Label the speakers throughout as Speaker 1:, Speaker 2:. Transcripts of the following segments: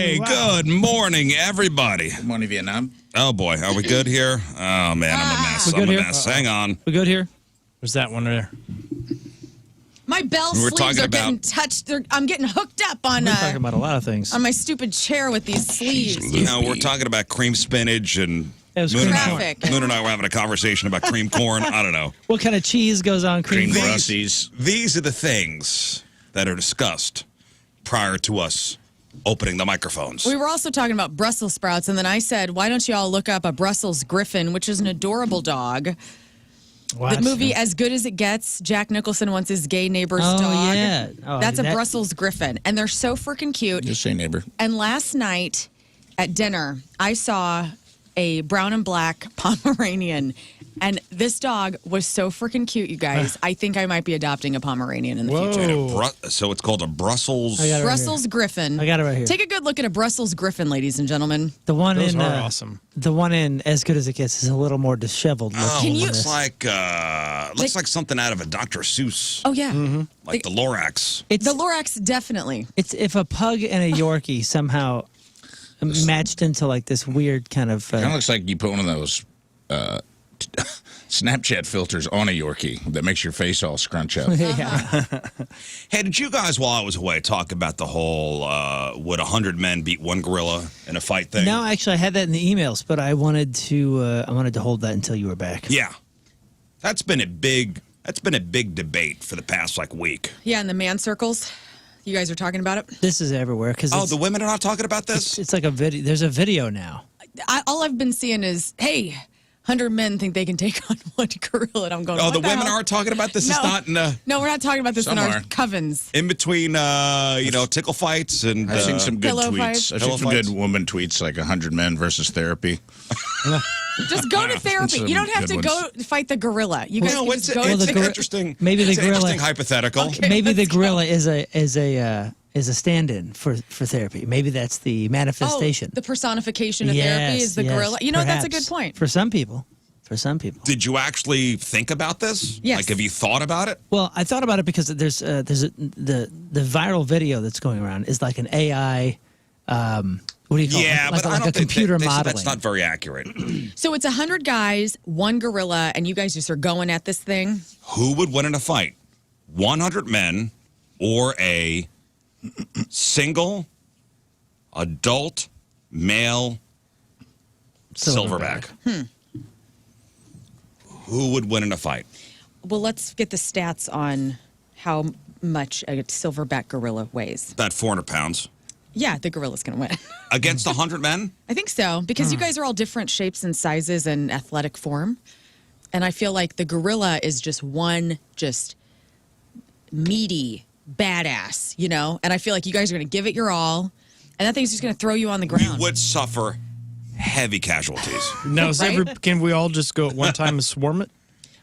Speaker 1: Hey, good morning, everybody.
Speaker 2: Good morning, Vietnam.
Speaker 1: Oh, boy. Are we good here? Oh, man, I'm a mess. I'm a mess. Hang on.
Speaker 3: We good here?
Speaker 4: There's that one there.
Speaker 5: My bell
Speaker 1: We were
Speaker 5: sleeves
Speaker 1: talking
Speaker 5: are
Speaker 1: about-
Speaker 5: getting touched. I'm getting hooked up on
Speaker 3: We're talking about a lot of things.
Speaker 5: on my stupid chair with these sleeves.
Speaker 1: You know, we're talking about cream spinach and
Speaker 3: It was
Speaker 1: Moon
Speaker 3: cream
Speaker 1: and,
Speaker 5: Traffic.
Speaker 1: Moon and I were having a conversation about cream corn. I don't know.
Speaker 3: What kind of cheese goes on cream?
Speaker 2: Cream
Speaker 3: corn?
Speaker 2: Russies.
Speaker 1: These are the things that are discussed prior to us opening the microphones.
Speaker 5: We were also talking about Brussels sprouts, and then I said, why don't you all look up a Brussels Griffin, which is an adorable dog.
Speaker 3: What?
Speaker 5: The movie As Good as It Gets, Jack Nicholson wants his gay neighbor's
Speaker 3: Oh,
Speaker 5: dog.
Speaker 3: yeah. Oh,
Speaker 5: That's a
Speaker 3: that-
Speaker 5: Brussels Griffin, and they're so freaking cute.
Speaker 2: Just say neighbor.
Speaker 5: And last night at dinner, I saw a brown and black Pomeranian, and this dog was so freaking cute, you guys. I think I might be adopting a Pomeranian in the future.
Speaker 1: So it's called a Brussels.
Speaker 3: I got it right
Speaker 5: Brussels Griffin.
Speaker 3: I got it right here.
Speaker 5: Take a good look at a Brussels Griffin, ladies and gentlemen.
Speaker 3: The one
Speaker 4: Those
Speaker 3: in
Speaker 4: are awesome.
Speaker 3: The one in As Good as It Gets is a little more disheveled looking.
Speaker 1: Oh,
Speaker 5: Can you-
Speaker 1: looks like something out of a Dr. Seuss.
Speaker 5: Oh, yeah.
Speaker 1: Like the Lorax.
Speaker 3: It's
Speaker 5: The Lorax, definitely.
Speaker 3: it's if a pug and a Yorkie somehow matched into like this weird kind of.
Speaker 2: Kind of looks like you put one of those Snapchat filters on a Yorkie that makes your face all scrunch up.
Speaker 3: yeah.
Speaker 1: Hey, did you guys, while I was away, talk about the whole would 100 men beat one gorilla in a fight thing?
Speaker 3: No, actually, I had that in the emails, but I wanted to hold that until you were back.
Speaker 1: Yeah, that's been a big debate for the past week.
Speaker 5: Yeah, in the man circles. You guys are talking about it?
Speaker 3: This is everywhere because
Speaker 1: Oh, the women are not talking about this.
Speaker 3: it's like a video. There's a video now.
Speaker 5: All I've been seeing is, hey, 100 men think they can take on one gorilla. And I'm going,
Speaker 1: Oh,
Speaker 5: what
Speaker 1: the women
Speaker 5: hell?
Speaker 1: are talking about this.
Speaker 5: No.
Speaker 1: It's not in,
Speaker 5: No, we're not talking about this
Speaker 2: Some
Speaker 5: in our
Speaker 2: are.
Speaker 5: covens.
Speaker 1: in between, tickle fights and.
Speaker 2: I've seen some good
Speaker 5: Pillow
Speaker 2: tweets.
Speaker 5: fights.
Speaker 2: I've
Speaker 1: Pillow
Speaker 2: seen some
Speaker 1: fights.
Speaker 2: good woman tweets like 100 men versus therapy.
Speaker 5: Just go to therapy.
Speaker 2: Some
Speaker 5: You don't have to
Speaker 2: good
Speaker 5: go fight the gorilla. You guys
Speaker 1: No,
Speaker 5: can
Speaker 1: it's,
Speaker 5: just go
Speaker 1: it's
Speaker 3: the
Speaker 1: an
Speaker 3: gor-
Speaker 1: interesting.
Speaker 3: maybe the
Speaker 1: it's an
Speaker 3: gorilla-
Speaker 1: interesting hypothetical.
Speaker 5: Okay.
Speaker 3: Maybe the gorilla is a stand-in for therapy. Maybe that's the manifestation.
Speaker 5: Oh, the personification of therapy is the gorilla. You know, that's a good
Speaker 3: perhaps.
Speaker 5: point.
Speaker 3: For some people. For some people.
Speaker 1: Did you actually think about this?
Speaker 5: Yes.
Speaker 1: Like, have you thought about it?
Speaker 3: Well, I thought about it because the viral video that's going around is like an AI. What do you call it?
Speaker 1: Yeah,
Speaker 3: Like
Speaker 1: but I
Speaker 3: like
Speaker 1: don't
Speaker 3: a
Speaker 1: think
Speaker 3: computer
Speaker 1: they said
Speaker 3: modeling.
Speaker 1: that's not very accurate.
Speaker 5: So it's 100 guys, one gorilla, and you guys just are going at this thing.
Speaker 1: Who would win in a fight? 100 men or a single adult male silverback? Who would win in a fight?
Speaker 5: Well, let's get the stats on how much a silverback gorilla weighs.
Speaker 1: About 400 pounds.
Speaker 5: Yeah, the gorilla's going to win.
Speaker 1: Against 100 men?
Speaker 5: I think so, because you guys are all different shapes and sizes and athletic form. And I feel like the gorilla is just one meaty badass, you know? And I feel like you guys are going to give it your all, and that thing's just going to throw you on the
Speaker 1: We
Speaker 5: ground.
Speaker 1: would suffer heavy casualties.
Speaker 4: No,
Speaker 5: Right?
Speaker 4: can we all just go at one time and swarm it?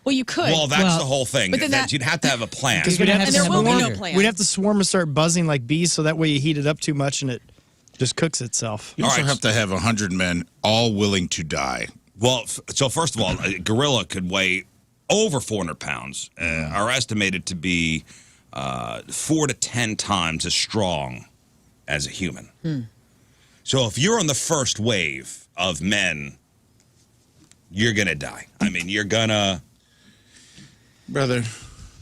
Speaker 5: Well, you could.
Speaker 1: Well, that's
Speaker 3: Well,
Speaker 1: the whole thing.
Speaker 5: but then that-
Speaker 1: You'd have to have a plan.
Speaker 3: You're gonna have
Speaker 5: and
Speaker 3: to
Speaker 5: there
Speaker 3: have
Speaker 5: will
Speaker 3: a
Speaker 5: be no
Speaker 3: leader.
Speaker 5: plan.
Speaker 4: We'd have to swarm and start buzzing like bees, so that way you heat it up too much and it just cooks itself.
Speaker 2: You
Speaker 1: All
Speaker 2: also
Speaker 1: right.
Speaker 2: have to have 100 men all willing to die.
Speaker 1: Well, so first of all, a gorilla could weigh over 400 pounds, are estimated to be 4 to 10 times as strong as a human. So if you're on the first wave of men, you're going to die. I mean, you're going to...
Speaker 2: Brother,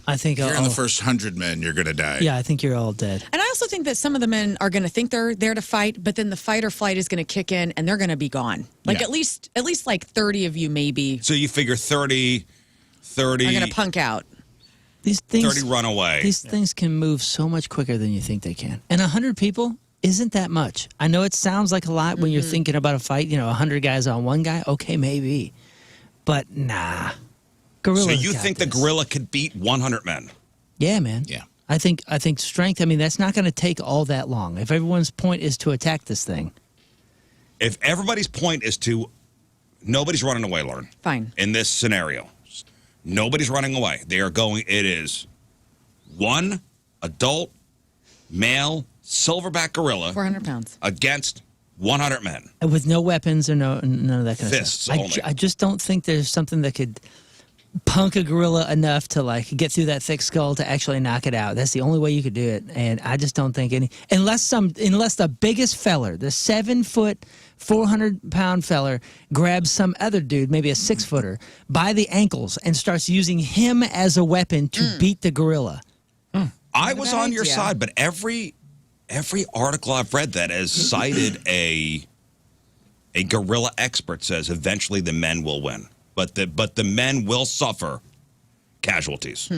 Speaker 3: I think
Speaker 2: if you're in the
Speaker 3: I'll-
Speaker 2: first 100 men, you're going to die.
Speaker 3: Yeah, I think you're all dead.
Speaker 5: And I also think that some of the men are going to think they're there to fight, but then the fight or flight is going to kick in, and they're going to be gone. Like
Speaker 1: Yeah.
Speaker 5: at least like 30 of you maybe
Speaker 1: So you figure 30
Speaker 5: are going to punk out.
Speaker 3: These things
Speaker 1: 30 run away.
Speaker 3: These things can move so much quicker than you think they can. And 100 people isn't that much. I know it sounds like a lot when you're thinking about a fight, 100 guys on one guy. Okay, maybe. But nah. Gorilla.
Speaker 1: So you think the gorilla could beat 100 men?
Speaker 3: Yeah, man.
Speaker 2: Yeah.
Speaker 3: I think strength, that's not going to take all that long. If everyone's point is to attack this thing.
Speaker 1: If everybody's point is to... Nobody's running away, Lern.
Speaker 5: Fine.
Speaker 1: In this scenario. Nobody's running away. They are going... It is one adult male silverback gorilla
Speaker 5: 400 pounds.
Speaker 1: against 100 men.
Speaker 3: With no weapons or none of that kind
Speaker 1: Fists
Speaker 3: of stuff.
Speaker 1: only.
Speaker 3: I just don't think there's something that could punk a gorilla enough to like get through that thick skull to actually knock it out. That's the only way you could do it. And I just don't think unless the biggest feller, the 7 foot, 400-pound feller grabs some other dude, maybe a 6-footer, by the ankles and starts using him as a weapon to beat the gorilla.
Speaker 1: I was on your side, but every article I've read that has cited a gorilla expert says eventually the men will win. But the men will suffer casualties.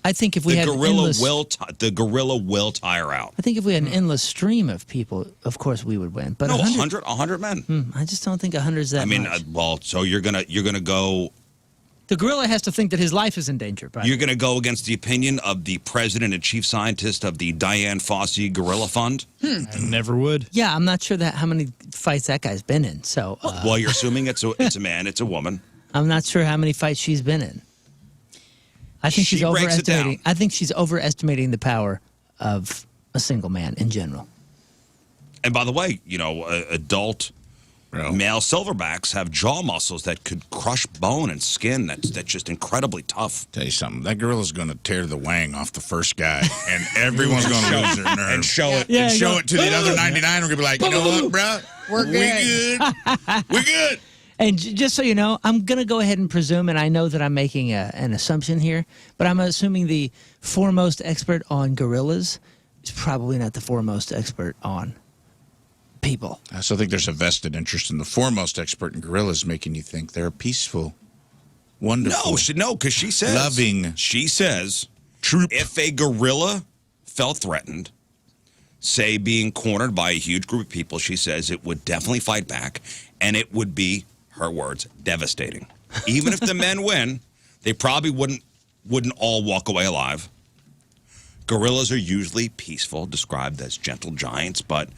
Speaker 3: I think if we had
Speaker 1: the gorilla will tire out.
Speaker 3: I think if we had an endless stream of people, of course we would win. But
Speaker 1: 100 men.
Speaker 3: I just don't think 100 is that much.
Speaker 1: Well, so you're gonna go.
Speaker 3: The gorilla has to think that his life is in danger.
Speaker 1: You're going to go against the opinion of the president and chief scientist of the Diane Fossey Gorilla Fund?
Speaker 4: I never would.
Speaker 3: Yeah, I'm not sure how many fights that guy's been in. So,
Speaker 1: well, you're assuming it's a man, it's a woman.
Speaker 3: I'm not sure how many fights she's been in. I think she's overestimating. I think she's overestimating the power of a single man in general.
Speaker 1: And by the way, adult male silverbacks have jaw muscles that could crush bone and skin. That's just incredibly tough.
Speaker 2: Tell you something, that gorilla's going to tear the wang off the first guy, and everyone's going to lose their nerve
Speaker 1: and show it.
Speaker 2: Yeah, and show it to the other 99. We're going to be like, you know what, bro?
Speaker 5: We're good.
Speaker 2: We're good.
Speaker 3: And just so you know, I'm going to go ahead and presume, and I know that I'm making an assumption here, but I'm assuming the foremost expert on gorillas is probably not the foremost expert on people.
Speaker 2: I still think there's a vested interest in the foremost expert in gorillas making you think they're peaceful, wonderful.
Speaker 1: No, because she says,
Speaker 2: loving.
Speaker 1: She says, if a gorilla felt threatened, say being cornered by a huge group of people, she says it would definitely fight back, and it would be, her words, devastating. Even if the men win, they probably wouldn't all walk away alive. Gorillas are usually peaceful, described as gentle giants, but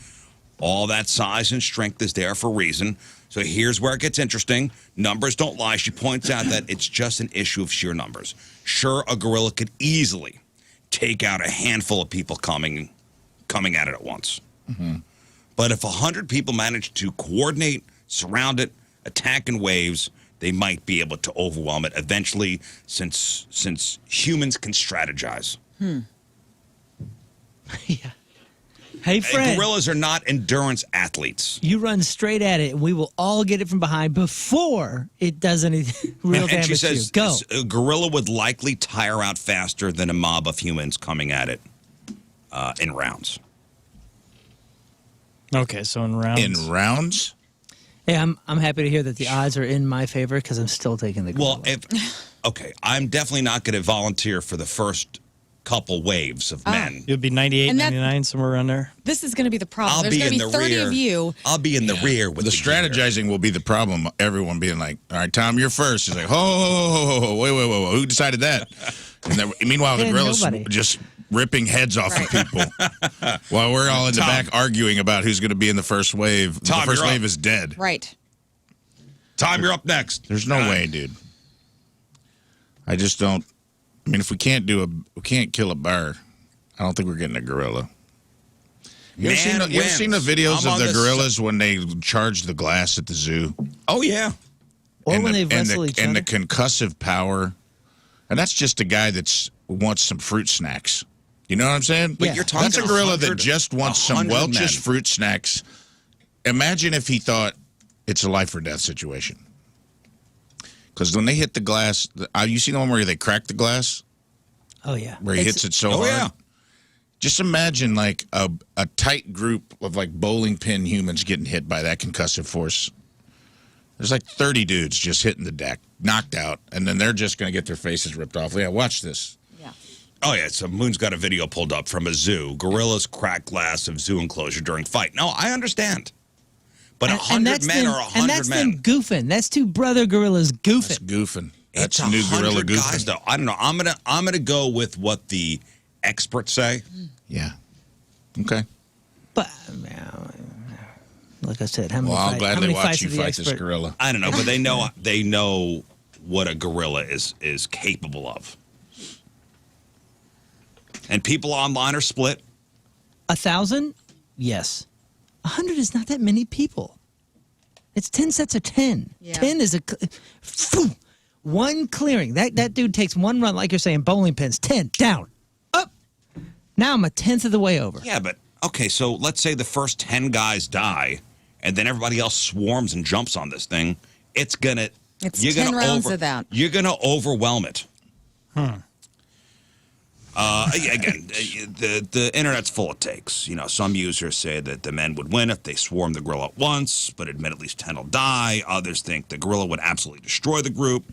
Speaker 1: all that size and strength is there for a reason. So here's where it gets interesting. Numbers don't lie. She points out that it's just an issue of sheer numbers. Sure, a gorilla could easily take out a handful of people coming at it at once. Mm-hmm. But if 100 people manage to coordinate, surround it, attack in waves, they might be able to overwhelm it eventually, since humans can strategize.
Speaker 3: Yeah. Hey, Fred.
Speaker 1: Gorillas are not endurance athletes.
Speaker 3: You run straight at it, and we will all get it from behind before it does any real damage
Speaker 1: she says,
Speaker 3: to you. Go.
Speaker 1: A gorilla would likely tire out faster than a mob of humans coming at it in rounds.
Speaker 4: Okay, so in rounds.
Speaker 2: In rounds?
Speaker 3: Hey, I'm happy to hear that the odds are in my favor because I'm still taking the gorilla.
Speaker 1: Well, I'm definitely not going to volunteer for the first couple waves of men.
Speaker 4: You'll be 98, 99, somewhere around there.
Speaker 5: This is going to be the problem.
Speaker 1: I'll
Speaker 5: There's
Speaker 1: be
Speaker 5: going to
Speaker 1: in
Speaker 5: be
Speaker 1: the
Speaker 5: 30
Speaker 1: rear.
Speaker 5: of you.
Speaker 1: I'll be in the rear with
Speaker 2: the strategizing will be the problem. Everyone being like, all right, Tom, you're first. He's like, oh, wait, who decided that? And then, meanwhile, the gorilla's just ripping heads off of people while we're all in the back arguing about who's going to be in the first wave.
Speaker 1: Tom,
Speaker 2: the first wave is dead.
Speaker 5: Right.
Speaker 1: Tom, you're up next.
Speaker 2: There's no way, dude. I just don't. I mean, if we can't kill a bear, I don't think we're getting a gorilla. You ever seen the videos of the gorillas when they charge the glass at the zoo?
Speaker 1: Oh, yeah.
Speaker 3: Or when they wrestle each other.
Speaker 2: And the concussive power. And that's just a guy that wants some fruit snacks. You know what I'm saying?
Speaker 1: But you're talking
Speaker 2: that's a gorilla that just wants some Welch's fruit snacks. Imagine if he thought it's a life or death situation. Because when they hit the glass, you seen the one where they crack the glass?
Speaker 3: Oh, yeah.
Speaker 2: Where he hits it so hard? Yeah. Just imagine like a tight group of like bowling pin humans getting hit by that concussive force. There's like 30 dudes just hitting the deck, knocked out, and then they're just going to get their faces ripped off. Yeah, watch this.
Speaker 5: Yeah.
Speaker 1: Oh, yeah. So Moon's got a video pulled up from a zoo. Gorillas crack glass of zoo enclosure during fight. No, I understand. But 100 men are 100 men.
Speaker 3: And that's them goofing. That's two brother gorillas goofing.
Speaker 2: That's goofing. That's
Speaker 1: it's
Speaker 2: new gorilla
Speaker 1: 100
Speaker 2: goofing.
Speaker 1: guys, though. I don't know. I'm gonna go with what the experts say.
Speaker 2: Yeah. Okay.
Speaker 3: But like I said, how many
Speaker 2: I'll gladly watch you
Speaker 3: fight
Speaker 2: this gorilla.
Speaker 1: I don't know, but they know what a gorilla is capable of. And people online are split.
Speaker 3: 1,000? Yes. 100 is not that many people. It's 10 sets of 10.
Speaker 5: Yeah.
Speaker 3: 10 is One clearing. That dude takes one run, like you're saying, bowling pins. 10, down, up. Now I'm a tenth of the way over.
Speaker 1: Yeah, but, okay, so let's say the first 10 guys die, and then everybody else swarms and jumps on this thing. It's 10
Speaker 5: rounds of that.
Speaker 1: You're going to overwhelm it. Again, the internet's full of takes. You know, some users say that the men would win if they swarmed the gorilla at once, but admit at least 10 will die. Others think the gorilla would absolutely destroy the group,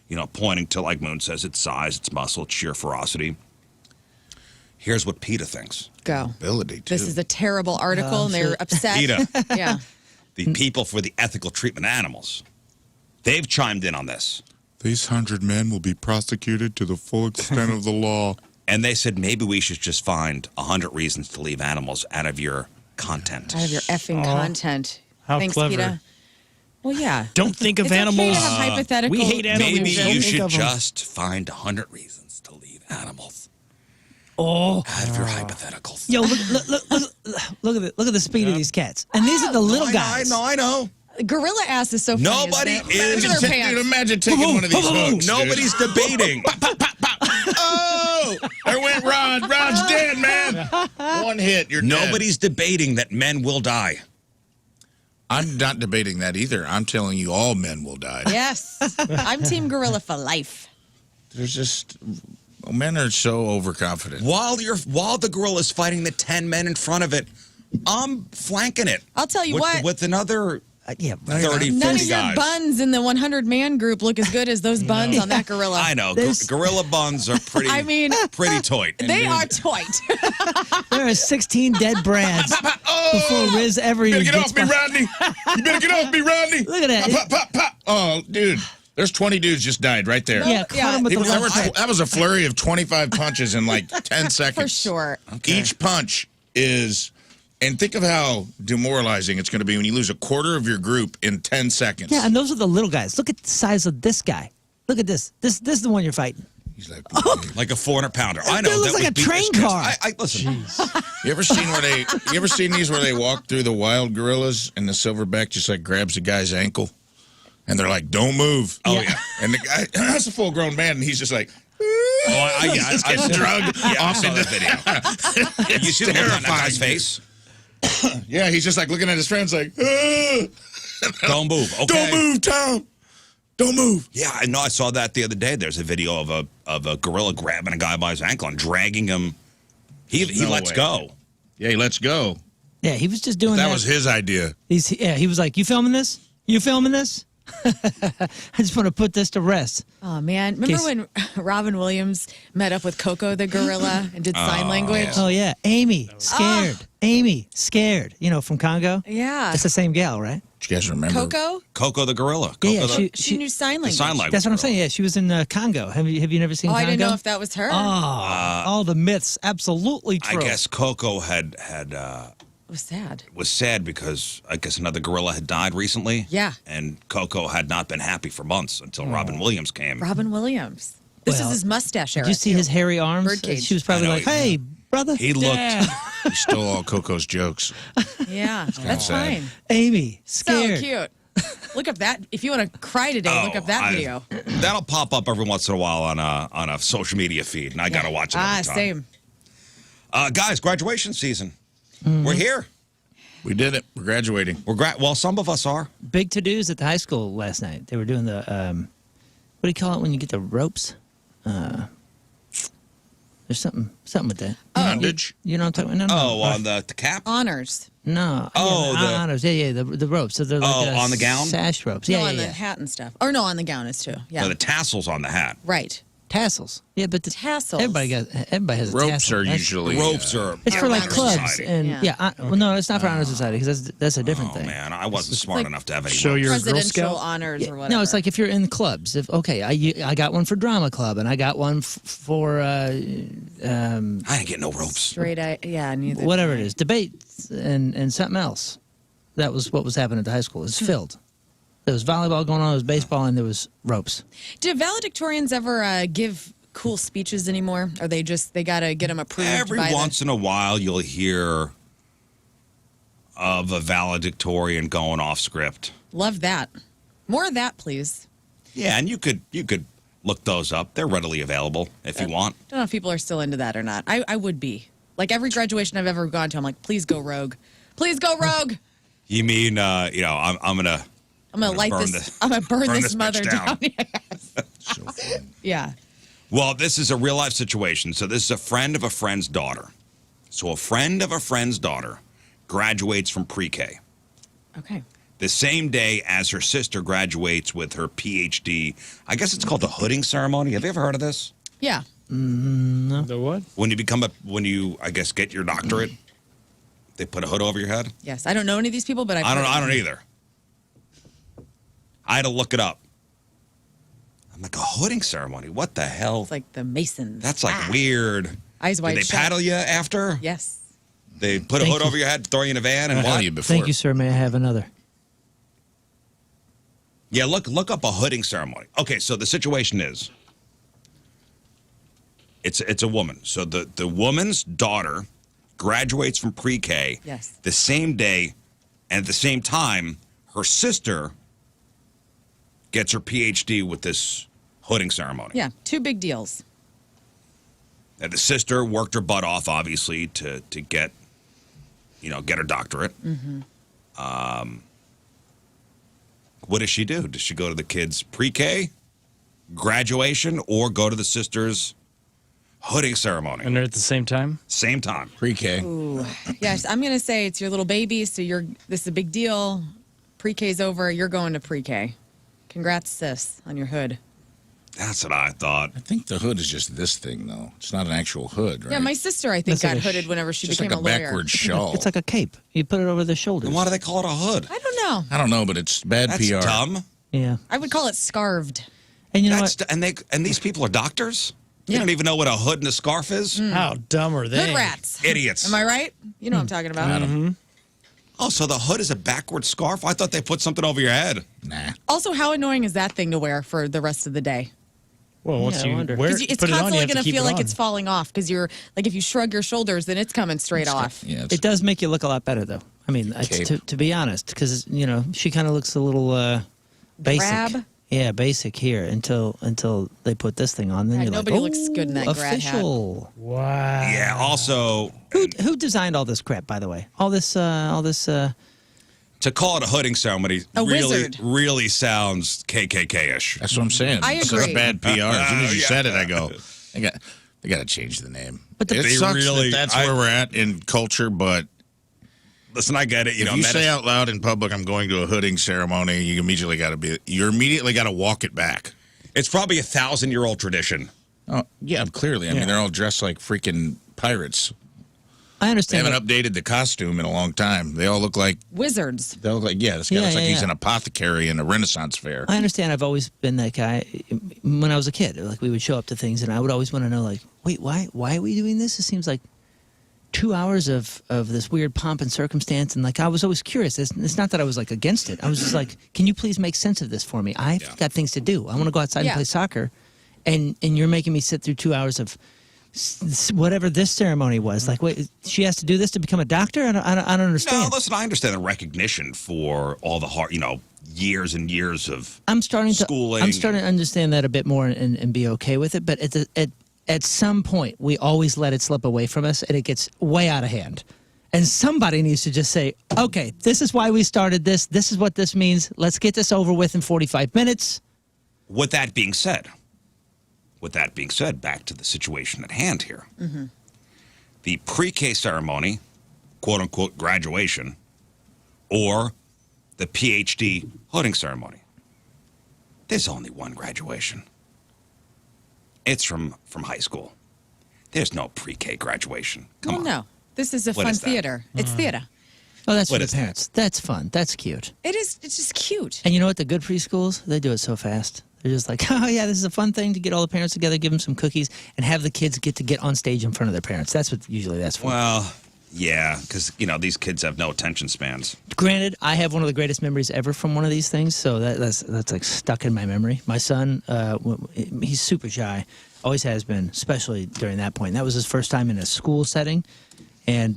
Speaker 1: you know, pointing to, like Moon says, its size, its muscle, its sheer ferocity. Here's what PETA thinks.
Speaker 5: Go.
Speaker 2: Ability, too.
Speaker 5: This is a terrible article, and they're upset.
Speaker 1: PETA,
Speaker 5: Yeah.
Speaker 1: the People for the Ethical Treatment of Animals, they've chimed in on this.
Speaker 2: These 100 men will be prosecuted to the full extent of the law.
Speaker 1: And they said maybe we should just find 100 reasons to leave animals out of your content.
Speaker 5: Out of your effing content.
Speaker 4: How
Speaker 5: Thanks,
Speaker 4: clever.
Speaker 5: PETA. Well, yeah.
Speaker 4: Don't think of
Speaker 5: It's okay
Speaker 4: animals.
Speaker 5: to have hypothetical.
Speaker 4: we hate animals.
Speaker 1: Maybe
Speaker 4: Don't
Speaker 1: you
Speaker 4: think
Speaker 1: should
Speaker 4: of 'em.
Speaker 1: just find 100 reasons to leave animals
Speaker 3: Oh,
Speaker 1: out of your hypotheticals.
Speaker 3: yo, look at the speed of these cats. And these are the little guys.
Speaker 1: I know.
Speaker 5: Gorilla ass is so funny.
Speaker 1: Nobody
Speaker 5: isn't it?
Speaker 1: is-
Speaker 5: Look at their pants.
Speaker 2: Dude, imagine taking one of these hooks.
Speaker 1: Nobody's debating.
Speaker 2: Oh, there went Rod. Rod's dead, man. One hit, you're dead.
Speaker 1: Nobody's debating that men will die.
Speaker 2: I'm not debating that either. I'm telling you, all men will die.
Speaker 5: Yes. I'm Team Gorilla for life.
Speaker 2: There's just men are so overconfident.
Speaker 1: While the gorilla's fighting the 10 men in front of it, I'm flanking it.
Speaker 5: I'll tell you
Speaker 1: with,
Speaker 5: what.
Speaker 1: With another
Speaker 3: Yeah,
Speaker 1: 30,
Speaker 5: None
Speaker 1: 40
Speaker 5: of your
Speaker 1: guys.
Speaker 5: buns in the 100-man group look as good as those buns on that gorilla.
Speaker 1: I know.
Speaker 3: There's-
Speaker 1: Gorilla buns are pretty.
Speaker 5: I mean,
Speaker 1: pretty tight.
Speaker 5: they are tight.
Speaker 3: there are 16 dead Brads before Riz ever
Speaker 2: You
Speaker 3: even
Speaker 2: better get
Speaker 3: gets
Speaker 2: off me,
Speaker 3: by.
Speaker 2: Rodney. You better get off me, Rodney.
Speaker 3: Look at that.
Speaker 2: Pop, pop, pop. Oh, dude. There's 20 dudes just died right there.
Speaker 3: Yeah, caught him with the
Speaker 2: There
Speaker 3: left
Speaker 2: were
Speaker 3: hook.
Speaker 2: that was a flurry of 25 punches in like 10 seconds.
Speaker 5: For sure.
Speaker 2: Each punch is, and think of how demoralizing it's going to be when you lose a quarter of your group in 10 seconds.
Speaker 3: Yeah, and those are the little guys. Look at the size of this guy. Look at this. This is the one you're fighting.
Speaker 2: He's like,
Speaker 1: like a 400-pounder. I know.
Speaker 3: That looks
Speaker 1: would
Speaker 3: like a
Speaker 1: be
Speaker 3: train
Speaker 1: this-
Speaker 3: car.
Speaker 1: Listen.
Speaker 2: you ever seen these where they walk through the wild gorillas and the silverback just like grabs the guy's ankle and they're like, "Don't move."
Speaker 1: Oh yeah.
Speaker 2: And the guy, that's a full-grown man, and he's just like,
Speaker 1: I
Speaker 2: getting drugged off
Speaker 1: saw
Speaker 2: into
Speaker 1: that video. You see the look on that guy's face?
Speaker 2: Yeah, he's just like looking at his friends like,
Speaker 1: Don't move. Okay.
Speaker 2: "Don't move, Tom. Don't move."
Speaker 1: Yeah, I know. I saw that the other day. There's a video of a gorilla grabbing a guy by his ankle and dragging him. He
Speaker 2: No
Speaker 1: lets
Speaker 2: way.
Speaker 1: go.
Speaker 2: Yeah, he lets go.
Speaker 3: Yeah, he was just doing
Speaker 2: That
Speaker 3: that.
Speaker 2: was his idea.
Speaker 3: He was like, "You filming this? You filming this?" I just want to put this to rest.
Speaker 5: Oh, man. Remember when Robin Williams met up with Coco the gorilla and did sign language?
Speaker 3: Oh yeah, Amy scared. Amy scared. You know, from Congo.
Speaker 5: Yeah.
Speaker 3: That's the same gal, right?
Speaker 2: Do you guys remember?
Speaker 5: Coco?
Speaker 1: Coco the gorilla.
Speaker 3: Yeah,
Speaker 1: Coco
Speaker 3: yeah,
Speaker 1: the,
Speaker 5: She knew sign language.
Speaker 1: sign language.
Speaker 3: That's what I'm
Speaker 1: gorilla.
Speaker 3: saying. Yeah, she was in Congo. Have you never seen
Speaker 5: Oh,
Speaker 3: Congo?
Speaker 5: I didn't know if that was her.
Speaker 3: All the myths, absolutely
Speaker 1: I
Speaker 3: true.
Speaker 1: guess Coco had
Speaker 5: It was sad.
Speaker 1: was sad because I guess another gorilla had died recently.
Speaker 5: Yeah.
Speaker 1: And Coco had not been happy for months until Robin Williams came.
Speaker 5: Robin Williams. This
Speaker 3: Well,
Speaker 5: is his mustache era.
Speaker 3: Did you see
Speaker 5: too.
Speaker 3: his hairy arms?
Speaker 5: Birdcage.
Speaker 3: She was probably
Speaker 1: I know,
Speaker 3: like, "Hey, brother."
Speaker 1: He looked.
Speaker 3: Yeah.
Speaker 2: He stole all Coco's jokes.
Speaker 5: Yeah, that's
Speaker 2: sad.
Speaker 5: fine.
Speaker 3: Amy,
Speaker 5: So
Speaker 3: scared.
Speaker 5: cute. Look up that. If you want to cry today, look up that video.
Speaker 1: That'll pop up every once in a while on a social media feed, and I gotta watch it every time.
Speaker 5: Same.
Speaker 1: Guys, graduation season.
Speaker 3: Mm-hmm.
Speaker 1: We're here.
Speaker 2: We did it. We're graduating.
Speaker 1: Well, some of us are.
Speaker 3: Big to-dos at the high school last night. They were doing the, what do you call it when you get the ropes? There's something with that.
Speaker 2: Bondage.
Speaker 3: You know what I'm talking about?
Speaker 1: Oh, on the cap.
Speaker 5: Honors.
Speaker 3: No.
Speaker 1: Oh,
Speaker 3: yeah,
Speaker 1: the-
Speaker 3: honors. Yeah, the ropes. So they're like
Speaker 1: Oh, on the gown?
Speaker 3: sash ropes.
Speaker 5: No,
Speaker 3: Yeah,
Speaker 5: on
Speaker 3: yeah,
Speaker 5: the
Speaker 3: yeah.
Speaker 5: hat and stuff. Or no, on the gown is too. Yeah.
Speaker 1: No, the tassels on the hat.
Speaker 5: Right.
Speaker 3: Tassels. Yeah, but the
Speaker 5: Tassels.
Speaker 3: Everybody has a
Speaker 2: Ropes
Speaker 3: tassel.
Speaker 2: are
Speaker 3: That's-
Speaker 2: usually
Speaker 1: Ropes are.
Speaker 3: It's for like
Speaker 5: Honor
Speaker 3: clubs
Speaker 1: Society.
Speaker 3: and
Speaker 5: Yeah.
Speaker 3: well, no, it's not for honor society because that's a different
Speaker 1: Oh
Speaker 3: thing.
Speaker 1: man, I wasn't smart
Speaker 5: like
Speaker 1: enough to have any.
Speaker 4: Show
Speaker 1: ropes.
Speaker 4: your Girl
Speaker 5: Presidential
Speaker 4: Scout?
Speaker 5: honors or whatever.
Speaker 3: No, it's like if you're in clubs. If okay, I got one for drama club and I got one for
Speaker 1: I didn't get no ropes.
Speaker 5: straight eye. Yeah, neither.
Speaker 3: whatever it is, debates and something else. That was what was happening at the high school. It's filled. There was volleyball going on, there was baseball, and there was ropes.
Speaker 5: Do valedictorians ever give cool speeches anymore? Or they got to get them approved
Speaker 1: Every
Speaker 5: by
Speaker 1: once in a while, you'll hear of a valedictorian going off script.
Speaker 5: Love that. More of that, please.
Speaker 1: Yeah, and you could look those up. They're readily available if you want.
Speaker 5: I don't know if people are still into that or not. I would be. Like every graduation I've ever gone to, I'm like, please go rogue. Please go rogue.
Speaker 1: You mean, I'm gonna
Speaker 5: light
Speaker 1: burn
Speaker 5: this. I'm gonna burn this
Speaker 1: bitch
Speaker 5: mother down. Yes.
Speaker 2: So fun.
Speaker 5: Yeah.
Speaker 1: Well, this is a real life situation. So this is a friend of a friend's daughter. So a friend of a friend's daughter graduates from pre-K.
Speaker 5: Okay.
Speaker 1: The same day as her sister graduates with her PhD. I guess it's called the hooding ceremony. Have you ever heard of this?
Speaker 5: Yeah.
Speaker 4: The what?
Speaker 1: When you I guess get your doctorate, they put a hood over your head.
Speaker 5: Yes. I don't know any of these people, but
Speaker 1: I don't either. I had to look it up. I'm like, a hooding ceremony? What the hell?
Speaker 5: It's like the Masons.
Speaker 1: That's like weird.
Speaker 5: Eyes wide
Speaker 1: Did they
Speaker 5: shut.
Speaker 1: paddle you after?
Speaker 5: Yes.
Speaker 1: They put a
Speaker 3: Thank
Speaker 1: hood
Speaker 3: you.
Speaker 1: over your head, throw you in a van, and
Speaker 2: I'll tell
Speaker 1: what?
Speaker 2: you before.
Speaker 3: Thank you, sir. May I have another?
Speaker 1: Yeah, look up a hooding ceremony. Okay, so the situation is, it's a woman. So the woman's daughter graduates from pre-K.
Speaker 5: Yes.
Speaker 1: The same day, and at the same time, her sister gets her PhD with this hooding ceremony.
Speaker 5: Yeah. Two big deals.
Speaker 1: And the sister worked her butt off, obviously, to get her doctorate. What does she do? Does she go to the kids' pre-K, graduation, or go to the sister's hooding ceremony?
Speaker 4: And they're at the same time?
Speaker 1: Same time.
Speaker 2: Pre-K.
Speaker 5: Ooh. Yes. I'm gonna say it's your little baby, so this is a big deal. Pre-K's over. You're going to pre-K. Congrats, sis, on your hood.
Speaker 1: That's what I thought.
Speaker 2: I think the hood is just this thing, though. It's not an actual hood, right?
Speaker 5: Yeah, my sister, I think,
Speaker 3: That's like
Speaker 5: got
Speaker 3: a
Speaker 5: hooded whenever she
Speaker 2: just
Speaker 5: became
Speaker 2: like a
Speaker 5: lawyer.
Speaker 2: backwards shawl.
Speaker 3: It's like a cape. You put it over the shoulders.
Speaker 1: Then why do they call it a hood?
Speaker 5: I don't know.
Speaker 2: I don't know, but it's bad
Speaker 1: That's
Speaker 2: PR.
Speaker 1: dumb.
Speaker 3: Yeah.
Speaker 5: I would call it scarved.
Speaker 3: And you know
Speaker 1: That's
Speaker 3: what?
Speaker 1: and these people are doctors? They
Speaker 5: Yeah.
Speaker 1: don't even know what a hood and a scarf is?
Speaker 4: How dumb are they?
Speaker 5: Hood rats.
Speaker 1: Idiots.
Speaker 5: Am I right? You know what I'm talking about.
Speaker 1: Oh, so the hood is a backward scarf? I thought they put something over your head.
Speaker 2: Nah.
Speaker 5: Also, how annoying is that thing to wear for the rest of the day?
Speaker 4: Well, once
Speaker 3: Yeah, I
Speaker 4: you
Speaker 3: wonder.
Speaker 4: wear
Speaker 5: Because
Speaker 4: it,
Speaker 5: it's
Speaker 4: put it on, you
Speaker 5: constantly
Speaker 4: have to
Speaker 5: going to
Speaker 4: keep
Speaker 5: feel
Speaker 4: it
Speaker 5: like
Speaker 4: on.
Speaker 5: it's falling off. Because you're like, if you shrug your shoulders, then it's coming straight off.
Speaker 2: Yeah, it's
Speaker 3: It does make you look a lot better, though. I mean,
Speaker 2: Cape.
Speaker 3: to be honest, because she kind of looks a little basic.
Speaker 5: Drab?
Speaker 3: Yeah, basic here until they put this thing on. Then
Speaker 5: Yeah,
Speaker 3: you're
Speaker 5: nobody
Speaker 3: like,
Speaker 5: looks good in that grad hat.
Speaker 3: official.
Speaker 4: Wow.
Speaker 1: Yeah, also,
Speaker 3: Who designed all this crap? By the way, all this.
Speaker 1: to call it a hooding ceremony
Speaker 5: A
Speaker 1: really,
Speaker 5: wizard.
Speaker 1: really sounds KKK-ish.
Speaker 2: That's what I'm saying.
Speaker 5: I
Speaker 2: It's
Speaker 5: agree.
Speaker 2: bad PR. As soon as you
Speaker 1: Yeah.
Speaker 2: said it, I go, they got to change the name.
Speaker 3: But
Speaker 2: It
Speaker 1: they
Speaker 2: sucks
Speaker 1: really-
Speaker 2: that that's
Speaker 1: I-
Speaker 2: where we're at in culture, but
Speaker 1: Listen, I get it.
Speaker 2: if you say out loud in public, I'm going to a hooding ceremony, you immediately got to walk it back.
Speaker 1: it's probably a 1,000-year-old tradition.
Speaker 2: Oh, yeah, clearly. I mean, they're all dressed like freaking pirates.
Speaker 3: I
Speaker 2: They
Speaker 3: understand.
Speaker 2: haven't updated the costume in a long time. They all look like
Speaker 5: Wizards.
Speaker 2: this guy looks like he's an apothecary in a Renaissance fair.
Speaker 3: I understand. I've always been that guy. When I was a kid, like we would show up to things, and I would always want to know, like, wait, why are we doing this? It seems like 2 hours of this weird pomp and circumstance, and like I was always curious. It's not that I was like against it. I was just like, can you please make sense of this for me? I've got things to do. I want to go outside and play soccer, and you're making me sit through 2 hours of whatever this ceremony was. Like, wait, she has to do this to become a doctor? I don't understand.
Speaker 1: No, listen, I understand the recognition for all the hard, years and years of
Speaker 3: I'm starting
Speaker 1: schooling.
Speaker 3: to understand that a bit more and be okay with it. But at some point, we always let it slip away from us, and it gets way out of hand. And somebody needs to just say, okay, this is why we started this. This is what this means. Let's get this over with in 45 minutes.
Speaker 1: With that being said, back to the situation at hand here. The pre-K ceremony, quote-unquote graduation, or the PhD hooding ceremony. There's only one graduation. It's from high school. There's no pre-K graduation. Come on.
Speaker 5: No. This is a
Speaker 1: What
Speaker 5: fun
Speaker 1: is that?
Speaker 5: theater. It's theater.
Speaker 3: Oh, that's
Speaker 1: What
Speaker 3: for the
Speaker 1: is that?
Speaker 3: parents. That's fun. That's cute.
Speaker 5: It is. It's just cute.
Speaker 3: And you know what? The good preschools, they do it so fast. They're just like, oh, yeah, this is a fun thing to get all the parents together, give them some cookies, and have the kids get on stage in front of their parents. That's what usually that's for.
Speaker 1: Well, yeah, because, these kids have no attention spans.
Speaker 3: Granted, I have one of the greatest memories ever from one of these things, so that's like stuck in my memory. My son, he's super shy, always has been, especially during that point. That was his first time in a school setting, and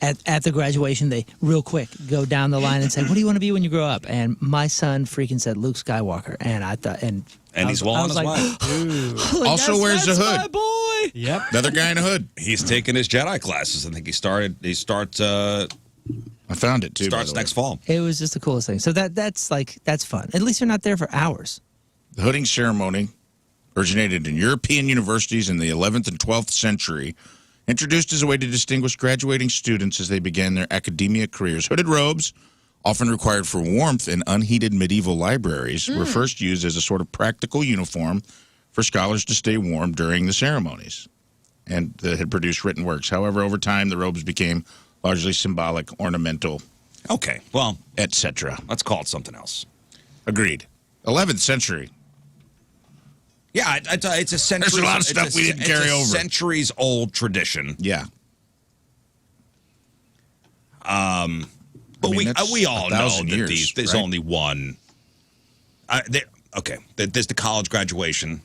Speaker 3: At the graduation, they real quick go down the line and say, "What do you want to be when you grow up?" And my son freaking said Luke Skywalker, and I thought, and
Speaker 1: he's well on his way.
Speaker 2: Also wears a hood.
Speaker 3: My boy.
Speaker 4: Yep.
Speaker 2: Another guy in a hood.
Speaker 1: He's taking his Jedi classes. I think he starts
Speaker 2: I found it too.
Speaker 1: starts next fall.
Speaker 3: It was just the coolest thing. So that's fun. At least you're not there for hours.
Speaker 2: The hooding ceremony originated in European universities in the 11th and 12th century, introduced as a way to distinguish graduating students as they began their academia careers. Hooded robes, often required for warmth in unheated medieval libraries, were first used as a sort of practical uniform for scholars to stay warm during the ceremonies, and that had produced written works. However, over time, the robes became largely symbolic, ornamental,
Speaker 1: Okay, well,
Speaker 2: etc.
Speaker 1: let's call it something else.
Speaker 2: Agreed. 11th century.
Speaker 1: Yeah, it's a century.
Speaker 2: There's a lot of stuff we didn't carry over.
Speaker 1: Centuries old tradition.
Speaker 2: Yeah.
Speaker 1: But
Speaker 2: I mean,
Speaker 1: we all know
Speaker 2: 1,000
Speaker 1: that
Speaker 2: years,
Speaker 1: there's
Speaker 2: right?
Speaker 1: only one. There's the college graduation.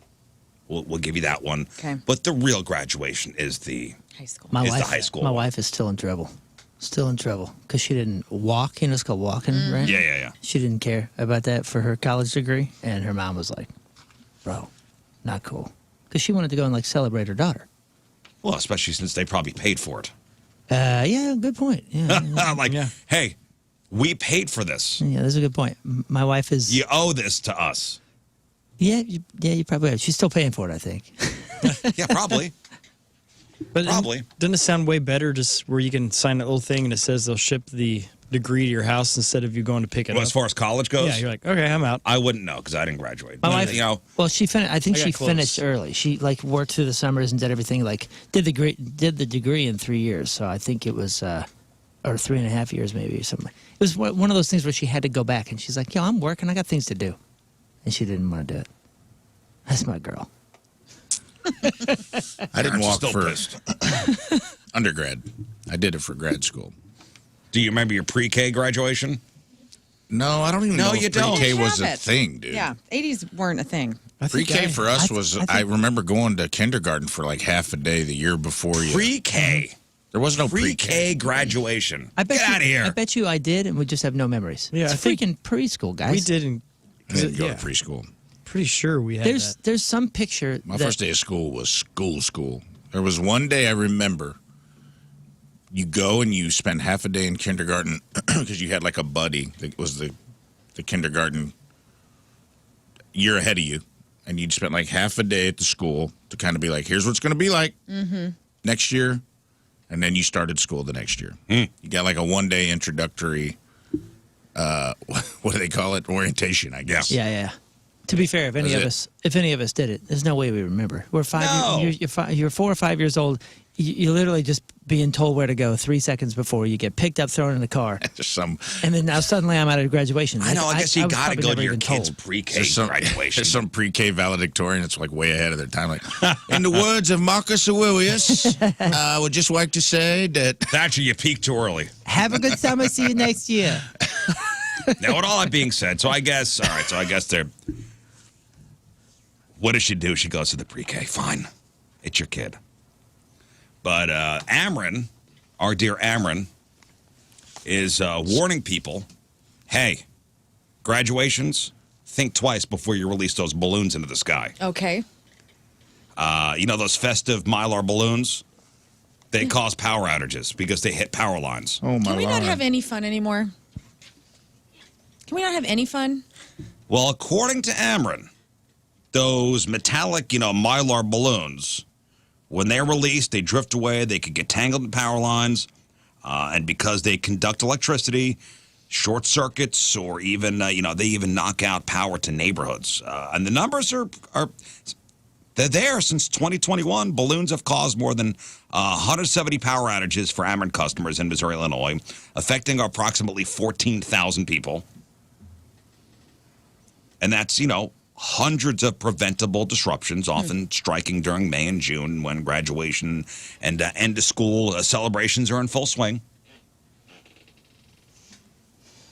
Speaker 1: We'll give you that one.
Speaker 5: Okay.
Speaker 1: But the real graduation is the
Speaker 5: High school.
Speaker 3: My
Speaker 1: Is the
Speaker 3: wife,
Speaker 1: high school
Speaker 3: my
Speaker 1: one.
Speaker 3: wife is still in trouble. Still in trouble because she didn't walk. You know, it's called walking, right?
Speaker 1: yeah.
Speaker 3: She didn't care about that for her college degree, and her mom was like, "Bro, not cool," because she wanted to go and like celebrate her daughter.
Speaker 1: Well, especially since they probably paid for it.
Speaker 3: Yeah, good point. Yeah,
Speaker 1: Like,
Speaker 4: Yeah.
Speaker 1: hey, we paid for this.
Speaker 3: yeah, that's a good point. My wife is.
Speaker 1: You owe this to us.
Speaker 3: Yeah, you probably have. She's still paying for it, I think.
Speaker 1: Yeah, probably.
Speaker 4: But
Speaker 1: Probably.
Speaker 4: Doesn't it sound way better just where you can sign that little thing and it says they'll ship the degree to your house instead of you going to pick it
Speaker 1: Well,
Speaker 4: up?
Speaker 1: as far as college goes,
Speaker 4: Yeah, you're like, okay, I'm out.
Speaker 1: I wouldn't know because I didn't graduate.
Speaker 3: My wife,
Speaker 1: You know,
Speaker 3: well, she finished. I think
Speaker 4: I got
Speaker 3: she
Speaker 4: close.
Speaker 3: finished early. She like worked through the summers and did everything. Like did the degree in 3 years. So I think it was, or 3.5 years maybe or something. It was one of those things where she had to go back and she's like, "Yo, I'm working. I got things to do," and she didn't want to do it. That's my girl.
Speaker 2: I didn't
Speaker 1: Parents are
Speaker 2: walk
Speaker 1: still
Speaker 2: for
Speaker 1: pissed.
Speaker 2: undergrad. I did it for grad school.
Speaker 1: Do you remember your pre-K graduation?
Speaker 2: No, I don't even
Speaker 1: No,
Speaker 2: know
Speaker 1: you
Speaker 2: if
Speaker 1: don't.
Speaker 2: pre-K
Speaker 5: Have
Speaker 2: was a
Speaker 5: it.
Speaker 2: thing, dude.
Speaker 5: Yeah, 80s weren't a thing.
Speaker 4: I think
Speaker 2: Pre-K for us
Speaker 3: I
Speaker 2: was,
Speaker 3: think-
Speaker 2: I remember going to kindergarten for like half a day the year before you.
Speaker 1: Pre-K.
Speaker 2: There was no pre-K.
Speaker 1: Pre-K graduation.
Speaker 3: I bet
Speaker 1: Get
Speaker 3: you,
Speaker 1: out of here.
Speaker 3: I bet you I did, and we just have no memories.
Speaker 4: Yeah,
Speaker 3: it's
Speaker 4: I think
Speaker 3: freaking preschool, guys.
Speaker 4: we didn't.
Speaker 2: I didn't go
Speaker 4: yeah,
Speaker 2: to preschool.
Speaker 4: pretty sure we had that.
Speaker 3: There's some picture.
Speaker 2: My
Speaker 3: that,
Speaker 2: first day of school was school. There was one day I remember. You go and you spend half a day in kindergarten because you had like a buddy that was the kindergarten year ahead of you, and you'd spend like half a day at the school to kind of be like, here's what it's going to be like next year, and then you started school the next year. You got like a 1 day introductory, what do they call it? Orientation, I guess.
Speaker 3: Yeah. To be fair, if any
Speaker 2: That's
Speaker 3: of us did it, there's no way we remember. We're 5.
Speaker 1: No.
Speaker 3: You're 4 or 5 years old. You're literally just being told where to go 3 seconds before you get picked up, thrown in the car,
Speaker 2: There's some
Speaker 3: and then now suddenly I'm out of graduation.
Speaker 1: I know. I guess you
Speaker 3: was
Speaker 1: got to
Speaker 3: probably
Speaker 1: go
Speaker 3: never
Speaker 1: to your
Speaker 3: even
Speaker 1: kid's
Speaker 3: told.
Speaker 1: pre-K
Speaker 2: There's some,
Speaker 1: graduation.
Speaker 2: there's some pre-K valedictorian that's like way ahead of their time. Like, in the words of Marcus Aurelius, I would just like to say that
Speaker 1: Thatcher, you peaked too early.
Speaker 3: Have a good summer. See you next year.
Speaker 1: Now, with all that being said, so I guess they're. What does she do? She goes to the pre-K. Fine. It's your kid. But Amron, our dear Amron, is warning people, hey, graduations, think twice before you release those balloons into the sky.
Speaker 5: Okay.
Speaker 1: You know those festive Mylar balloons? They cause power outages because they hit power lines.
Speaker 2: oh my
Speaker 5: Can we
Speaker 2: Lord.
Speaker 5: not have any fun anymore? Can we not have any fun?
Speaker 1: Well, according to Amron, those metallic, Mylar balloons, when they're released, they drift away. They could get tangled in power lines. And because they conduct electricity, short circuits, or even, they even knock out power to neighborhoods. And the numbers they're there since 2021. Balloons have caused more than 170 power outages for Amron customers in Missouri, Illinois, affecting approximately 14,000 people. And that's, hundreds of preventable disruptions, often striking during May and June when graduation and end of school celebrations are in full swing.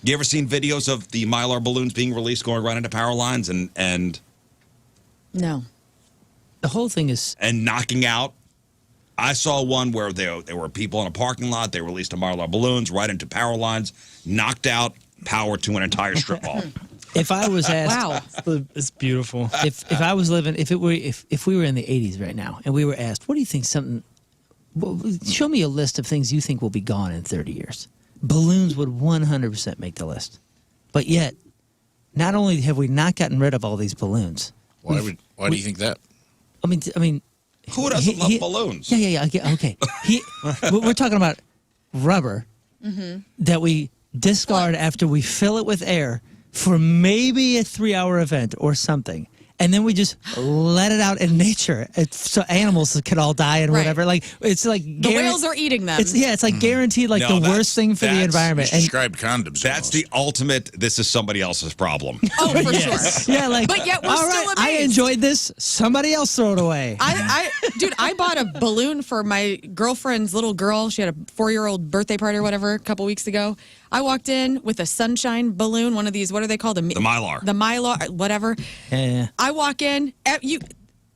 Speaker 1: You ever seen videos of the Mylar balloons being released going right into power lines and
Speaker 5: No.
Speaker 3: The whole thing is
Speaker 1: knocking out I saw one where there were people in a parking lot. They released a Mylar balloons right into power lines, knocked out power to an entire strip mall.
Speaker 3: If I was asked,
Speaker 5: Wow.
Speaker 4: It's beautiful.
Speaker 3: if I was living, if we were in the 80s right now, and we were asked, what do you think show me a list of things you think will be gone in 30 years. Balloons would 100% make the list. But yet, not only have we not gotten rid of all these balloons.
Speaker 2: Why do you think that?
Speaker 3: I mean,
Speaker 1: Who doesn't love balloons?
Speaker 3: Yeah. Okay. We're talking about rubber that we discard after we fill it with air for maybe a 3-hour event or something. And then we just let it out in nature so animals can all die and whatever. Like it's like
Speaker 5: The whales are eating them.
Speaker 3: It's like guaranteed like
Speaker 1: No,
Speaker 3: the worst thing for the environment. And
Speaker 2: Described condoms.
Speaker 1: That's the ultimate, this is somebody else's problem.
Speaker 5: Oh, for sure.
Speaker 3: yeah, like
Speaker 5: But yet we're
Speaker 3: all
Speaker 5: still
Speaker 3: right,
Speaker 5: amazed.
Speaker 3: I enjoyed this. Somebody else throw it away.
Speaker 5: Dude, I bought a balloon for my girlfriend's little girl. She had a 4-year-old birthday party or whatever a couple weeks ago. I walked in with a sunshine balloon, one of these, what are they called?
Speaker 1: The Mylar.
Speaker 5: The Mylar, whatever.
Speaker 3: Yeah.
Speaker 5: I walk in,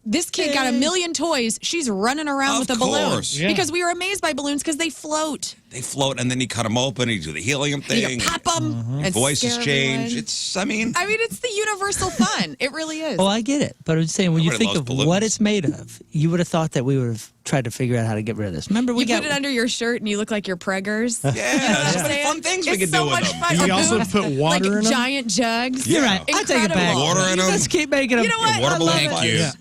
Speaker 5: this kid got a million toys. She's running around
Speaker 1: Of
Speaker 5: with a balloon.
Speaker 1: course.
Speaker 4: Yeah.
Speaker 5: Because we were amazed by balloons because they float.
Speaker 1: They float, and then you cut them open, and you do the helium
Speaker 5: And you
Speaker 1: thing.
Speaker 5: pop them and
Speaker 1: Voices
Speaker 5: scare
Speaker 1: change.
Speaker 5: everyone. I mean, it's the universal fun. It really is.
Speaker 3: Oh, I get it. But I'm just saying, when you
Speaker 1: Everybody
Speaker 3: think
Speaker 1: loves
Speaker 3: of
Speaker 1: balloons.
Speaker 3: what it's made of, you would have thought that we would have tried to figure out how to get rid of this. Remember, we
Speaker 5: you
Speaker 3: got
Speaker 5: put it under your shirt and you look like you're preggers.
Speaker 1: Yeah, so many
Speaker 5: saying?
Speaker 1: fun things we
Speaker 5: It's
Speaker 1: could
Speaker 5: so
Speaker 1: do with
Speaker 5: much
Speaker 1: them.
Speaker 5: fun.
Speaker 4: You
Speaker 5: A
Speaker 4: also
Speaker 5: balloon,
Speaker 4: put water
Speaker 5: like
Speaker 4: in 'em?
Speaker 5: giant jugs.
Speaker 1: Yeah.
Speaker 3: You're right. I take it back.
Speaker 5: Incredible.
Speaker 1: Water in 'em.
Speaker 3: Let's keep making them.
Speaker 5: You know what?
Speaker 1: Water
Speaker 5: I
Speaker 1: balloon
Speaker 5: love
Speaker 2: Thank
Speaker 5: it.
Speaker 2: you.
Speaker 4: Yeah.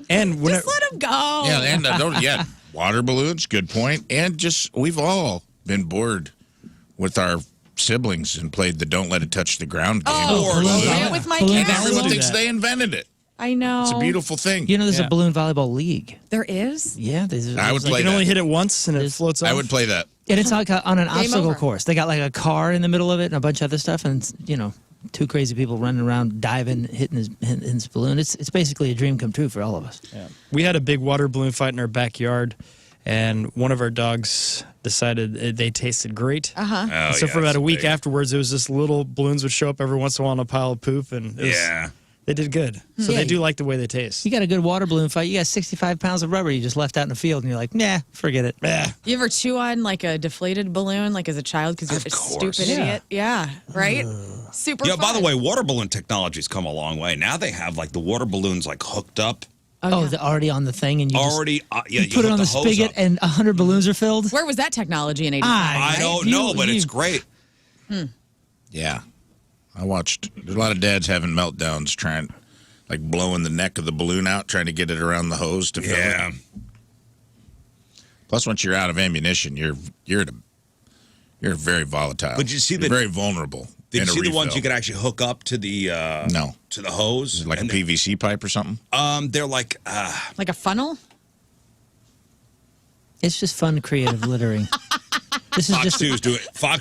Speaker 4: And whenever,
Speaker 5: Just let them go.
Speaker 2: Yeah, and water balloons, good point. And just, we've all been bored with our siblings and played the Don't Let It Touch the Ground game.
Speaker 5: Oh,
Speaker 1: course.
Speaker 5: play
Speaker 3: Yeah.
Speaker 5: it with my
Speaker 3: Balloon
Speaker 2: And
Speaker 5: kids.
Speaker 2: everyone
Speaker 4: do
Speaker 2: thinks
Speaker 4: that.
Speaker 2: they invented it.
Speaker 5: I know.
Speaker 2: It's a beautiful thing.
Speaker 3: You know, there's
Speaker 4: Yeah.
Speaker 3: a balloon volleyball league.
Speaker 5: There is?
Speaker 3: Yeah,
Speaker 2: I would
Speaker 4: you
Speaker 2: play
Speaker 4: can only
Speaker 2: that.
Speaker 4: hit it once and it floats off.
Speaker 2: I would play that.
Speaker 3: And it's like on an obstacle
Speaker 5: over.
Speaker 3: course. They got like a car in the middle of it and a bunch of other stuff, and it's, you know, two crazy people running around, diving, hitting his balloon. It's basically a dream come true for all of us.
Speaker 4: Yeah. We had a big water balloon fight in our backyard, and one of our dogs decided they tasted great.
Speaker 5: Uh-huh.
Speaker 1: Oh,
Speaker 4: So for
Speaker 1: yeah,
Speaker 4: about
Speaker 1: it's
Speaker 4: a week
Speaker 1: big.
Speaker 4: afterwards, it was just little balloons would show up every once in a while on a pile of poop, and it was,
Speaker 1: Yeah.
Speaker 4: they did good. So
Speaker 3: Yeah.
Speaker 4: they do like the way they taste.
Speaker 3: You got a good water balloon fight. You got 65 pounds of rubber you just left out in the field, and you're like, nah, forget it.
Speaker 4: Yeah.
Speaker 5: You ever chew on like a deflated balloon, like as a child, because you're
Speaker 1: Of
Speaker 5: a
Speaker 1: course.
Speaker 5: stupid idiot? Yeah, right? Super
Speaker 1: Yeah, by the
Speaker 5: fun.
Speaker 1: way, water balloon technology's come a long way. Now they have like the water balloons like hooked up.
Speaker 3: Oh,
Speaker 5: yeah.
Speaker 3: they're already on the thing, and you
Speaker 1: Already,
Speaker 3: you
Speaker 1: you
Speaker 3: put it
Speaker 1: hook
Speaker 3: on the
Speaker 1: hose
Speaker 3: spigot,
Speaker 1: up.
Speaker 3: and 100 balloons are filled.
Speaker 5: Where was that technology in 85?
Speaker 1: I don't know, but it's great.
Speaker 2: Yeah. I watched a lot of dads having meltdowns trying, like blowing the neck of the balloon out, trying to get it around the hose to fill
Speaker 1: Yeah.
Speaker 2: it. Plus, once you're out of ammunition, you're very volatile.
Speaker 1: But you see
Speaker 2: you're
Speaker 1: the-
Speaker 2: very vulnerable.
Speaker 1: Did
Speaker 2: in
Speaker 1: you
Speaker 2: a
Speaker 1: see the
Speaker 2: refill.
Speaker 1: ones you could actually hook up to the
Speaker 2: No.
Speaker 1: to the hose?
Speaker 2: Like a
Speaker 1: And
Speaker 2: PVC pipe or something?
Speaker 1: they're like
Speaker 5: Like a funnel?
Speaker 3: It's just fun, creative littering. This is
Speaker 1: Fox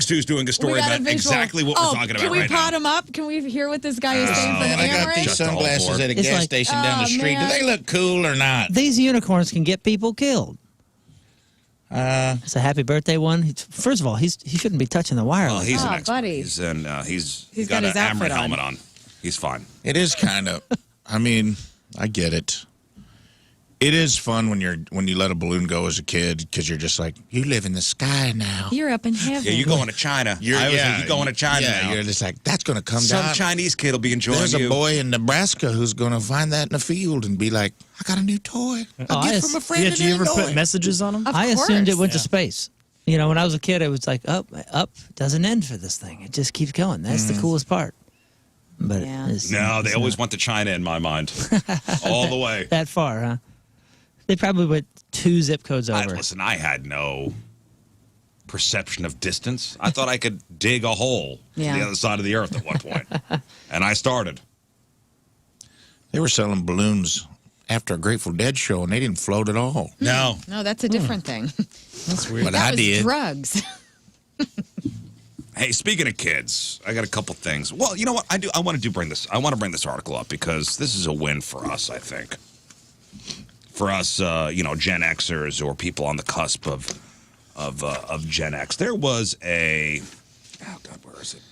Speaker 3: just
Speaker 1: 2's doing a story
Speaker 5: We got a
Speaker 1: about
Speaker 5: visual.
Speaker 1: exactly what
Speaker 5: Oh,
Speaker 1: we're talking
Speaker 5: can
Speaker 1: about
Speaker 5: we
Speaker 1: right
Speaker 5: pot
Speaker 1: now.
Speaker 5: him up? Can we hear what this guy is saying from the
Speaker 2: I got
Speaker 5: camera?
Speaker 2: these
Speaker 1: Just all
Speaker 2: sunglasses
Speaker 1: aboard.
Speaker 2: at a
Speaker 3: It's
Speaker 2: gas
Speaker 3: like-
Speaker 2: station down the
Speaker 5: Oh,
Speaker 2: street.
Speaker 5: man.
Speaker 2: Do they look cool or not?
Speaker 3: these unicorns can get people killed. It's a happy birthday one. First of all, he shouldn't be touching the wire.
Speaker 1: Well,
Speaker 3: like
Speaker 1: he's
Speaker 3: that.
Speaker 1: an
Speaker 5: Oh,
Speaker 1: expert.
Speaker 5: buddy.
Speaker 1: He's
Speaker 5: got
Speaker 1: got
Speaker 5: his
Speaker 1: an
Speaker 5: outfit
Speaker 1: Amarin
Speaker 5: on.
Speaker 1: helmet on. He's fine.
Speaker 2: It is kind of. I mean, I get it. It is fun when you let a balloon go as a kid because you're just like, you live in the sky now.
Speaker 5: You're up in heaven.
Speaker 1: Yeah, you going to China? I always think you going to China
Speaker 2: Yeah,
Speaker 1: now.
Speaker 2: you're just like, that's going to come
Speaker 1: Some
Speaker 2: down.
Speaker 1: Chinese kid will be enjoying
Speaker 2: There's
Speaker 1: you.
Speaker 2: a boy in Nebraska who's going to find that in the field and be like, I got a new toy.
Speaker 3: Oh,
Speaker 2: I
Speaker 3: I
Speaker 2: get from a friend
Speaker 4: Yeah,
Speaker 2: in
Speaker 4: do you ever
Speaker 2: Illinois.
Speaker 4: put messages on them?
Speaker 5: Of
Speaker 3: I assumed it
Speaker 5: course.
Speaker 3: went to
Speaker 4: Yeah.
Speaker 3: space. You know, when I was a kid, it was like up doesn't end for this thing. It just keeps going. That's the coolest part. But
Speaker 5: Yeah.
Speaker 1: No, they
Speaker 3: it's
Speaker 1: always
Speaker 3: not
Speaker 1: went to China in my mind, all the way.
Speaker 3: that far, huh? They probably went 2 zip codes over.
Speaker 1: Listen, I had no perception of distance. I thought I could dig a hole to
Speaker 5: Yeah.
Speaker 1: the other side of the earth at one point, and I started.
Speaker 2: They were selling balloons after a Grateful Dead show, and they didn't float at all.
Speaker 1: No,
Speaker 5: No, that's a different thing.
Speaker 4: That's weird.
Speaker 2: But
Speaker 5: That
Speaker 2: I
Speaker 5: was
Speaker 2: did.
Speaker 5: drugs.
Speaker 1: Hey, speaking of kids, I got a couple things. Well, you know what? I want to bring this. I want to bring this article up because this is a win for us. I think for us, Gen Xers or people on the cusp of Gen X. There was oh God, where is it?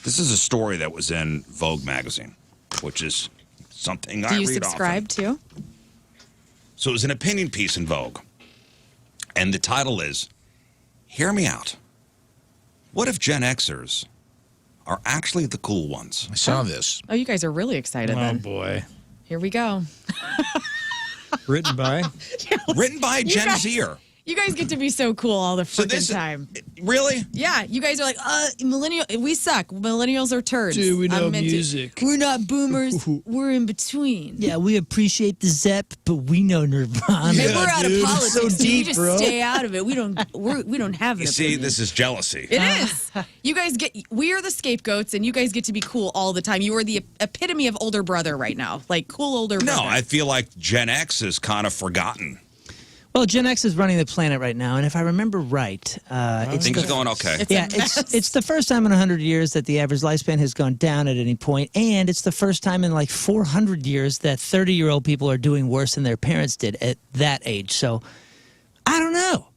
Speaker 1: This is a story that was in Vogue magazine, which is something I
Speaker 5: Do
Speaker 1: read
Speaker 5: you
Speaker 1: often.
Speaker 5: subscribe to?
Speaker 1: So it was an opinion piece in Vogue. And the title is, Hear Me Out. What if Gen Xers are actually the cool ones?
Speaker 2: I saw this.
Speaker 5: Oh, you guys are really excited
Speaker 4: Oh
Speaker 5: then.
Speaker 4: boy.
Speaker 5: Here we go.
Speaker 4: Written by?
Speaker 1: Written by a Gen Zer.
Speaker 5: You guys get to be so cool all the
Speaker 1: So
Speaker 5: freaking
Speaker 1: this
Speaker 5: time.
Speaker 1: Really?
Speaker 5: Yeah, you guys are like, millennial. We suck. Millennials are turds.
Speaker 4: Dude, we know
Speaker 5: I'm into-
Speaker 4: music.
Speaker 5: We're not boomers. We're in between.
Speaker 3: Yeah, we appreciate the Zepp, but we know Nirvana.
Speaker 5: Hey, we're out
Speaker 4: dude.
Speaker 5: of politics.
Speaker 4: So
Speaker 5: so
Speaker 4: deep,
Speaker 5: you just
Speaker 4: bro.
Speaker 5: stay out of it. We don't have an
Speaker 1: You see,
Speaker 5: opinion.
Speaker 1: this is jealousy.
Speaker 5: It is. You guys we are the scapegoats, and you guys get to be cool all the time. You are the epitome of older brother right now, like cool older brother.
Speaker 1: No, I feel like Gen X is kind of forgotten.
Speaker 3: Well, Gen X is running the planet right now, and if I remember right, it's
Speaker 1: Things are going okay.
Speaker 5: It's a
Speaker 3: yeah,
Speaker 5: mess.
Speaker 3: it's the first time in 100 years that the average lifespan has gone down at any point, and it's the first time in like 400 years that 30-year-old people are doing worse than their parents did at that age. So, I don't know.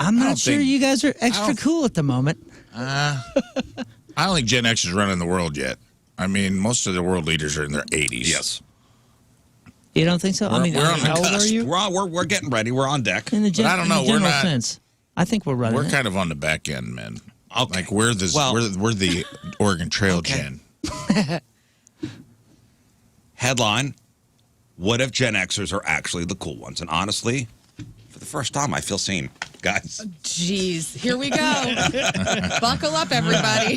Speaker 3: I'm
Speaker 2: I
Speaker 3: not
Speaker 2: don't
Speaker 3: sure
Speaker 2: think-
Speaker 3: you guys are extra
Speaker 2: don't-
Speaker 3: cool at the moment.
Speaker 2: I don't think Gen X is running the world yet. I mean, most of the world leaders are in their 80s.
Speaker 1: Yes.
Speaker 3: You don't think so?
Speaker 2: We're on the
Speaker 3: how old
Speaker 2: cusp.
Speaker 3: are you?
Speaker 1: We're getting ready. We're on deck.
Speaker 3: In the,
Speaker 2: But I don't
Speaker 3: in
Speaker 2: know,
Speaker 3: the
Speaker 2: we're
Speaker 3: general
Speaker 2: not-
Speaker 3: sense, I think we're running.
Speaker 2: We're
Speaker 3: it.
Speaker 2: kind of on the back end, man.
Speaker 1: Okay.
Speaker 2: Like we're the
Speaker 1: Well-
Speaker 2: we're the Oregon Trail
Speaker 1: Okay.
Speaker 2: gen.
Speaker 1: Headline, what if Gen Xers are actually the cool ones? And honestly, for the first time, I feel seen. Guys,
Speaker 5: Jeez, here we go. Buckle up, everybody.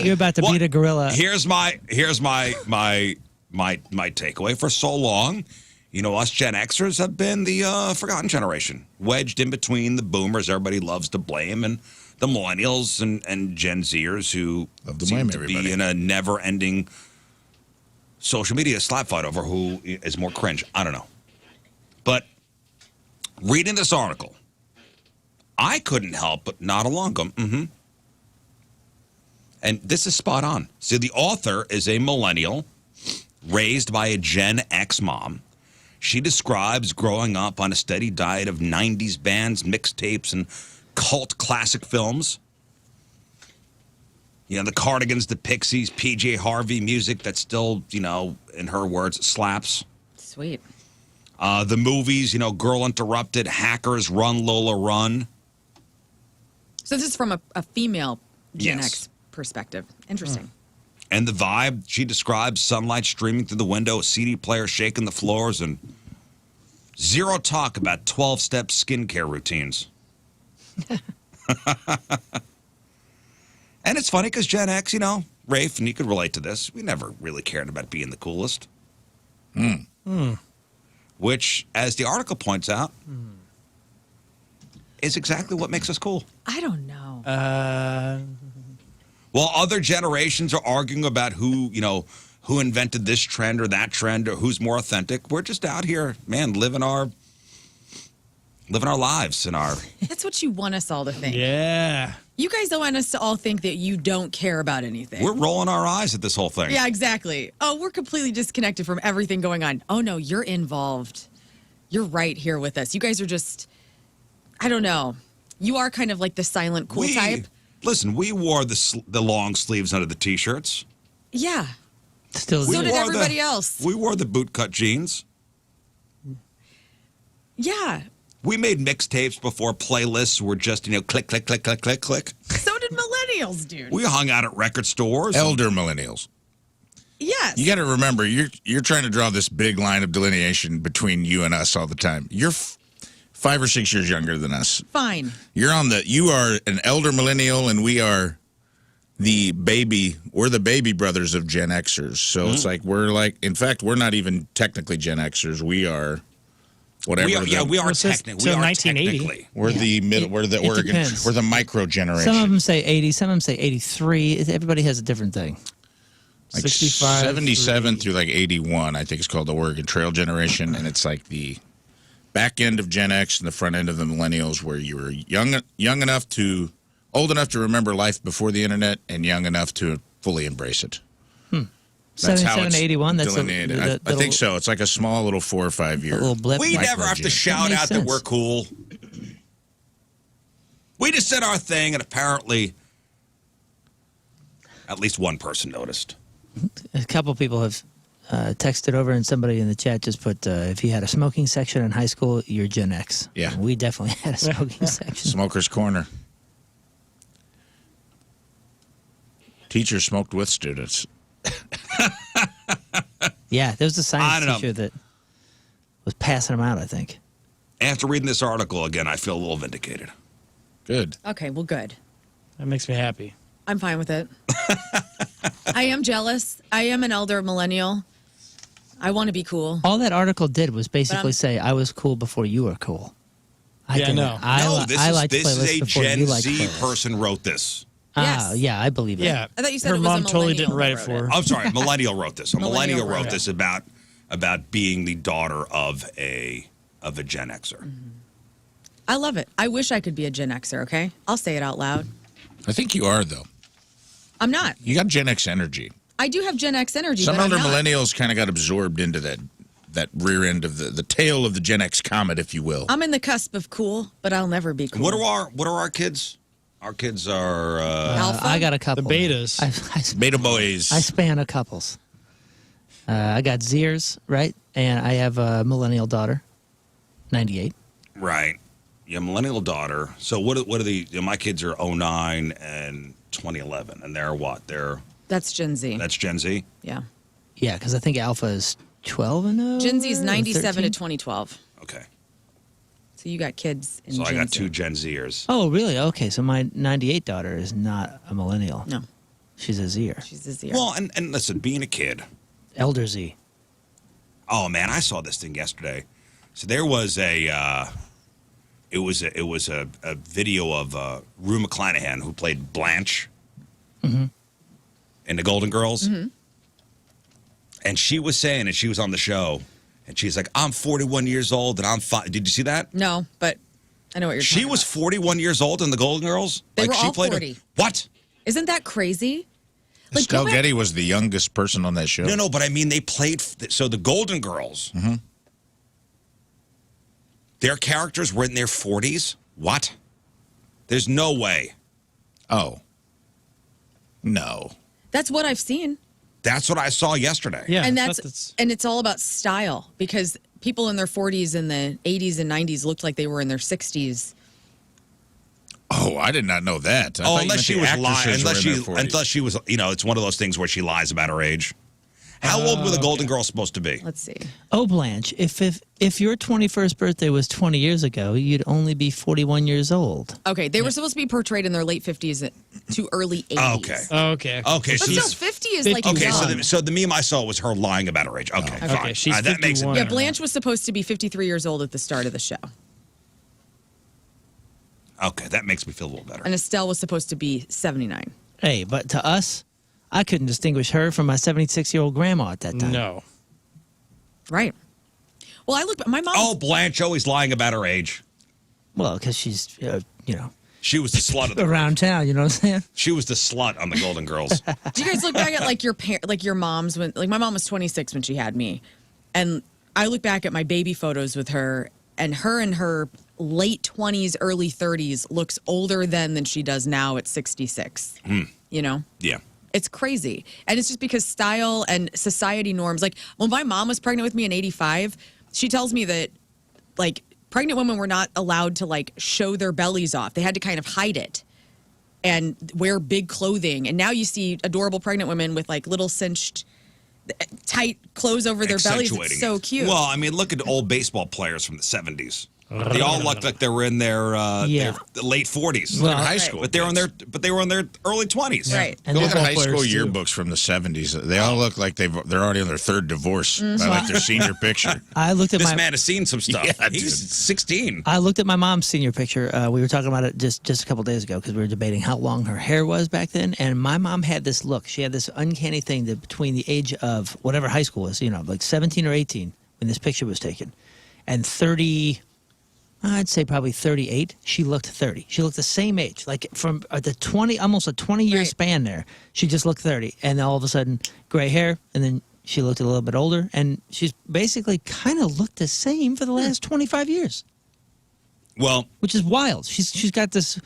Speaker 3: You're about to
Speaker 1: Well,
Speaker 3: beat a gorilla.
Speaker 1: here's my takeaway for so long. You know, us Gen Xers have been the forgotten generation, wedged in between the boomers everybody loves to blame and the millennials and Gen Zers who
Speaker 2: Love to
Speaker 1: seem
Speaker 2: blame
Speaker 1: to
Speaker 2: everybody.
Speaker 1: be in a never-ending social media slap fight over who is more cringe. I don't know. But reading this article, I couldn't help but nod along, go, And this is spot on. See, the author is a millennial raised by a Gen X mom. She describes growing up on a steady diet of 90s bands, mixtapes, and cult classic films. You know, the Cardigans, the Pixies, PJ Harvey music that still, you know, in her words, slaps.
Speaker 5: Sweet.
Speaker 1: The movies, you know, Girl Interrupted, Hackers, Run Lola Run.
Speaker 5: So this is from a female Gen
Speaker 1: Yes.
Speaker 5: X perspective. Interesting.
Speaker 1: And the vibe, she describes sunlight streaming through the window, a CD player shaking the floors, and zero talk about 12-step skincare routines. And it's funny because Gen X, you know, Rafe, and you could relate to this, we never really cared about being the coolest. Which, as the article points out, is exactly what makes us cool.
Speaker 5: I don't know.
Speaker 1: While other generations are arguing about who, you know, who invented this trend or that trend or who's more authentic, we're just out here, man, living our lives and our.
Speaker 5: That's what you want us all to think.
Speaker 4: Yeah.
Speaker 5: You guys don't want us to all think that you don't care about anything.
Speaker 1: We're rolling our eyes at this whole thing.
Speaker 5: Yeah, exactly. Oh, we're completely disconnected from everything going on. Oh, no, you're involved. You're right here with us. You guys are just, I don't know. You are kind of like the silent cool type.
Speaker 1: Listen, we wore the long sleeves under the T-shirts.
Speaker 5: Yeah.
Speaker 3: Still,
Speaker 5: So
Speaker 1: We
Speaker 5: did
Speaker 1: wore
Speaker 5: everybody else.
Speaker 1: We wore the bootcut jeans.
Speaker 5: Yeah.
Speaker 1: We made mixtapes before playlists were just, you know, click, click, click, click, click, click.
Speaker 5: So did millennials, dude.
Speaker 1: We hung out at record stores.
Speaker 2: Elder millennials.
Speaker 5: Yes.
Speaker 2: You got to remember, you're trying to draw this big line of delineation between you and us all the time. You're 5 or 6 years younger than us.
Speaker 5: Fine.
Speaker 2: You are an elder millennial, and we are the baby. We're the baby brothers of Gen Xers. So it's like in fact, we're not even technically Gen Xers. We are whatever.
Speaker 1: we are
Speaker 4: Well, it says
Speaker 1: technically.
Speaker 4: till
Speaker 1: We are
Speaker 4: 1980.
Speaker 1: technically.
Speaker 2: We're the middle. We're the Oregon.
Speaker 3: depends.
Speaker 2: We're the micro generation.
Speaker 3: some of them say 80, some of them say 83. Everybody has a different thing.
Speaker 2: like
Speaker 4: 65
Speaker 2: 77 through like 81. I think it's called the Oregon Trail generation, and it's like the back end of Gen X and the front end of the millennials, where you were old enough to remember life before the internet, and young enough to fully embrace it. That's how
Speaker 3: 77
Speaker 2: it's
Speaker 3: to 81. That's
Speaker 2: delineated. I think so. It's like a small little 4 or 5 year.
Speaker 3: little blip.
Speaker 1: We never have to
Speaker 2: That
Speaker 1: shout
Speaker 3: makes
Speaker 1: out that
Speaker 3: sense.
Speaker 1: we're cool. We just said our thing, and apparently, at least one person noticed.
Speaker 3: A couple people have texted over, and somebody in the chat just put, if you had a smoking section in high school, you're Gen X.
Speaker 2: Yeah.
Speaker 3: We definitely had a smoking section.
Speaker 2: Smoker's corner. Teachers smoked with students.
Speaker 3: Yeah, there was a
Speaker 1: I
Speaker 3: science
Speaker 1: don't know.
Speaker 3: teacher that was passing them out, I think.
Speaker 1: After reading this article again, I feel a little vindicated.
Speaker 2: Good.
Speaker 5: Okay, well, good.
Speaker 4: That makes me happy.
Speaker 5: I'm fine with it. I am jealous. I am an elder millennial. I want to be cool.
Speaker 3: All that article did was basically
Speaker 5: I'm-
Speaker 3: say, I was cool before you were cool.
Speaker 4: Yeah,
Speaker 3: didn't.
Speaker 4: no.
Speaker 1: No, this
Speaker 3: I
Speaker 1: is
Speaker 3: liked
Speaker 1: this
Speaker 3: playlists
Speaker 1: is a
Speaker 3: before
Speaker 1: Gen
Speaker 3: you liked
Speaker 1: Z
Speaker 3: playlists.
Speaker 1: person wrote this.
Speaker 3: Ah,
Speaker 5: Yes.
Speaker 3: yeah, I believe it.
Speaker 4: Yeah.
Speaker 5: I thought you said
Speaker 4: her
Speaker 5: it was a
Speaker 4: mom totally
Speaker 5: millennial
Speaker 4: didn't write it
Speaker 5: that
Speaker 4: for
Speaker 5: wrote
Speaker 4: her.
Speaker 1: I'm sorry, millennial wrote this. A millennial
Speaker 5: Millennial
Speaker 1: wrote
Speaker 5: wrote
Speaker 1: this about being the daughter of a Gen Xer.
Speaker 5: I love it. I wish I could be a Gen Xer, okay? I'll say it out loud.
Speaker 2: I think you are, though.
Speaker 5: I'm not.
Speaker 2: You got Gen X energy.
Speaker 5: I do have Gen X energy,
Speaker 2: Some
Speaker 5: but I'm
Speaker 2: older
Speaker 5: not.
Speaker 2: millennials kind of got absorbed into that rear end of the tail of the Gen X comet, if you will.
Speaker 5: I'm in the cusp of cool, but I'll never be cool.
Speaker 1: What are our kids? Our kids are
Speaker 5: Alpha?
Speaker 3: I got a couple.
Speaker 4: The betas.
Speaker 2: Beta boys.
Speaker 3: I span a couples. I got Zers, right? And I have a millennial daughter, 98.
Speaker 1: right. Yeah, millennial daughter. So what are the? My kids are 09 and 2011, and they're what?
Speaker 5: That's Gen Z.
Speaker 1: That's Gen Z.
Speaker 5: Yeah.
Speaker 3: Yeah, because I think Alpha is 12 and 0.
Speaker 5: Gen Z is
Speaker 3: or
Speaker 5: 97 to
Speaker 3: 13?
Speaker 5: 2012.
Speaker 1: Okay.
Speaker 5: So you got kids in
Speaker 1: So
Speaker 5: Gen
Speaker 1: I got
Speaker 5: Z.
Speaker 1: two Gen Zers.
Speaker 3: Oh, really? Okay, so my 98 daughter is not a millennial.
Speaker 5: No,
Speaker 3: She's a Zer.
Speaker 5: she's a Z.
Speaker 1: Well, and listen, being a kid.
Speaker 3: Elder Z.
Speaker 1: Oh man, I saw this thing yesterday. So there was it was a video of Rue McClanahan, who played Blanche in the Golden Girls, and she was saying, and she was on the show, and she's like, "I'm 41 years old, and I'm fine." Did you see that?
Speaker 5: No, but I know what you're
Speaker 1: She
Speaker 5: talking
Speaker 1: was
Speaker 5: about.
Speaker 1: 41 years old in the Golden Girls.
Speaker 5: They were
Speaker 1: she
Speaker 5: all
Speaker 1: played
Speaker 5: 40.
Speaker 1: What?
Speaker 5: Isn't that crazy? Like,
Speaker 2: Estelle
Speaker 5: go back-
Speaker 2: Getty was the youngest person on that show.
Speaker 1: No, but I mean, they played. So the Golden Girls, their characters were in their 40s. What? There's no way.
Speaker 2: Oh. No.
Speaker 5: That's what I've seen.
Speaker 1: That's what I saw yesterday.
Speaker 4: Yeah.
Speaker 5: And
Speaker 4: I
Speaker 5: that's
Speaker 4: thought
Speaker 5: and it's all about style because people in their 40s and the 80s and 90s looked like they were in their 60s.
Speaker 2: Oh, I did not know that. I
Speaker 1: Oh,
Speaker 2: thought you
Speaker 1: unless
Speaker 2: meant
Speaker 1: she
Speaker 2: the
Speaker 1: was lying.
Speaker 2: actresses were
Speaker 1: Unless
Speaker 2: in
Speaker 1: she
Speaker 2: their 40s.
Speaker 1: was, it's one of those things where she lies about her age. How old were the Golden Girls supposed to be?
Speaker 5: Let's see.
Speaker 3: Oh, Blanche, if your 21st birthday was 20 years ago, you'd only be 41 years old.
Speaker 5: Okay, they were supposed to be portrayed in their late 50s to early 80s.
Speaker 1: Okay.
Speaker 4: Oh, okay.
Speaker 1: Okay,
Speaker 5: But
Speaker 1: so
Speaker 5: still,
Speaker 1: this,
Speaker 5: 50 is like
Speaker 1: okay,
Speaker 5: young.
Speaker 1: so the meme I saw was her lying about her age. Okay, fine.
Speaker 4: Okay, she's
Speaker 1: that makes it.
Speaker 4: 51.
Speaker 5: Yeah, Blanche was supposed to be 53 years old at the start of the show.
Speaker 1: Okay, that makes me feel a little better.
Speaker 5: And Estelle was supposed to be 79.
Speaker 3: Hey, but to us, I couldn't distinguish her from my 76-year-old grandma at that time.
Speaker 4: No.
Speaker 5: Right. Well, I look, my mom.
Speaker 1: Oh, Blanche always lying about her age.
Speaker 3: Well, because she's,
Speaker 1: She was the slut of the
Speaker 3: around town, you know what I'm saying?
Speaker 1: She was the slut on the Golden Girls.
Speaker 5: Do you guys look back at like your moms when like my mom was 26 when she had me, and I look back at my baby photos with her, and her in her late 20s, early 30s looks older than she does now at 66. You know,
Speaker 1: Yeah.
Speaker 5: it's crazy, and it's just because style and society norms. Like when my mom was pregnant with me in '85, she tells me that like pregnant women were not allowed to like show their bellies off; they had to kind of hide it and wear big clothing. And now you see adorable pregnant women with like little cinched, tight clothes over their bellies. It's
Speaker 1: Accentuating
Speaker 5: so
Speaker 1: it.
Speaker 5: cute.
Speaker 1: Well, I mean, look at old baseball players from the 70s. They all looked like they were in their late 40s.
Speaker 2: Well, high school,
Speaker 1: but they were in their early 20s.
Speaker 5: Right.
Speaker 3: And
Speaker 2: Go look
Speaker 3: they're
Speaker 2: at high school
Speaker 3: players, too.
Speaker 2: yearbooks from the 70s. They all look like they're already on their third divorce. I like their senior picture.
Speaker 3: I looked at
Speaker 1: This
Speaker 3: my
Speaker 1: man has seen some stuff.
Speaker 2: Yeah,
Speaker 1: He's
Speaker 2: dude.
Speaker 1: 16.
Speaker 3: I looked at my mom's senior picture. We were talking about it just a couple days ago because we were debating how long her hair was back then. And my mom had this look. She had this uncanny thing that between the age of whatever high school was, like 17 or 18 when this picture was taken, and 30, I'd say probably 38, she looked 30. She looked the same age. Like from the 20, almost a 20-year
Speaker 5: Right.
Speaker 3: span there, she just looked 30. And then all of a sudden, gray hair, and then she looked a little bit older. And she's basically kind of looked the same for the last 25 years.
Speaker 1: Well,
Speaker 3: Which is wild. She's got this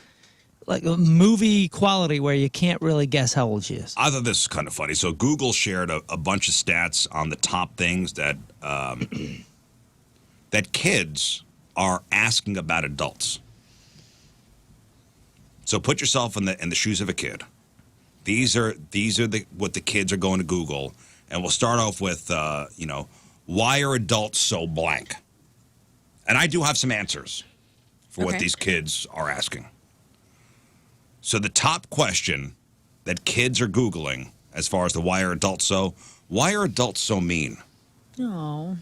Speaker 3: like a movie quality where you can't really guess how old she is.
Speaker 1: I thought this was kind of funny. So Google shared a bunch of stats on the top things that that kids are asking about adults. So put yourself in the shoes of a kid. These are what the kids are going to Google, and we'll start off with why are adults so blank? And I do have some answers for what these kids are asking. So the top question that kids are Googling as far as the why are adults so mean?
Speaker 5: Oh.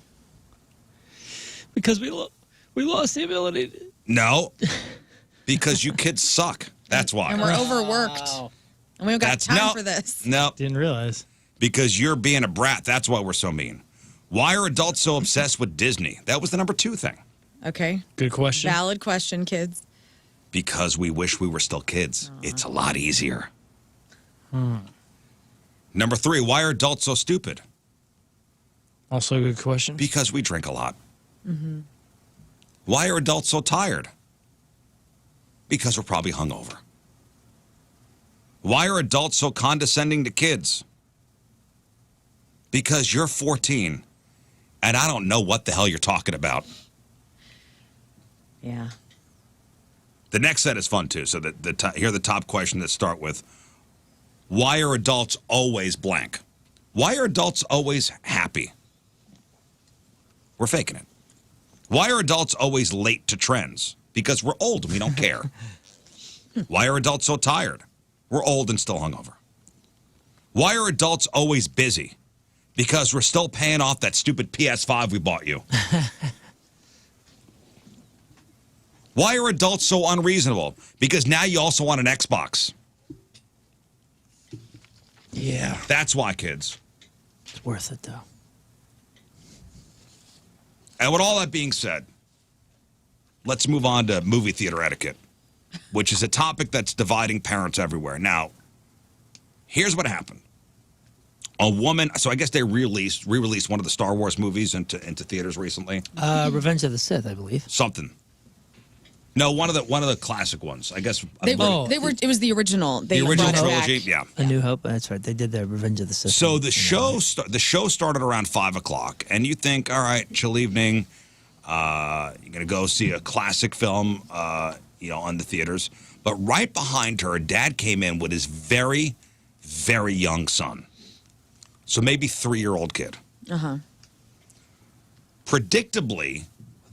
Speaker 3: Because we lost the ability to...
Speaker 1: No, because you kids suck. That's why.
Speaker 5: And we're overworked. And we don't got time for this.
Speaker 1: No.
Speaker 4: Didn't realize.
Speaker 1: Because you're being a brat. That's why we're so mean. Why are adults so obsessed with Disney? That was the number 2 thing.
Speaker 5: Okay.
Speaker 4: Good question.
Speaker 5: Valid question, kids.
Speaker 1: Because we wish we were still kids. It's a lot easier. Number 3, why are adults so stupid?
Speaker 4: Also a good question.
Speaker 1: Because we drink a lot. Why are adults so tired? Because we're probably hungover. Why are adults so condescending to kids? Because you're 14 and I don't know what the hell you're talking about.
Speaker 5: Yeah.
Speaker 1: The next set is fun too. So here are the top questions that start with, why are adults always blank? Why are adults always happy? We're faking it. Why are adults always late to trends? Because we're old and we don't care. Why are adults so tired? We're old and still hungover. Why are adults always busy? Because we're still paying off that stupid PS5 we bought you. Why are adults so unreasonable? Because now you also want an Xbox.
Speaker 3: Yeah.
Speaker 1: That's why, kids.
Speaker 3: It's worth it, though.
Speaker 1: And with all that being said, let's move on to movie theater etiquette, which is a topic that's dividing parents everywhere. Now, here's what happened. A woman, so I guess they re-released one of the Star Wars movies into theaters recently.
Speaker 3: Revenge of the Sith, I believe.
Speaker 1: Something. No, one of the classic ones. I guess
Speaker 5: It was the original.
Speaker 1: the original
Speaker 5: brought it
Speaker 1: trilogy.
Speaker 5: back.
Speaker 1: Yeah.
Speaker 3: A New Hope. That's right. They did the Revenge of the Sith.
Speaker 1: So the show started around 5:00, and you think, all right, chill evening. You're gonna go see a classic film, on the theaters. But right behind her, Dad came in with his very, very young son. So maybe 3-year-old kid. Predictably,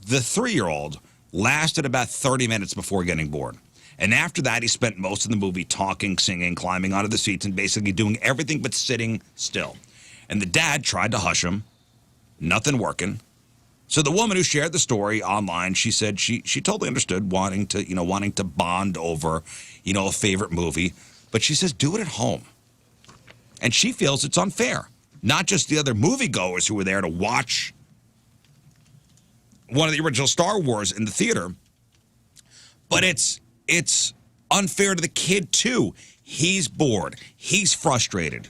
Speaker 1: the 3-year-old lasted about 30 minutes before getting bored. And after that, he spent most of the movie talking, singing, climbing onto the seats, and basically doing everything but sitting still. And the dad tried to hush him. Nothing working. So the woman who shared the story online, she said she totally understood wanting to bond over, a favorite movie. But she says, do it at home. And she feels it's unfair. Not just the other moviegoers who were there to watch one of the original Star Wars in the theater, but it's unfair to the kid too. He's bored. He's frustrated.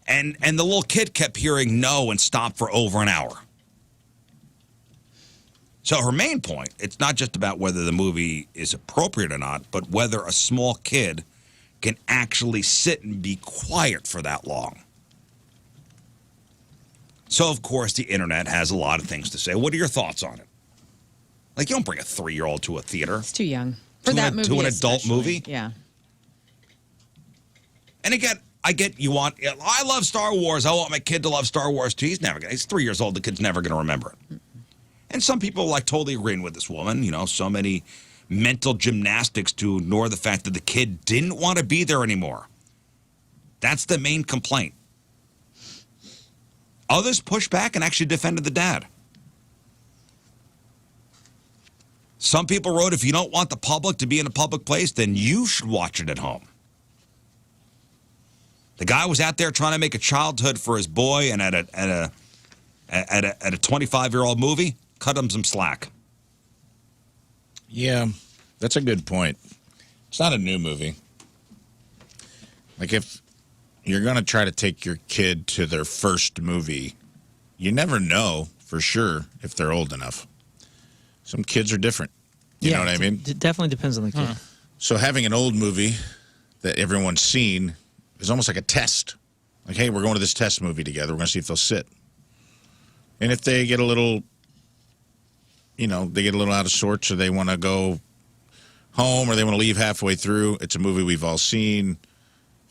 Speaker 1: And the little kid kept hearing no and stopped for over an hour. So her main point, it's not just about whether the movie is appropriate or not, but whether a small kid can actually sit and be quiet for that long. So, of course, the internet has a lot of things to say. What are your thoughts on it? Like, you don't bring a 3-year-old to a theater.
Speaker 5: It's too young for that movie.
Speaker 1: To an adult
Speaker 5: especially.
Speaker 1: movie?
Speaker 5: Yeah.
Speaker 1: And again, I love Star Wars. I want my kid to love Star Wars too. He's 3 years old. The kid's never going to remember it. And some people like totally agreeing with this woman. So many mental gymnastics to ignore the fact that the kid didn't want to be there anymore. That's the main complaint. Others pushed back and actually defended the dad. Some people wrote, if you don't want the public to be in a public place, then you should watch it at home. The guy was out there trying to make a childhood for his boy, and at a 25-year-old movie, cut him some slack.
Speaker 2: Yeah, that's a good point. It's not a new movie. Like, if you're going to try to take your kid to their first movie, you never know for sure if they're old enough. Some kids are different. You know what I mean?
Speaker 3: It definitely depends on the kid.
Speaker 2: So having an old movie that everyone's seen is almost like a test. Like, hey, we're going to this test movie together. We're going to see if they'll sit. And if they get a little, they get a little out of sorts, or they want to go home, or they want to leave halfway through, it's a movie we've all seen.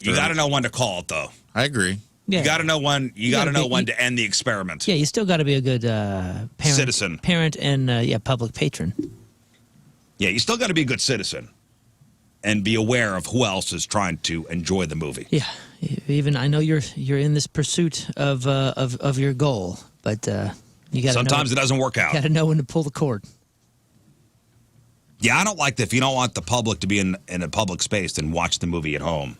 Speaker 1: You got to know when to call it, though.
Speaker 2: I agree.
Speaker 3: Yeah.
Speaker 1: You got to know when. You got to know when to end the experiment.
Speaker 3: Yeah, you still got to be a good parent,
Speaker 1: Citizen.
Speaker 3: parent, and public patron.
Speaker 1: Yeah, you still got to be a good citizen, and be aware of who else is trying to enjoy the movie.
Speaker 3: Yeah, even I know you're in this pursuit of your goal, but you got to
Speaker 1: Sometimes it doesn't work out.
Speaker 3: Got to know when to pull the cord.
Speaker 1: Yeah, I don't like that. If you don't want the public to be in a public space, then watch the movie at home.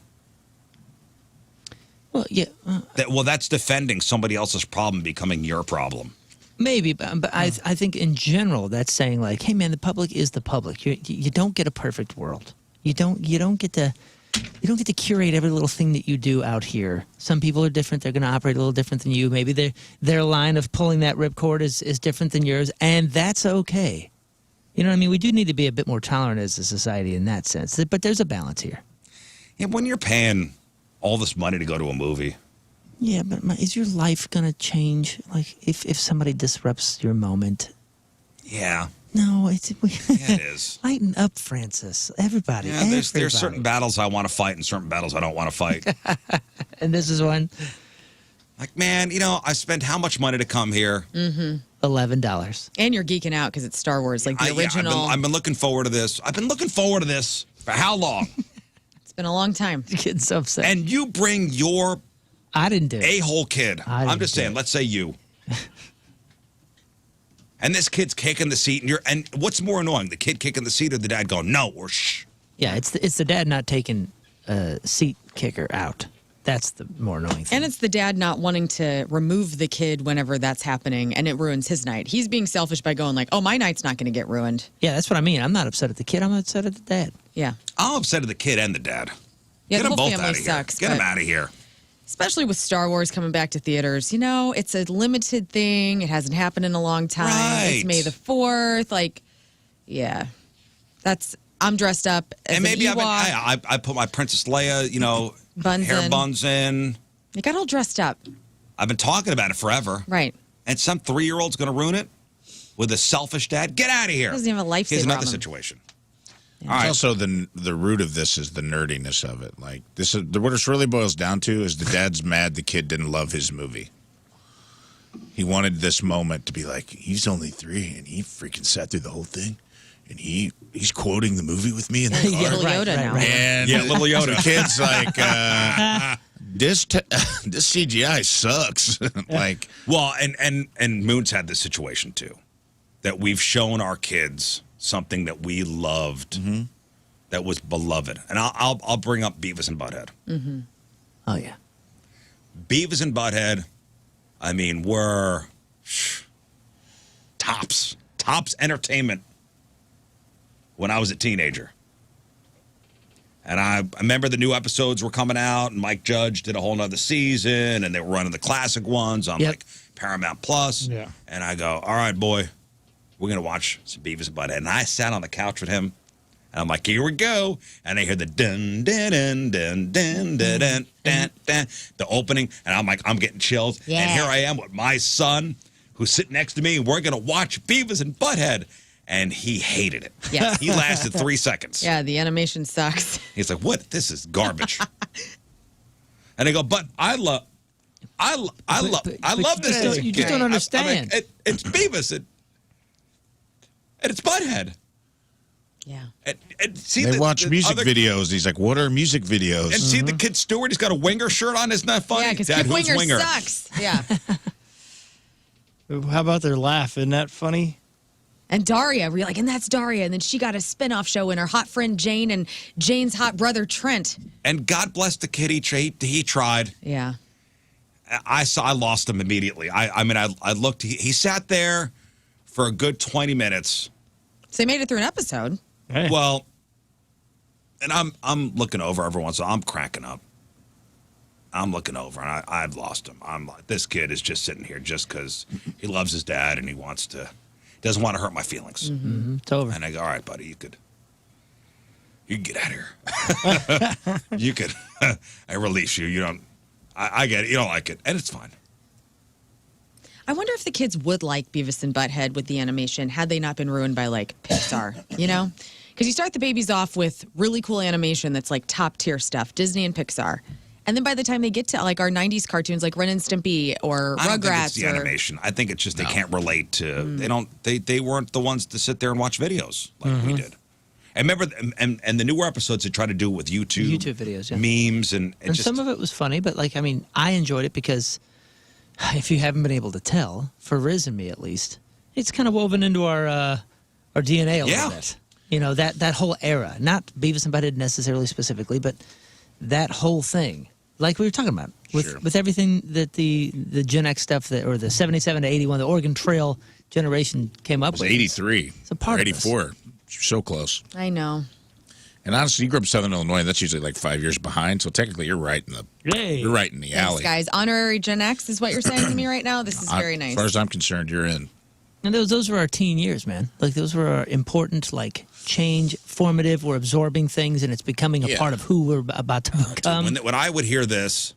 Speaker 3: Well, yeah.
Speaker 1: That's defending somebody else's problem becoming your problem.
Speaker 3: Maybe, but I think in general that's saying like, hey man, the public is the public. You don't get a perfect world. You don't get to curate every little thing that you do out here. Some people are different. They're going to operate a little different than you. Maybe their line of pulling that ripcord is different than yours, and that's okay. You know what I mean? We do need to be a bit more tolerant as a society in that sense. But there's a balance here.
Speaker 1: Yeah, when you're paying all this money to go to a movie.
Speaker 3: Yeah, but is your life going to change? Like, if somebody disrupts your moment?
Speaker 1: Yeah.
Speaker 3: No,
Speaker 1: Yeah, it is.
Speaker 3: Lighten up, Francis. Everybody.
Speaker 1: Yeah, there's certain battles I want to fight and certain battles I don't want to fight.
Speaker 3: And this is one?
Speaker 1: Like, man, I spent how much money to come here?
Speaker 5: Mm-hmm.
Speaker 3: $11.
Speaker 5: And you're geeking out because it's Star Wars, like the original.
Speaker 1: I've been looking forward to this. I've been looking forward to this for how long?
Speaker 5: It's been a long time.
Speaker 3: Getting so upset.
Speaker 1: And you bring your
Speaker 3: I didn't do it.
Speaker 1: a-hole kid. I'm just saying, let's say you. And this kid's kicking the seat, and what's more annoying, the kid kicking the seat or the dad going, no, or shh?
Speaker 3: Yeah, it's the dad not taking a seat kicker out. That's the more annoying thing.
Speaker 5: And it's the dad not wanting to remove the kid whenever that's happening, and it ruins his night. He's being selfish by going like, oh, my night's not going to get ruined.
Speaker 3: Yeah, that's what I mean. I'm not upset at the kid. I'm upset at the dad.
Speaker 5: Yeah.
Speaker 1: I'm upset at the kid and the dad.
Speaker 5: Yeah,
Speaker 1: Get
Speaker 5: the
Speaker 1: them
Speaker 5: whole
Speaker 1: both
Speaker 5: family
Speaker 1: out of here.
Speaker 5: sucks.
Speaker 1: Get them out of here.
Speaker 5: Especially with Star Wars coming back to theaters. It's a limited thing. It hasn't happened in a long time.
Speaker 1: Right.
Speaker 5: It's May the 4th. Like, yeah. I'm dressed up as
Speaker 1: And maybe
Speaker 5: an Ewok.
Speaker 1: I put my Princess Leia,
Speaker 5: Buns
Speaker 1: hair
Speaker 5: in.
Speaker 1: buns in.
Speaker 5: You got all dressed up.
Speaker 1: I've been talking about it forever.
Speaker 5: Right.
Speaker 1: And some 3-year-old's going to ruin it with a selfish dad. Get out of here.
Speaker 5: Doesn't even have a lifesaver
Speaker 1: Here's another
Speaker 5: on him.
Speaker 1: situation.
Speaker 2: It's
Speaker 1: All right.
Speaker 2: also the root of this is the nerdiness of it. Like this is what it really boils down to is the dad's mad the kid didn't love his movie. He wanted this moment to be like, he's only 3 and he freaking sat through the whole thing, and he's quoting the movie with me in the car.
Speaker 5: Little Yoda now.
Speaker 2: And
Speaker 1: Yeah, little Yoda.
Speaker 2: The kid's like, this CGI sucks. Like,
Speaker 1: Well, and Moon's had this situation too, that we've shown our kids something that we loved, that was beloved, and I'll bring up Beavis and Butthead.
Speaker 5: Mm-hmm.
Speaker 3: Oh, yeah.
Speaker 1: Beavis and Butthead, I mean, were tops entertainment when I was a teenager. And I remember the new episodes were coming out, and Mike Judge did a whole nother season, and they were running the classic ones on like Paramount Plus.
Speaker 4: Yeah.
Speaker 1: And I go, all right, boy, we're going to watch some Beavis and Butthead. And I sat on the couch with him, and I'm like, here we go. And I hear the dun, dun, dun, dun, dun, dun, dun, dun, dun, the opening, and I'm like, I'm getting chills.
Speaker 5: Yeah.
Speaker 1: And here I am with my son, who's sitting next to me, and we're going to watch Beavis and Butthead. And he hated it.
Speaker 5: Yeah.
Speaker 1: He lasted 3 seconds.
Speaker 5: Yeah, the animation sucks.
Speaker 1: He's like, what? This is garbage. And I go, but I love this.
Speaker 3: You just don't understand.
Speaker 1: I'm like, it's Beavis and it's Butthead.
Speaker 5: Yeah.
Speaker 1: And see
Speaker 2: they
Speaker 1: the,
Speaker 2: watch
Speaker 1: the
Speaker 2: music
Speaker 1: other,
Speaker 2: videos. He's like, what are music videos?
Speaker 1: And see the kid Stewart, he's got a Winger shirt on. Isn't that funny?
Speaker 5: Yeah, because
Speaker 1: Dad,
Speaker 5: Kip
Speaker 1: who's
Speaker 5: Winger sucks. Yeah.
Speaker 4: How about their laugh? Isn't that funny?
Speaker 5: And Daria, we're like, and that's Daria. And then she got a spinoff show in her hot friend Jane and Jane's hot brother Trent.
Speaker 1: And God bless the kid. He tried.
Speaker 5: Yeah.
Speaker 1: I lost him immediately. I looked. He sat there for a good 20 minutes.
Speaker 5: So they made it through an episode.
Speaker 4: Hey.
Speaker 1: Well, and I'm looking over every once in a while. I'm cracking up. I'm looking over, and I've lost him. I'm like, this kid is just sitting here just because he loves his dad and he doesn't want to hurt my feelings.
Speaker 3: Mm-hmm. It's over.
Speaker 1: And I go, all right, buddy, you You can get out of here. You can. I release you. You don't. I get it. You don't like it, and it's fine.
Speaker 5: I wonder if the kids would like Beavis and Butthead with the animation had they not been ruined by like Pixar, you know? Because you start the babies off with really cool animation that's like top tier stuff, Disney and Pixar. And then by the time they get to like our 90s cartoons like Ren and Stimpy or
Speaker 1: I don't think it's
Speaker 5: Rugrats
Speaker 1: the animation. I think it's just they can't relate to. They don't. They weren't the ones to sit there and watch videos like we did. And remember, and the newer episodes they try to do it with YouTube
Speaker 3: videos, yeah.
Speaker 1: memes, and just,
Speaker 3: some of it was funny, but like, I mean, I enjoyed it because if you haven't been able to tell, for Riz and me at least, it's kind of woven into our DNA a little bit. You know, that whole era, not Beavis and Butthead necessarily specifically, but that whole thing, like we were talking about, with everything that the Gen X stuff that, or the 77 to 81, the Oregon Trail generation came up with.
Speaker 2: 83.
Speaker 3: It's a part
Speaker 2: or
Speaker 3: of
Speaker 2: 84. So close.
Speaker 5: I know.
Speaker 2: And honestly, you grew up in Southern Illinois. That's usually like 5 years behind. So technically, you're right in the you're right in the
Speaker 5: Thanks,
Speaker 2: alley.
Speaker 5: guys. Honorary Gen X is what you're saying to me right now. This is very nice.
Speaker 2: As far as I'm concerned, you're in.
Speaker 3: And those were our teen years, man. Like, those were our important, like, change, formative. We're absorbing things, and it's becoming a part of who we're about to become.
Speaker 1: when I would hear this,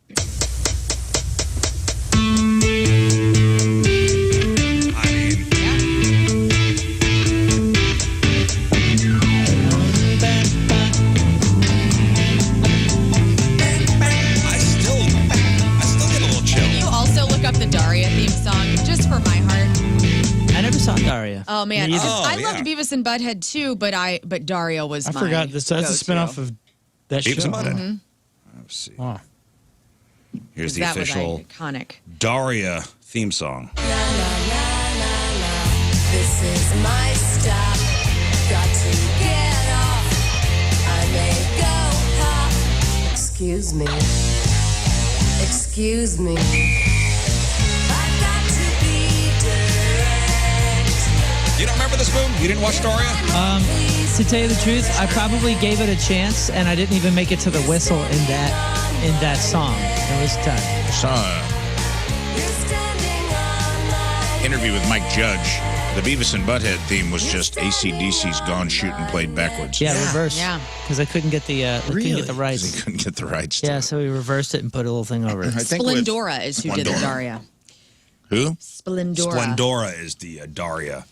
Speaker 1: I still get a little chill.
Speaker 5: Can you also look up the Daria theme song just for my heart?
Speaker 3: I never saw Daria.
Speaker 5: Oh man,
Speaker 3: Me either.
Speaker 5: I loved Beavis and Butthead too, but Daria was
Speaker 4: I
Speaker 5: my
Speaker 4: forgot this. That's a spinoff of that
Speaker 1: Beavis
Speaker 4: show.
Speaker 1: and Butthead. Let's see.
Speaker 4: Wow.
Speaker 1: Here's the
Speaker 5: that
Speaker 1: official
Speaker 5: was iconic
Speaker 1: Daria theme song.
Speaker 6: This is my stop. Got to get off. I may go pop. Excuse me. Excuse me. I've got to be direct.
Speaker 1: You don't remember this movie? You didn't watch Daria?
Speaker 3: To tell you the truth, I probably gave it a chance, and I didn't even make it to the whistle in that song. It was tough.
Speaker 2: Saw an interview with Mike Judge. The Beavis and Butthead theme was just AC/DC's Gone Shootin' played backwards.
Speaker 3: Yeah, reverse.
Speaker 5: yeah.
Speaker 3: Because I couldn't get the couldn't get the rights.
Speaker 2: They couldn't get the rights to
Speaker 3: Yeah,
Speaker 2: it.
Speaker 3: so we reversed it and put a little thing over it.
Speaker 2: I think with-
Speaker 5: Splendora is who did the
Speaker 1: Splendora.
Speaker 5: Daria.
Speaker 2: Who?
Speaker 5: Splendora.
Speaker 1: Splendora is the Daria.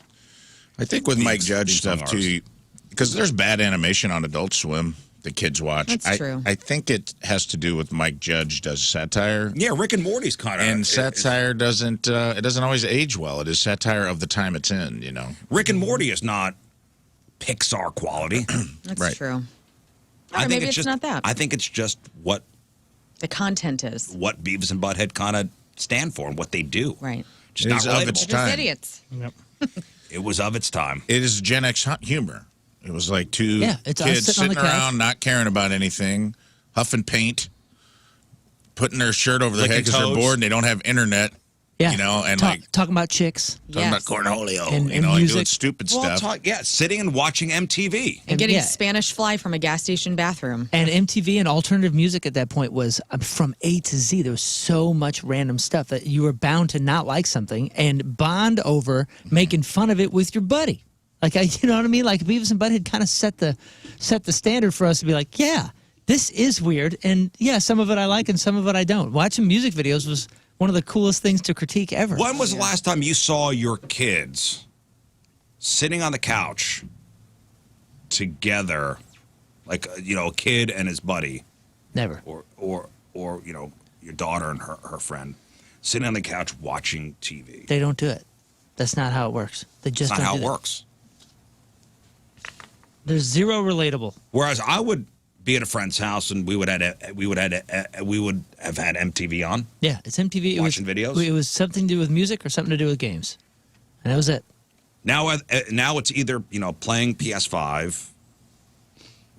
Speaker 2: I think with Mike
Speaker 1: Beats-
Speaker 2: Judge
Speaker 1: beats
Speaker 2: stuff
Speaker 1: on
Speaker 2: too, because there's bad animation on Adult Swim that kids watch.
Speaker 5: That's true.
Speaker 2: I think it has to do with Mike Judge does satire.
Speaker 1: Yeah, Rick and Morty's kind of.
Speaker 2: And satire doesn't it doesn't always age well. It is satire of the time it's in, you know.
Speaker 1: Rick and Morty is not Pixar quality.
Speaker 5: That's
Speaker 2: Right.
Speaker 5: true.
Speaker 1: I think
Speaker 5: maybe
Speaker 1: it's
Speaker 5: it's
Speaker 1: just
Speaker 5: not that.
Speaker 1: I think it's just what
Speaker 5: The content is.
Speaker 1: Beavis and Butthead kind of stand for and what they do.
Speaker 5: Right.
Speaker 1: Just
Speaker 2: It
Speaker 1: not
Speaker 2: is of
Speaker 1: relatable.
Speaker 2: its
Speaker 5: Just
Speaker 2: time.
Speaker 5: idiots.
Speaker 4: Yep.
Speaker 1: It was of its time.
Speaker 2: It is Gen X humor. It was like two
Speaker 3: Yeah, it's us
Speaker 2: kids
Speaker 3: sitting on the
Speaker 2: sitting
Speaker 3: couch.
Speaker 2: around, not caring about anything, huffing paint, putting their shirt over their head
Speaker 1: Licking
Speaker 2: because they're
Speaker 1: toes.
Speaker 2: bored and they don't have internet.
Speaker 3: Yeah,
Speaker 2: You know, and
Speaker 3: talking about chicks
Speaker 2: talking
Speaker 5: Yes.
Speaker 2: about cornholio,
Speaker 3: And-
Speaker 2: you
Speaker 3: and
Speaker 2: know, and
Speaker 3: music.
Speaker 2: doing stupid stuff.
Speaker 1: Sitting and watching MTV.
Speaker 5: And getting
Speaker 3: yeah.
Speaker 5: Spanish fly from a gas station bathroom.
Speaker 3: And MTV and alternative music at that point was from A to Z. There was so much random stuff that you were bound to not like something and bond over making fun of it with your buddy. Like, you know what I mean? Like Beavis and Butthead kind of set the standard for us to be like, yeah, this is weird, and yeah, some of it I like and some of it I don't. Watching music videos was one of the coolest things to critique ever.
Speaker 1: When was the last time you saw your kids sitting on the couch together, like a kid and his buddy,
Speaker 3: Never.
Speaker 1: or your daughter and her friend sitting on the couch watching TV?
Speaker 3: They don't do it. That's not how it works. They just
Speaker 1: That's not
Speaker 3: don't
Speaker 1: how
Speaker 3: do
Speaker 1: it
Speaker 3: that.
Speaker 1: works.
Speaker 3: There's zero relatable.
Speaker 1: Whereas I would be at a friend's house and we would have had MTV on.
Speaker 3: Yeah, it's MTV.
Speaker 1: Watching videos?
Speaker 3: It was something to do with music or something to do with games, and that was it.
Speaker 1: Now it's either playing PS5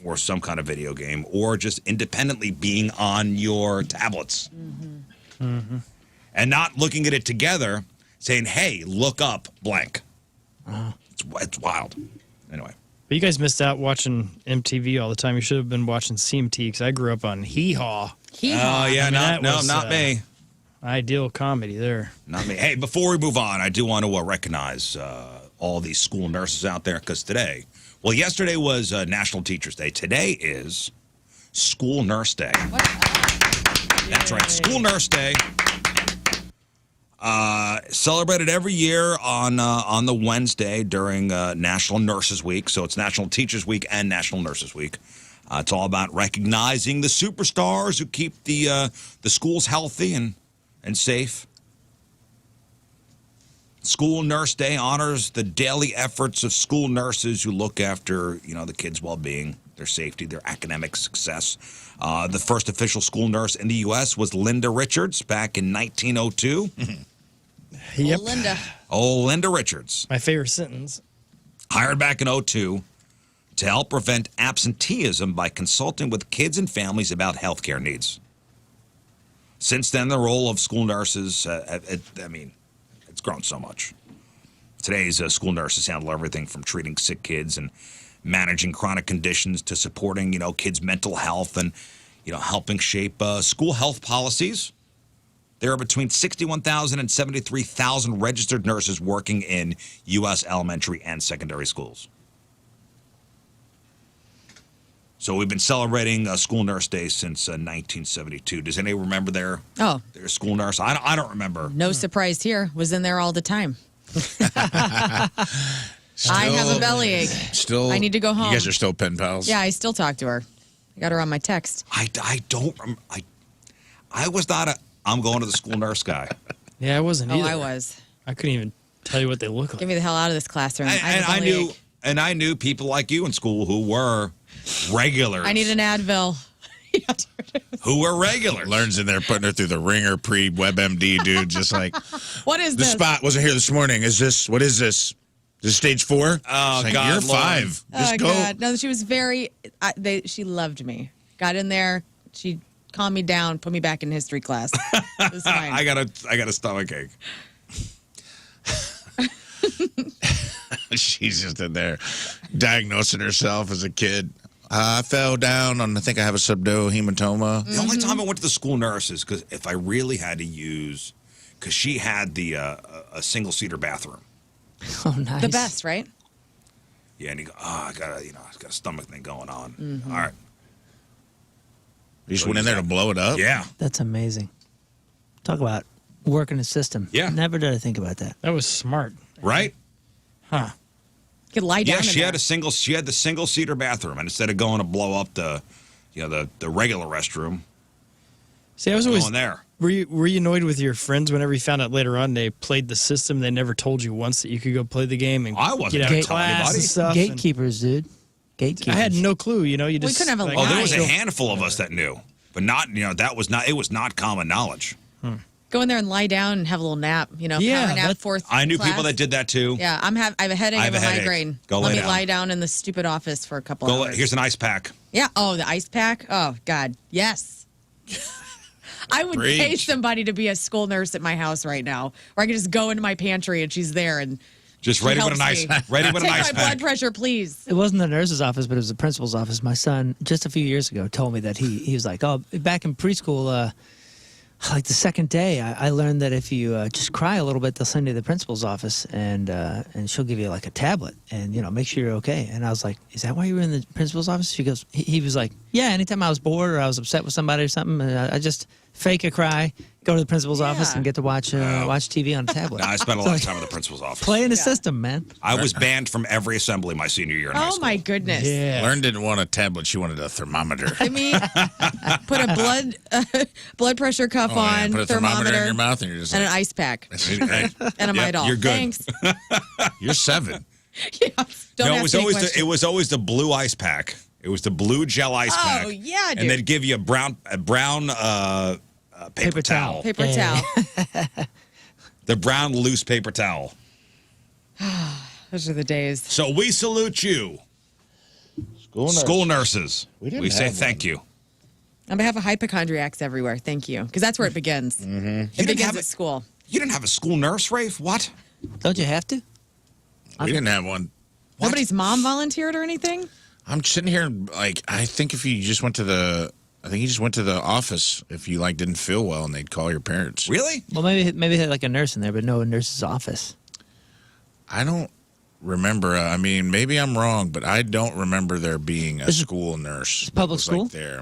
Speaker 1: or some kind of video game, or just independently being on your tablets and not looking at it together, saying, "Hey, look up blank." It's wild. Anyway,
Speaker 4: But you guys missed out watching MTV all the time. You should have been watching CMT because I grew up on Hee Haw.
Speaker 1: oh yeah,
Speaker 4: that was,
Speaker 1: not me.
Speaker 4: Ideal comedy there.
Speaker 1: Not me. Hey, before we move on, I do want to recognize all these school nurses out there, because today Well, yesterday was National Teachers Day. Today is School Nurse Day. That's right, School Nurse Day. Celebrated every year on the Wednesday during National Nurses Week. So it's National Teachers Week and National Nurses Week. It's all about recognizing the superstars who keep the schools healthy and safe. School Nurse Day honors the daily efforts of school nurses who look after, the kids' well-being, their safety, their academic success. The first official school nurse in the U.S. was Linda Richards back in 1902.
Speaker 4: Yep.
Speaker 5: Linda.
Speaker 1: Oh, Linda Richards.
Speaker 4: My favorite sentence.
Speaker 1: Hired back in 2002 to help prevent absenteeism by consulting with kids and families about healthcare needs. Since then, the role of school nurses, it's grown so much. Today's school nurses handle everything from treating sick kids and managing chronic conditions to supporting, kids' mental health and, helping shape school health policies. There are between 61,000 and 73,000 registered nurses working in U.S. elementary and secondary schools. So we've been celebrating School Nurse Day since 1972. Does anybody remember their school nurse? I don't remember.
Speaker 5: No surprise here. Was in there all the time. I have a bellyache.
Speaker 2: Still,
Speaker 5: I need to go home.
Speaker 2: You guys are still pen pals?
Speaker 5: Yeah, I still talk to her. I got her on my text.
Speaker 1: I don't remember. I was not a I'm going to the school nurse guy.
Speaker 4: Yeah, I wasn't either.
Speaker 5: I was.
Speaker 4: I couldn't even tell you what they look like.
Speaker 5: Get me the hell out of this classroom.
Speaker 1: I knew people like you in school who were regulars.
Speaker 5: I need an Advil.
Speaker 1: Who were regulars.
Speaker 2: Lern's in there putting her through the ringer pre-WebMD, dude. Just like,
Speaker 5: what is
Speaker 2: the
Speaker 5: this?
Speaker 2: spot wasn't here this morning. What is this? Is this stage 4?
Speaker 1: Oh,
Speaker 2: like,
Speaker 1: God,
Speaker 2: you're
Speaker 1: Lord.
Speaker 2: 5. Just go.
Speaker 5: God. No, she was very, she loved me. Got in there. She calmed me down, put me back in history class. It was fine.
Speaker 1: I got a stomach ache.
Speaker 2: She's just in there diagnosing herself as a kid. I fell down I think I have a subdural hematoma.
Speaker 1: The only time I went to the school nurse is because if I really had to use, because she had a single-seater bathroom.
Speaker 3: Oh, nice.
Speaker 5: The best, right?
Speaker 1: Yeah, and you go, I got a stomach thing going on. All right.
Speaker 2: You just went in there to blow it up?
Speaker 1: Yeah.
Speaker 3: That's amazing. Talk about working the system.
Speaker 1: Yeah.
Speaker 3: Never did I think about that.
Speaker 4: That was smart.
Speaker 1: Right?
Speaker 4: Huh.
Speaker 5: You could lie down.
Speaker 1: Yeah, she
Speaker 5: in
Speaker 1: had
Speaker 5: there.
Speaker 1: she had the single-seater bathroom, and instead of going to blow up the regular restroom,
Speaker 4: See, I was always
Speaker 1: going there.
Speaker 4: Were you annoyed with your friends whenever you found out later on they played the system? They never told you once that you could go play the game and
Speaker 1: I wasn't
Speaker 4: get out
Speaker 1: gonna
Speaker 4: of
Speaker 1: tell
Speaker 4: class
Speaker 1: anybody.
Speaker 4: and stuff.
Speaker 3: Gatekeepers, dude. Gatekeepers.
Speaker 4: I had no clue. You just
Speaker 5: couldn't have a
Speaker 4: like,
Speaker 5: line.
Speaker 1: Oh, there was a
Speaker 5: Nice.
Speaker 1: handful of us that knew, but not it was not common knowledge.
Speaker 5: Go in there and lie down and have a little nap.
Speaker 4: Yeah,
Speaker 5: power nap
Speaker 4: that-
Speaker 5: fourth
Speaker 1: I knew
Speaker 5: class.
Speaker 1: people that did that too.
Speaker 5: Yeah, I have a headache. I have a
Speaker 1: headache.
Speaker 5: migraine.
Speaker 1: Go
Speaker 5: Let
Speaker 1: lay
Speaker 5: me
Speaker 1: down.
Speaker 5: lie down in the stupid office for a couple hours.
Speaker 1: Here's an ice pack.
Speaker 5: Yeah. Oh, the ice pack. Oh God. Yes. I would pay
Speaker 2: Preach.
Speaker 5: somebody to be a school nurse at my house right now, or I could just go into my pantry and she's there and
Speaker 1: Just
Speaker 5: she
Speaker 1: ready with
Speaker 5: helps
Speaker 1: an ice,
Speaker 5: me.
Speaker 1: ready with an
Speaker 5: Take
Speaker 1: ice
Speaker 5: my blood
Speaker 1: pack.
Speaker 5: pressure, please.
Speaker 3: It wasn't the nurse's office, but it was the principal's office. My son, just a few years ago, told me that he was like, oh, back in preschool, like the second day, I learned that if you just cry a little bit, they'll send you to the principal's office, and she'll give you like a tablet, and make sure you're okay. And I was like, is that why you were in the principal's office? She goes, he was like, yeah. Anytime I was bored or I was upset with somebody or something, I just fake a cry, go to the principal's office, and get to watch TV on a tablet.
Speaker 1: I spent a lot of time in the principal's office.
Speaker 3: Playing the system, man.
Speaker 1: I was banned from every assembly my senior year in high
Speaker 5: Oh
Speaker 1: school.
Speaker 5: my goodness.
Speaker 4: Yeah.
Speaker 2: Lern didn't want a tablet. She wanted a thermometer.
Speaker 5: Give me put a blood pressure cuff
Speaker 2: Oh, yeah,
Speaker 5: on,
Speaker 2: put a thermometer in your mouth, and you're just
Speaker 5: and
Speaker 2: like,
Speaker 5: an ice pack
Speaker 1: Hey,
Speaker 5: and a
Speaker 1: Yep,
Speaker 5: Midol.
Speaker 1: you're good.
Speaker 5: Thanks.
Speaker 2: you're 7.
Speaker 5: Yeah. Don't
Speaker 1: No,
Speaker 5: ask
Speaker 1: it
Speaker 5: any
Speaker 1: was
Speaker 5: questions.
Speaker 1: it was always the blue ice pack. It was the blue gel ice pack.
Speaker 5: Oh, yeah, dude.
Speaker 1: And they'd give you a brown paper towel.
Speaker 5: Paper
Speaker 3: Yeah.
Speaker 5: towel.
Speaker 1: The brown loose paper towel.
Speaker 5: Those are the days.
Speaker 1: So we salute you, school nurses.
Speaker 2: We didn't
Speaker 1: We say
Speaker 2: have
Speaker 1: thank
Speaker 2: one.
Speaker 1: you.
Speaker 5: On behalf of hypochondriacs everywhere, thank you. Because that's where it begins. It
Speaker 1: didn't
Speaker 5: begins
Speaker 1: have
Speaker 5: at
Speaker 1: it-
Speaker 5: school.
Speaker 1: You didn't have a school nurse, Rafe? What?
Speaker 3: Don't you have to?
Speaker 2: We didn't have one.
Speaker 1: What?
Speaker 5: Nobody's mom volunteered or anything?
Speaker 2: I'm sitting here like, I think if you just went to the office if you didn't feel well, and they'd call your parents.
Speaker 1: Really?
Speaker 3: Well, maybe they had like a nurse in there, but no nurse's office.
Speaker 2: I don't remember. I mean, maybe I'm wrong, but I don't remember there being a school nurse.
Speaker 3: Public
Speaker 2: that was,
Speaker 3: school?
Speaker 2: Like, there.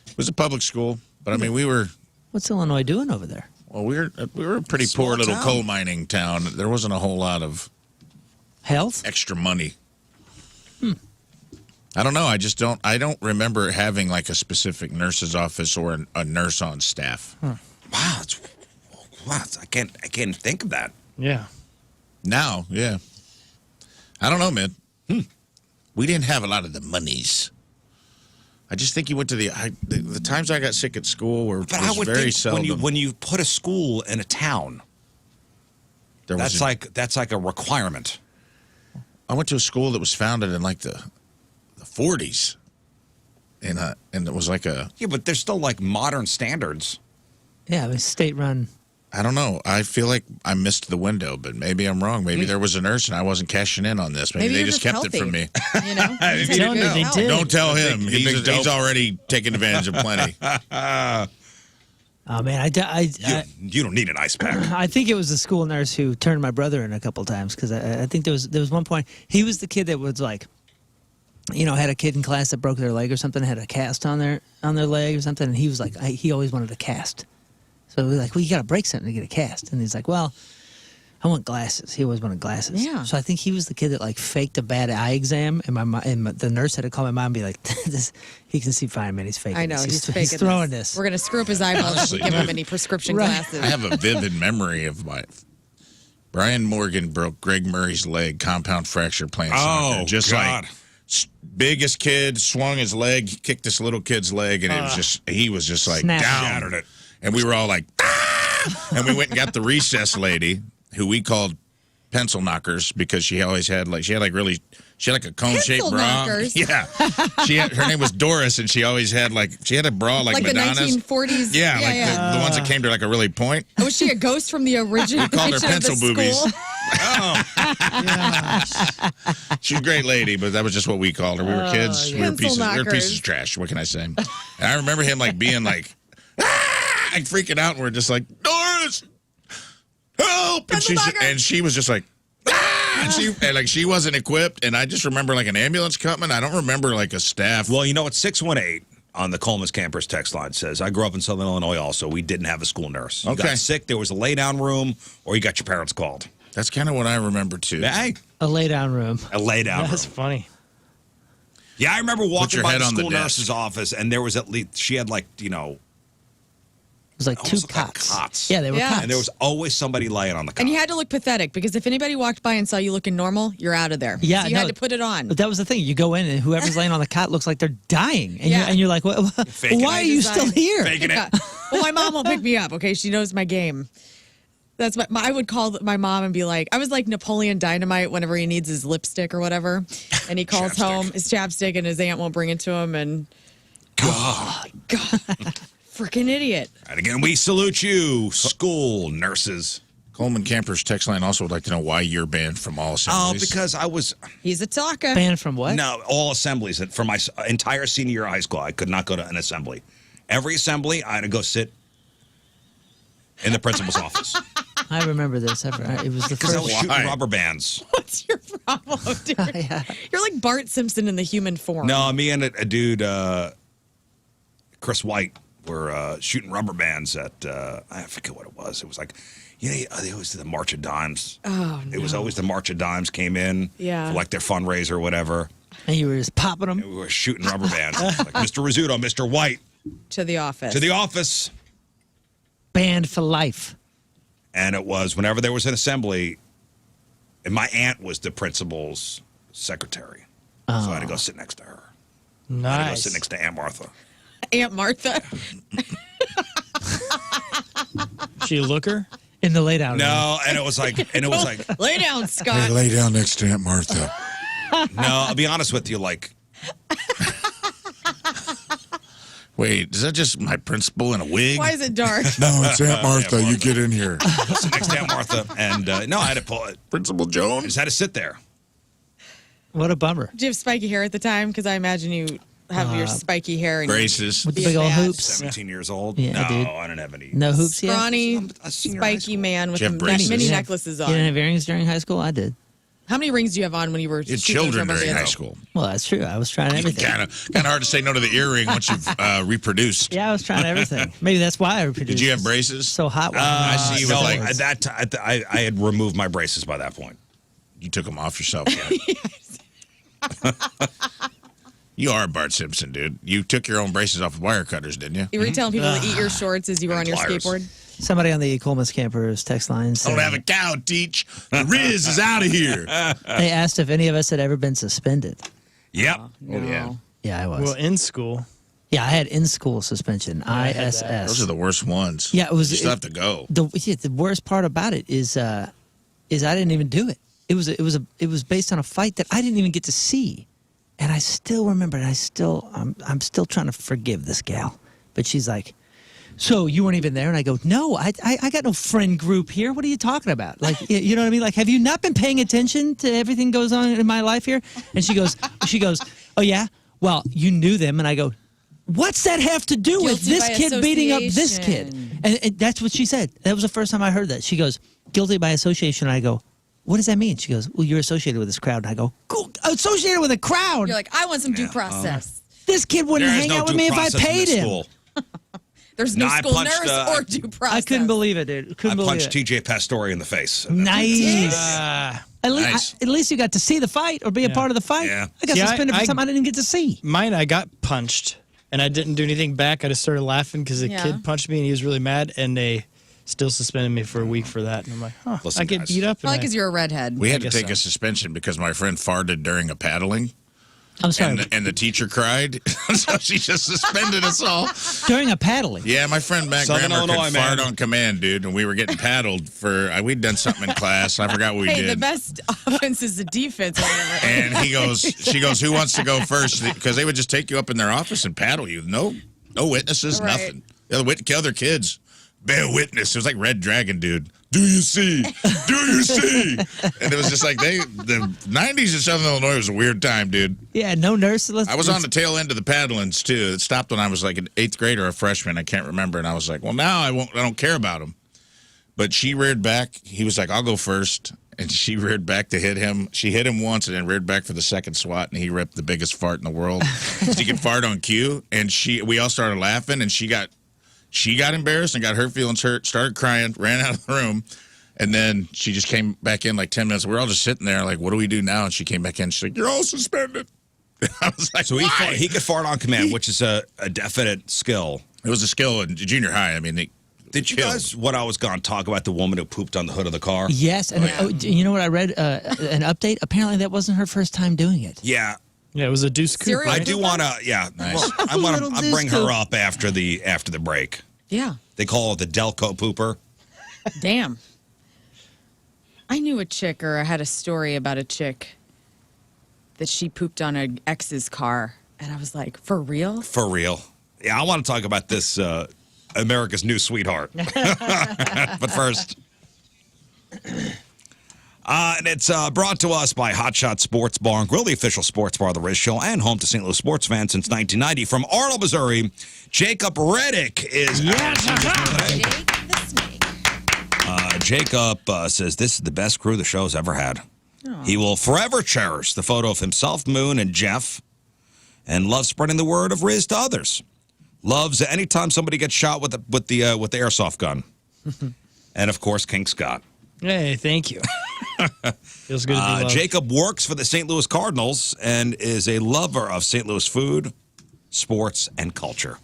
Speaker 2: It was a public school, but I mean, we were.
Speaker 3: What's Illinois doing over there?
Speaker 2: Well, we were a pretty
Speaker 1: Small
Speaker 2: poor little
Speaker 1: town.
Speaker 2: coal mining town. There wasn't a whole lot of
Speaker 3: Health?
Speaker 2: extra money. I don't know. I don't remember having like a specific nurse's office or a nurse on staff.
Speaker 1: Wow, I can't think of that.
Speaker 4: Yeah.
Speaker 2: Now, yeah. I don't know, man. We didn't have a lot of the monies. I just think you went to the times I got sick at school were
Speaker 1: But I would
Speaker 2: very
Speaker 1: think
Speaker 2: seldom.
Speaker 1: when you put a school in a town,
Speaker 2: There was
Speaker 1: that's like a requirement.
Speaker 2: I went to a school that was founded in like the 40s, and it was like a.
Speaker 1: Yeah, but there's still like modern standards.
Speaker 3: Yeah, it was state-run.
Speaker 2: I don't know. I feel like I missed the window, but maybe I'm wrong. Maybe there was a nurse and I wasn't cashing in on this. Maybe they
Speaker 5: you're
Speaker 2: just kept
Speaker 5: healthy,
Speaker 2: it from me.
Speaker 5: You know,
Speaker 1: Maybe
Speaker 5: Take
Speaker 3: don't
Speaker 5: good
Speaker 3: know. They
Speaker 5: health.
Speaker 3: did.
Speaker 2: Don't tell him.
Speaker 1: big
Speaker 2: He's
Speaker 1: dope.
Speaker 2: already taken advantage of plenty.
Speaker 3: Oh, man,
Speaker 1: You don't need an ice pack.
Speaker 3: I think it was the school nurse who turned my brother in a couple times because I think there was one point he was the kid that was like, had a kid in class that broke their leg or something, had a cast on their leg or something, and he was like, he always wanted a cast. So we were like, well, you got to break something to get a cast, and he's like, well, I want glasses. He always wanted glasses.
Speaker 5: Yeah.
Speaker 3: So I think he was the kid that like faked a bad eye exam, and the nurse had to call my mom and be like, he can see fine, man. He's faking.
Speaker 5: I know
Speaker 3: this.
Speaker 5: he's faking.
Speaker 3: He's throwing this.
Speaker 5: We're gonna screw up his eyeballs if we give him any prescription
Speaker 3: Right.
Speaker 5: glasses.
Speaker 2: I have a vivid memory of Brian Morgan broke Greg Murray's leg, compound fracture playing soccer.
Speaker 1: Oh,
Speaker 2: Just
Speaker 1: God.
Speaker 2: like biggest kid swung his leg, kicked this little kid's leg, and he was just like
Speaker 3: Snap.
Speaker 2: down.
Speaker 1: Shattered it.
Speaker 2: And we were all like, ah! And we went and got the recess lady, who we called pencil knockers because she always had like a cone-shaped
Speaker 5: Pencil
Speaker 2: bra.
Speaker 5: knockers?
Speaker 2: Yeah, her name was Doris, and she always had she had a bra like
Speaker 5: the
Speaker 2: Madonna's.
Speaker 5: 1940s.
Speaker 2: Yeah, the ones that came to like a really point.
Speaker 5: Was she a ghost from the original?
Speaker 2: We called her pencil boobies.
Speaker 5: School?
Speaker 2: She's a great lady, but that was just what we called her. We were kids. We were
Speaker 5: Pencil
Speaker 2: pieces
Speaker 5: knockers.
Speaker 2: of trash. What can I say? And I remember him like being like, like freaking out, and we're just like, Doris, help!
Speaker 5: Pencil knocker.
Speaker 2: And she was just like, and she wasn't equipped. And I just remember like an ambulance coming. I don't remember like a staff.
Speaker 1: Well, you know what? 618 on the Coleman's Campers text line says, I grew up in Southern Illinois also. We didn't have a school nurse. You
Speaker 2: Okay.
Speaker 1: got sick, there was a lay-down room, or you got your parents called.
Speaker 2: That's kind of what I remember too.
Speaker 1: Hey,
Speaker 3: A lay-down room.
Speaker 1: a lay-down
Speaker 4: That's
Speaker 1: room.
Speaker 4: funny.
Speaker 1: Yeah, I remember walking
Speaker 2: your
Speaker 1: by
Speaker 2: head
Speaker 1: the
Speaker 2: on the
Speaker 1: school
Speaker 2: desk.
Speaker 1: nurse's office, and there was at least, she had like,
Speaker 3: It was like two
Speaker 1: Almost looked like
Speaker 3: cots.
Speaker 1: cots.
Speaker 3: Yeah, they were
Speaker 5: Yeah.
Speaker 3: cots.
Speaker 1: and there was always somebody laying on the cot.
Speaker 5: And you had to look pathetic because if anybody walked by and saw you looking normal, you're out of there.
Speaker 3: Yeah,
Speaker 5: so you
Speaker 3: no,
Speaker 5: had to put it on.
Speaker 3: But that was the thing. You go in and whoever's laying on the cot looks like they're dying, and
Speaker 5: Yeah.
Speaker 3: you're like, what,
Speaker 1: Faking
Speaker 3: why
Speaker 1: it.
Speaker 3: are you still
Speaker 5: Design.
Speaker 3: here?
Speaker 1: Faking it.
Speaker 5: Well, my mom will pick me up. Okay, she knows my game. That's I would call my mom and be like, I was like Napoleon Dynamite whenever he needs his lipstick or whatever, and he calls
Speaker 1: Chapstick.
Speaker 5: home his chapstick, and his aunt won't bring it to him, and
Speaker 1: God.
Speaker 5: freaking idiot.
Speaker 1: And again, we salute you, school nurses.
Speaker 2: Coleman Campers text line also would like to know why you're banned from all
Speaker 1: Oh,
Speaker 2: assemblies.
Speaker 1: because I was
Speaker 5: He's a talker.
Speaker 3: Banned from what?
Speaker 1: no all assemblies for my entire senior year of high school. I could not go to an assembly. Every assembly, I had to go sit in the principal's office
Speaker 3: I remember this. It was the
Speaker 1: because I was
Speaker 3: first.
Speaker 1: shooting
Speaker 2: Why?
Speaker 1: rubber bands.
Speaker 5: What's your problem, dude?
Speaker 3: Yeah.
Speaker 5: You're like Bart Simpson in the human form.
Speaker 1: No, me and a dude, Chris White, were shooting rubber bands at I forget what it was. It was like, they always did the March of Dimes.
Speaker 5: Oh,
Speaker 1: It was always the March of Dimes came in
Speaker 5: Yeah.
Speaker 1: for like their fundraiser or whatever.
Speaker 3: And you were just popping them.
Speaker 1: We were shooting rubber bands. Like Mr. Rizzuto, Mr. White,
Speaker 5: To the office.
Speaker 1: to the office.
Speaker 3: Banned for life.
Speaker 1: And it was whenever there was an assembly, and my aunt was the principal's secretary. So I had to go sit next to her. I had to go
Speaker 4: Nice.
Speaker 1: sit next to Aunt Martha.
Speaker 5: Aunt Martha.
Speaker 4: She a looker?
Speaker 3: In the lay-down room.
Speaker 1: No, and it was like,
Speaker 5: Lay down, Scott.
Speaker 2: lay down next to Aunt Martha.
Speaker 1: no, I'll be honest with you, like,
Speaker 2: Wait, is that just my principal in a wig?
Speaker 5: Why is it dark?
Speaker 2: No, it's Aunt
Speaker 1: Martha.
Speaker 2: You get in here.
Speaker 1: go sit next to Aunt Martha. And no, I had to pull it.
Speaker 2: Principal
Speaker 1: I
Speaker 2: Jones.
Speaker 1: just had to sit there.
Speaker 3: What a bummer.
Speaker 5: Did you have spiky hair at the time? Because I imagine you have your spiky hair and
Speaker 2: Braces.
Speaker 3: With the
Speaker 5: Be a
Speaker 3: big old
Speaker 5: bad
Speaker 3: hoops.
Speaker 1: 17 years old.
Speaker 3: Yeah,
Speaker 1: no,
Speaker 3: dude.
Speaker 1: I didn't have any.
Speaker 3: No hoops yet?
Speaker 5: scrawny,
Speaker 1: A senior high
Speaker 5: spiky
Speaker 1: school.
Speaker 5: man with
Speaker 2: Did you have braces?
Speaker 5: many
Speaker 3: You
Speaker 5: necklaces
Speaker 3: didn't
Speaker 5: on.
Speaker 3: have earrings during high school? I did.
Speaker 5: How many rings do you have on when you were
Speaker 2: You had
Speaker 5: shooting
Speaker 2: children
Speaker 5: from a
Speaker 2: during high
Speaker 5: vehicle?
Speaker 2: school.
Speaker 3: Well, that's true. I was trying everything.
Speaker 2: Kind of hard to say no to the earring once you've reproduced.
Speaker 3: Yeah, I was trying everything. Maybe that's why I reproduced.
Speaker 2: Did you have braces?
Speaker 3: So hot.
Speaker 2: I see you
Speaker 1: No,
Speaker 2: with like
Speaker 1: at that I had removed my braces by that point.
Speaker 2: you took them off yourself. Right? You are Bart Simpson, dude. You took your own braces off with wire cutters, didn't you?
Speaker 5: You were telling people to eat your shorts as you were on your
Speaker 1: Pliers.
Speaker 5: skateboard?
Speaker 3: Somebody on the Coleman's Campers text line
Speaker 2: I
Speaker 3: said,
Speaker 2: don't have a cow, Teach. The Riz is out of here.
Speaker 3: they asked if any of us had ever been suspended.
Speaker 1: Yep.
Speaker 5: No.
Speaker 2: Oh, yeah.
Speaker 3: Yeah, I was.
Speaker 4: Well, in school,
Speaker 3: Yeah, I had in-school suspension,
Speaker 4: I had
Speaker 3: ISS.
Speaker 4: that.
Speaker 2: Those are the worst ones.
Speaker 3: Yeah, it was.
Speaker 2: You still have to go.
Speaker 3: The worst part about it is I didn't even do it. It was based on a fight that I didn't even get to see, and I still remember. And I'm still trying to forgive this gal, but she's like, "So you weren't even there?" And I go, "No, I got no friend group here. What are you talking about? Like, you know what I mean? Like, have you not been paying attention to everything goes on in my life here?" And she goes, "Oh yeah, well you knew them." And I go, "What's that have to do with
Speaker 5: Guilty
Speaker 3: this
Speaker 5: by
Speaker 3: kid beating up this kid?"
Speaker 5: association.
Speaker 3: And that's what she said. That was the first time I heard that. She goes, "Guilty by association." And I go, "What does that mean?" She goes, "Well, you're associated with this crowd." And I go, "Cool, associated with a crowd?
Speaker 5: You're like, I want some due process.
Speaker 3: This kid wouldn't
Speaker 1: There is
Speaker 3: hang
Speaker 1: no
Speaker 3: out with
Speaker 1: due
Speaker 3: me if I
Speaker 1: process in
Speaker 3: paid
Speaker 1: this
Speaker 3: him."
Speaker 1: school.
Speaker 5: There's no
Speaker 1: No, I
Speaker 5: school
Speaker 1: punched,
Speaker 5: nurse or due process.
Speaker 3: I couldn't believe it, dude.
Speaker 1: I
Speaker 3: Couldn't believe
Speaker 1: punched
Speaker 3: it.
Speaker 1: TJ Pastore in the face.
Speaker 3: Nice.
Speaker 2: Nice.
Speaker 3: At least you got to see the fight or be a
Speaker 4: Yeah.
Speaker 3: part of the fight.
Speaker 1: Yeah.
Speaker 3: I got
Speaker 4: See,
Speaker 3: suspended for
Speaker 4: I-
Speaker 3: something I didn't get to see.
Speaker 4: mine, I got punched, and I didn't do anything back. I just started laughing because the
Speaker 5: Yeah.
Speaker 4: kid punched me, and he was really mad, and they still suspended me for a week for that. And I'm like, huh,
Speaker 1: Listen,
Speaker 4: I get
Speaker 1: guys.
Speaker 4: beat up.
Speaker 5: Probably
Speaker 4: and
Speaker 5: because you're a redhead.
Speaker 2: We had to
Speaker 4: guess
Speaker 2: take
Speaker 4: so.
Speaker 2: a suspension because my friend farted during a paddling,
Speaker 3: I'm sorry.
Speaker 2: and the teacher cried, so she just suspended us all.
Speaker 3: During a paddling.
Speaker 2: Yeah, my friend Matt
Speaker 1: Southern
Speaker 2: Grammer
Speaker 1: Illinois,
Speaker 2: could
Speaker 1: man.
Speaker 2: fart on command, dude, and we were getting paddled for. We'd done something in class. I forgot what we
Speaker 5: Hey,
Speaker 2: did.
Speaker 5: the best offense is the defense. or whatever.
Speaker 2: And she goes, "Who wants to go first?" Because they would just take you up in their office and paddle you. No witnesses,
Speaker 5: Right.
Speaker 2: nothing. The other kids, bear witness. It was like Red Dragon, dude. Do you see? Do you see? And it was just like the 90s in Southern Illinois was a weird time, dude.
Speaker 3: Yeah, no nurse.
Speaker 2: I was on the tail end of the paddlings too. It stopped when I was like an 8th grade or a freshman. I can't remember. And I was like, well, now I don't care about him. But she reared back. He was like, I'll go first. And she reared back to hit him. She hit him once and then reared back for the second swat. And he ripped the biggest fart in the world. She could fart on cue. And we all started laughing. And she got embarrassed and got her feelings hurt, started crying, ran out of the room. And then she just came back in like 10 minutes. We were all just sitting there like, what do we do now? And she came back in. She's like, you're all suspended. I was like,
Speaker 1: So
Speaker 2: why?
Speaker 1: he could fart on command, which is a definite skill.
Speaker 2: It was a skill in junior high. I mean,
Speaker 1: Did you
Speaker 2: killed.
Speaker 1: guys, what I was going to talk about, the woman who pooped on the hood of the car?
Speaker 3: Yes, and you know what I read? An update. Apparently, that wasn't her first time doing it.
Speaker 1: Yeah.
Speaker 4: yeah, it was a deuce coupe.
Speaker 5: Serial
Speaker 1: I
Speaker 4: Right?
Speaker 1: do want to, yeah.
Speaker 2: Nice.
Speaker 1: Well, I want
Speaker 3: Little
Speaker 1: to bring
Speaker 3: disco.
Speaker 1: her up after the break.
Speaker 5: Yeah.
Speaker 1: They call it the Delco pooper.
Speaker 5: Damn. I knew a chick, or I had a story about a chick that she pooped on an ex's car. And I was like, for real?
Speaker 1: For real. Yeah, I want to talk about this America's New Sweetheart. But first. And it's brought to us by Hot Shot Sports Bar and Grill, the official sports bar of the Riz Show, and home to St. Louis sports fans since 1990. From Arnold, Missouri, Jacob Reddick is our today.
Speaker 6: Jake the Snake.
Speaker 1: Jacob says this is the best crew the show's ever had. He will forever cherish the photo of himself, Moon, and Jeff, and loves spreading the word of Riz to others. Loves anytime somebody gets shot with the airsoft gun, and of course King Scott.
Speaker 4: Hey, thank you. Feels good to be loved.
Speaker 1: Jacob works for the St. Louis Cardinals and is a lover of St. Louis food, sports, and culture.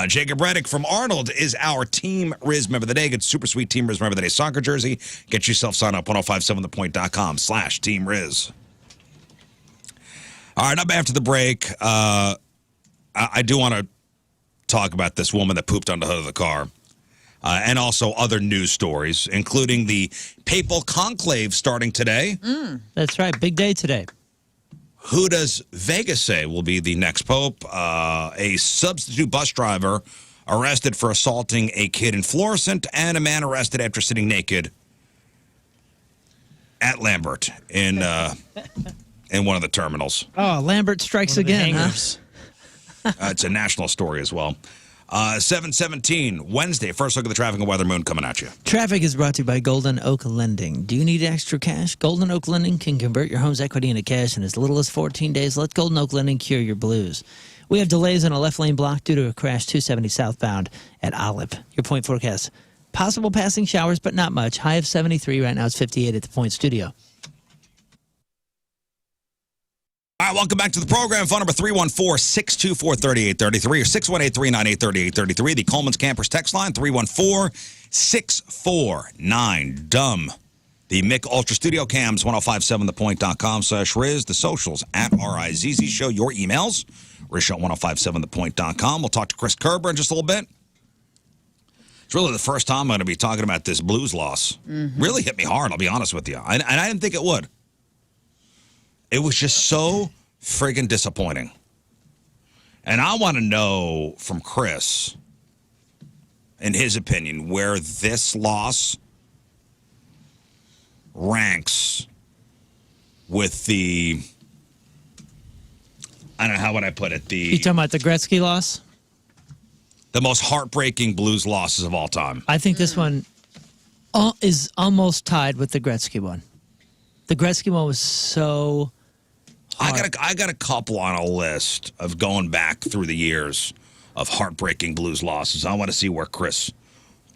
Speaker 1: Jacob Reddick from Arnold is our Team Riz Member of the Day. Get super sweet Team Riz Member of the Day soccer jersey. Get yourself signed up 1057thepoint.com/Team Riz. All right, up after the break, I do want to talk about this woman that pooped on the hood of the car. And also other news stories, including the Papal conclave starting today.
Speaker 3: That's right. Big day today.
Speaker 1: Who does Vegas say will be the next pope? A substitute bus driver arrested for assaulting a kid in Florissant, and a man arrested after sitting naked at Lambert in one of the terminals.
Speaker 3: Oh, Lambert strikes
Speaker 4: One of the
Speaker 3: again. Huh?
Speaker 4: hangers.
Speaker 1: It's a national story as well. 7:17, Wednesday. First look at the traffic and weather. Moon coming at you.
Speaker 3: Traffic is brought to you by Golden Oak Lending. Do you need extra cash? Golden Oak Lending can convert your home's equity into cash in as little as 14 days. Let Golden Oak Lending cure your blues. We have delays on a left lane block due to a crash 270 southbound at Olive. Your point forecast. Possible passing showers, but not much. High of 73. Right now it's 58 at the Point Studio.
Speaker 1: All right, welcome back to the program. Phone number 314-624-3833 or 618-398-3833. The Coleman's Campers text line, 314-649-DUMB. The Mick Ultra Studio Cams, 1057thepoint.com/Riz. The socials, at RIZZ Show. Your emails, Riz@1057thepoint.com. 1057thepoint.com. We'll talk to Chris Kerber in just a little bit. It's really the first time I'm going to be talking about this Blues loss. Really hit me hard, I'll be honest with you. And I didn't think it would. It was just so friggin' disappointing. And I want to know from Chris, in his opinion, where this loss ranks with the, I don't know, how would I put it?
Speaker 3: You talking about the Gretzky loss?
Speaker 1: The most heartbreaking Blues losses of all time.
Speaker 3: I think this one is almost tied with the Gretzky one. The Gretzky one was so hard.
Speaker 1: I got a couple on a list of going back through the years of heartbreaking Blues losses. I want to see where Chris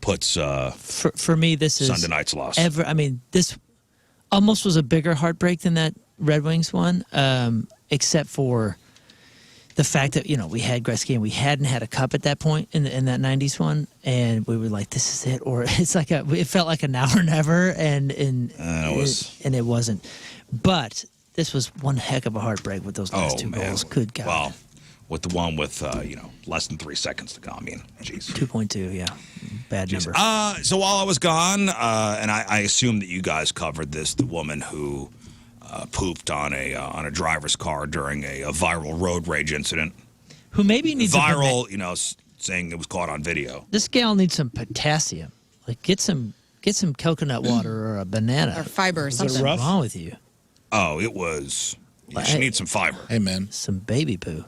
Speaker 1: puts
Speaker 3: for me, this is
Speaker 1: Sunday night's loss.
Speaker 3: This almost was a bigger heartbreak than that Red Wings one, except for the fact that, we had Gretzky and we hadn't had a cup at that point in that 90s one, and we were like, this is it, or it's like it felt like a now or never, and it wasn't. But this was one heck of a heartbreak with those last two goals. Good God.
Speaker 1: Well, with the one with less than 3 seconds to go. I mean, jeez.
Speaker 3: 2.2, yeah. Bad number.
Speaker 1: So while I was gone, and I assume that you guys covered this, the woman who pooped on a driver's car during a viral road rage incident.
Speaker 3: Who maybe needs
Speaker 1: viral, saying it was caught on video.
Speaker 3: This gal needs some potassium. Like get some coconut water or a banana
Speaker 5: or fiber or something.
Speaker 3: What's wrong with you?
Speaker 1: Oh, it was. She needs some fiber.
Speaker 2: Hey, man.
Speaker 3: Some baby poo.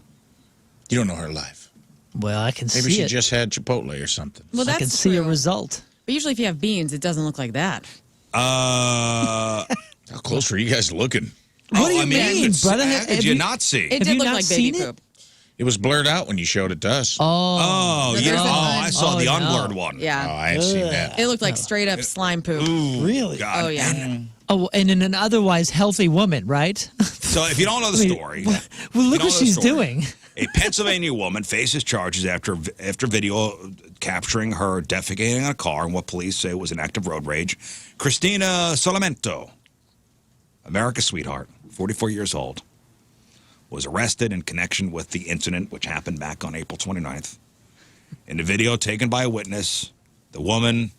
Speaker 2: You don't know her life.
Speaker 3: Well, I can see it.
Speaker 2: Maybe she just had Chipotle or something.
Speaker 5: Well,
Speaker 3: I can see a result.
Speaker 5: But usually if you have beans, it doesn't look like that.
Speaker 2: How close were you guys looking?
Speaker 3: What do you mean, brother?
Speaker 1: Did you not see?
Speaker 5: It did look like baby poop.
Speaker 2: It was blurred out when you showed it to us.
Speaker 1: Oh, yeah. I saw the unblurred one.
Speaker 5: Yeah.
Speaker 2: Oh, I ain't seen that.
Speaker 5: It looked like straight up slime poop.
Speaker 1: Ooh,
Speaker 3: really?
Speaker 1: God.
Speaker 5: Oh, yeah.
Speaker 3: Oh, and in an otherwise healthy woman, right?
Speaker 1: So if you don't know the story.
Speaker 3: Well, look what she's doing.
Speaker 1: A Pennsylvania woman faces charges after video capturing her defecating on a car in what police say was an act of road rage. Christina Solamento, America's sweetheart, 44 years old, was arrested in connection with the incident, which happened back on April 29th. In the video taken by a witness, the woman,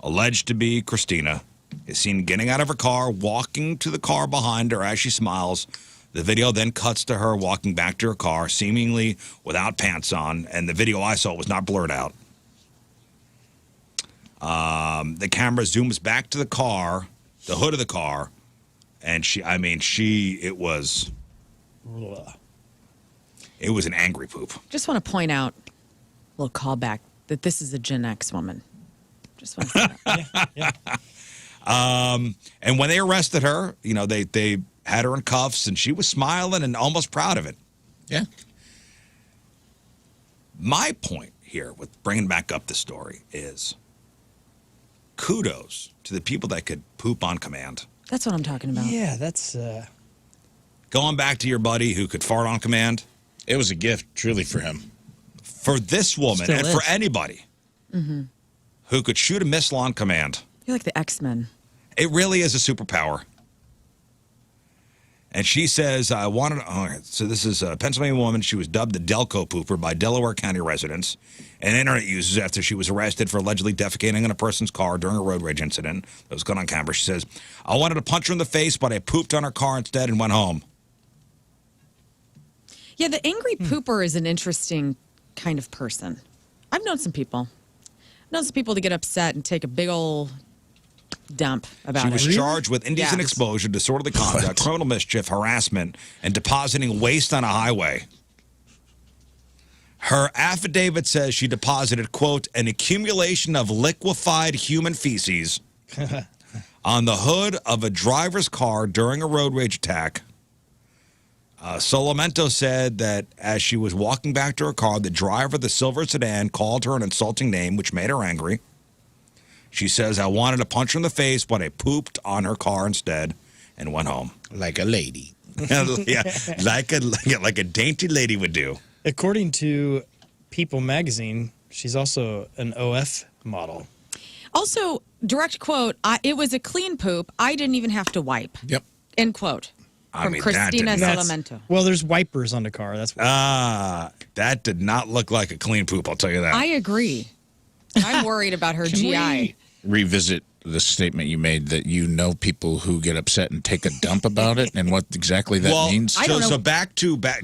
Speaker 1: alleged to be Christina, is seen getting out of her car, walking to the car behind her as she smiles. The video then cuts to her walking back to her car, seemingly without pants on, and the video I saw was not blurred out. The camera zooms back to the car, the hood of the car, and it was an angry poop.
Speaker 5: Just want to point out, a little callback, that this is a Gen X woman. Just want to say that.
Speaker 4: Yeah.
Speaker 1: And when they arrested her, they had her in cuffs, and she was smiling and almost proud of it.
Speaker 2: Yeah.
Speaker 1: My point here with bringing back up the story is kudos to the people that could poop on command.
Speaker 5: That's what I'm talking about.
Speaker 4: Yeah, that's...
Speaker 1: Going back to your buddy who could fart on command.
Speaker 2: It was a gift, truly, for him.
Speaker 1: For this woman,
Speaker 3: Still
Speaker 1: and
Speaker 3: is.
Speaker 1: for anybody who could shoot a missile on command.
Speaker 5: You're like the X-Men.
Speaker 1: It really is a superpower. And she says, so this is a Pennsylvania woman. She was dubbed the Delco Pooper by Delaware County residents and internet users after she was arrested for allegedly defecating in a person's car during a road rage incident that was caught on camera. She says, I wanted to punch her in the face, but I pooped on her car instead and went home.
Speaker 5: Yeah, the angry pooper is an interesting kind of person. I've known some people. I've known some people to get upset and take a big old dump about
Speaker 1: She
Speaker 5: it.
Speaker 1: was charged with indecent exposure, disorderly conduct, criminal mischief, harassment, and depositing waste on a highway. Her affidavit says she deposited, quote, an accumulation of liquefied human feces on the hood of a driver's car during a road rage attack. Solamento said that as she was walking back to her car, the driver of the silver sedan called her an insulting name, which made her angry. She says, I wanted to punch her in the face, but I pooped on her car instead and went home.
Speaker 2: Like a lady.
Speaker 1: Yeah, like a dainty lady would do.
Speaker 4: According to People magazine, she's also an OF model.
Speaker 5: Also, direct quote, it was a clean poop. I didn't even have to wipe.
Speaker 2: Yep.
Speaker 5: End quote. From Christina Solamento.
Speaker 4: Well, there's wipers on the car. That's why.
Speaker 1: That did not look like a clean poop, I'll tell you that.
Speaker 5: I agree. I'm worried about her GI.
Speaker 2: Revisit the statement you made that you know people who get upset and take a dump about it and what exactly that means?
Speaker 1: So back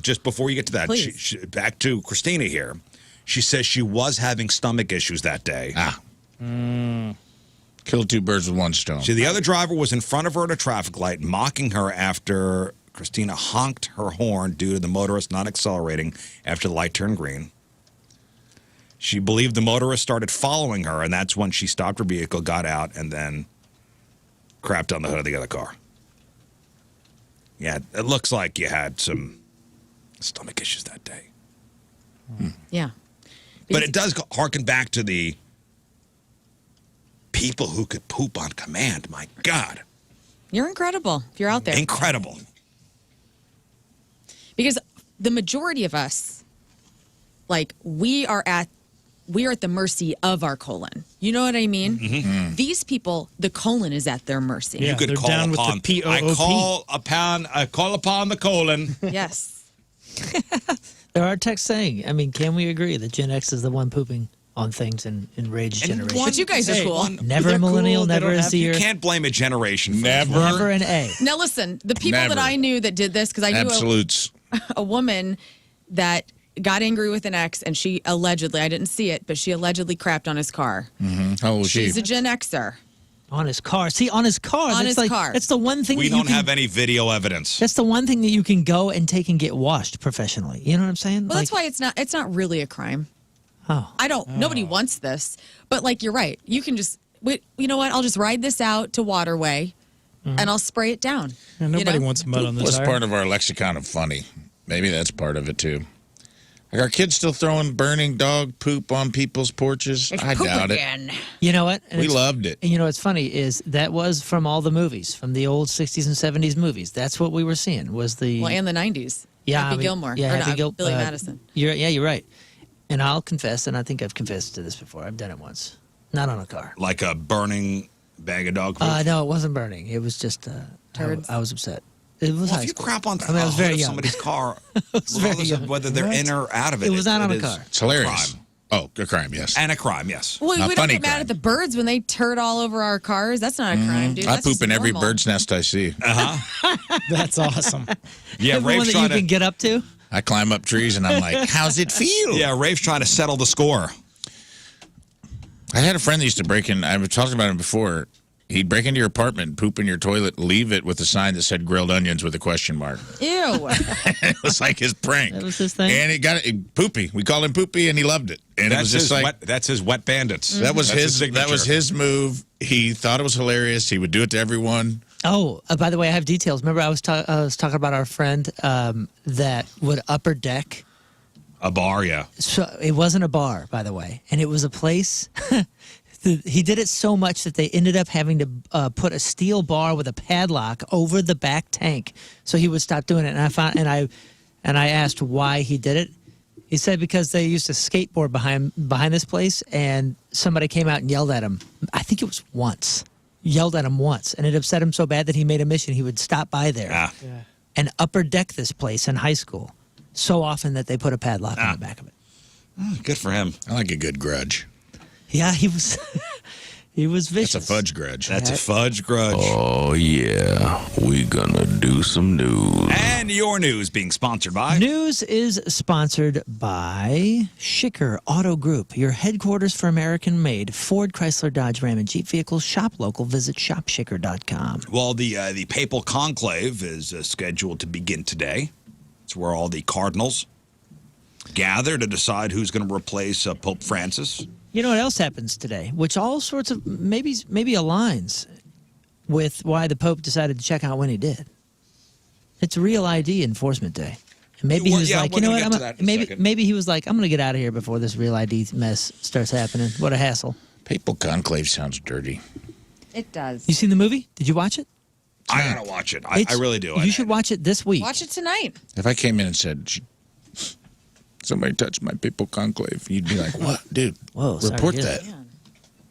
Speaker 1: just before you get to that, back to Christina here. She says she was having stomach issues that day.
Speaker 2: Kill two birds with one stone.
Speaker 1: See, the other driver was in front of her at a traffic light, mocking her after Christina honked her horn due to the motorist not accelerating after the light turned green. She believed the motorist started following her, and that's when she stopped her vehicle, got out, and then crapped on the hood of the other car. Yeah, it looks like you had some stomach issues that day.
Speaker 5: Yeah.
Speaker 1: But it does harken back to the people who could poop on command. My God.
Speaker 5: You're incredible if you're out there.
Speaker 1: Incredible.
Speaker 5: Because the majority of us, like, we are at the mercy of our colon. You know what I mean? These people, the colon is at their mercy.
Speaker 4: Yeah,
Speaker 1: You could
Speaker 4: they're
Speaker 1: call
Speaker 4: down
Speaker 1: upon,
Speaker 4: with the POOP.
Speaker 1: I call upon the colon.
Speaker 5: Yes.
Speaker 3: There are texts saying, I mean, can we agree that Gen X is the one pooping on things in rage generation?
Speaker 5: But you guys are cool.
Speaker 3: Never a millennial, never a
Speaker 1: You
Speaker 3: seer.
Speaker 1: can't blame a generation for this.
Speaker 3: Never an A.
Speaker 5: Now, listen, the people that
Speaker 2: Never.
Speaker 5: I knew that did this, because I knew
Speaker 2: Absolutes.
Speaker 5: a woman that got angry with an ex, and she allegedly, I didn't see it, but she allegedly crapped on his car.
Speaker 2: How old was she?
Speaker 5: She's a Gen Xer.
Speaker 3: On his car. See, on his car.
Speaker 5: On his car.
Speaker 3: That's the one thing
Speaker 1: We
Speaker 3: that you
Speaker 1: don't have any video evidence.
Speaker 3: That's the one thing that you can go and take and get washed professionally. You know what I'm saying?
Speaker 5: Well, that's why it's not really a crime.
Speaker 3: Oh.
Speaker 5: Nobody wants this, but like, you're right. You can just, wait, you know what? I'll just ride this out to Waterway and I'll spray it down.
Speaker 4: Yeah, nobody wants mud on the
Speaker 2: What's
Speaker 4: tire.
Speaker 2: part of our lexicon of funny? Maybe that's part of it too. Like, are kids still throwing burning dog poop on people's porches? I doubt it.
Speaker 3: You know what? And
Speaker 2: We
Speaker 3: it's-
Speaker 2: loved it.
Speaker 3: And you know what's funny is that was from all the movies, from the old 60s and 70s movies. That's what we were seeing was the...
Speaker 5: Well, and the 90s.
Speaker 3: Yeah,
Speaker 5: Happy
Speaker 3: I mean,
Speaker 5: Gilmore.
Speaker 3: yeah,
Speaker 5: or
Speaker 3: Happy
Speaker 5: not, Billy Madison.
Speaker 3: You're right. And I'll confess, and I think I've confessed to this before. I've done it once. Not on a car.
Speaker 1: Like a burning bag of dog poop.
Speaker 3: No, it wasn't burning. It was just...
Speaker 5: Turds?
Speaker 3: I was upset. It was
Speaker 1: Well,
Speaker 3: high
Speaker 1: if you
Speaker 3: school.
Speaker 1: crap on
Speaker 3: I mean, I was very
Speaker 1: of
Speaker 3: young.
Speaker 1: somebody's car,
Speaker 3: was very
Speaker 1: regardless of
Speaker 3: young.
Speaker 1: whether they're in or out of it,
Speaker 3: It was not on a
Speaker 1: is
Speaker 3: car.
Speaker 2: It's hilarious.
Speaker 1: crime.
Speaker 2: Oh, a crime, yes.
Speaker 1: And a crime, yes.
Speaker 5: Well,
Speaker 2: Not
Speaker 5: we don't
Speaker 2: funny
Speaker 5: get mad
Speaker 2: crime.
Speaker 5: at the birds when they turd all over our cars. That's not a crime, dude.
Speaker 2: I
Speaker 5: That's
Speaker 2: poop
Speaker 5: just
Speaker 2: in every
Speaker 5: normal.
Speaker 2: bird's nest I see.
Speaker 4: That's awesome.
Speaker 1: Yeah,
Speaker 3: The one
Speaker 1: Rafe's
Speaker 3: that
Speaker 1: trying
Speaker 3: you can
Speaker 1: to.
Speaker 3: get up to?
Speaker 2: I climb up trees and I'm like, how's it feel?
Speaker 1: Yeah, Rafe's trying to settle the score.
Speaker 2: I had a friend that used to break in. I've talked about him before. He'd break into your apartment, poop in your toilet, leave it with a sign that said grilled onions with a question mark.
Speaker 5: Ew.
Speaker 2: It was like his prank.
Speaker 3: That was his thing?
Speaker 2: And it got it, Poopy. We called him Poopy and he loved it. And it was just like,
Speaker 1: that's his wet bandits.
Speaker 2: that was
Speaker 1: That's
Speaker 2: his that was
Speaker 1: signature.
Speaker 2: his move. He thought it was hilarious. He would do it to everyone.
Speaker 3: Oh, by the way, I have details. Remember, I was talking about our friend that would upper deck.
Speaker 1: A bar, yeah.
Speaker 3: So it wasn't a bar, by the way, and it was a place. He did it so much that they ended up having to put a steel bar with a padlock over the back tank, so he would stop doing it. And I asked why he did it. He said because they used to skateboard behind this place, and somebody came out and yelled at him. I think it was once. Yelled at him once, and it upset him so bad that he made a mission. He would stop by there and upper deck this place in high school so often that they put a padlock on the back of it.
Speaker 1: Oh, good for him.
Speaker 2: I like a good grudge.
Speaker 3: Yeah, he was he was vicious.
Speaker 2: It's a fudge grudge.
Speaker 1: That's a fudge grudge.
Speaker 7: Oh, yeah. We gonna do some news.
Speaker 1: And your news being sponsored by.
Speaker 3: News is sponsored by Schicker Auto Group, your headquarters for American-made Ford, Chrysler, Dodge, Ram, and Jeep vehicles. Shop local. Visit shopschicker.com.
Speaker 1: Well, the Papal conclave is scheduled to begin today. It's where all the cardinals gather to decide who's going to replace Pope Francis.
Speaker 3: You know what else happens today, which all sorts of maybe aligns with why the Pope decided to check out when he did. It's Real ID Enforcement Day. And maybe he was like, you know what? Maybe he was like, I'm going to get out of here before this Real ID mess starts happening. What a hassle.
Speaker 2: Papal conclave sounds dirty.
Speaker 5: It does.
Speaker 3: You seen the movie? Did you watch it?
Speaker 1: I gotta watch it. I really do.
Speaker 3: You should watch it this week.
Speaker 5: Watch it tonight.
Speaker 2: If I came in and said, somebody touched my papal conclave, you'd be like, what? Dude,
Speaker 3: Whoa, sorry
Speaker 2: report
Speaker 3: to hear
Speaker 2: that.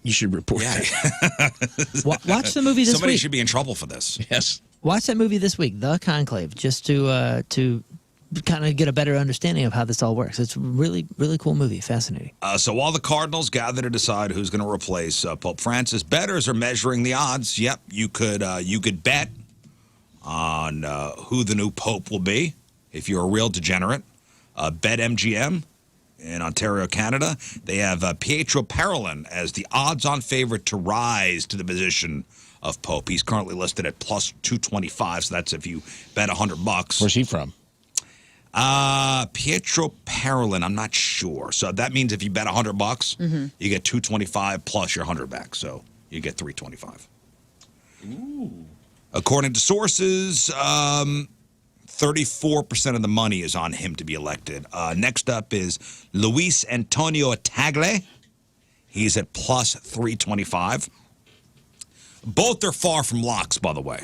Speaker 2: You should report that.
Speaker 3: Watch the movie this
Speaker 1: Somebody
Speaker 3: week.
Speaker 1: should be in trouble for this.
Speaker 2: Yes.
Speaker 3: Watch that movie this week, The Conclave, just to kind of get a better understanding of how this all works. It's a really, really cool movie. Fascinating.
Speaker 1: So while the Cardinals gather to decide who's going to replace Pope Francis, bettors are measuring the odds. Yep, you could bet on who the new Pope will be if you're a real degenerate. BetMGM in Ontario, Canada, they have Pietro Parolin as the odds-on favorite to rise to the position of Pope. He's currently listed at plus 225, so that's if you bet $100.
Speaker 2: Where's he from?
Speaker 1: Pietro Parolin, I'm not sure. So that means if you bet $100, you get 225 plus your 100 back. So you get 325. Ooh. According to sources, 34% of the money is on him to be elected. Next up is Luis Antonio Tagle. He's at plus 325. Both are far from locks, by the way.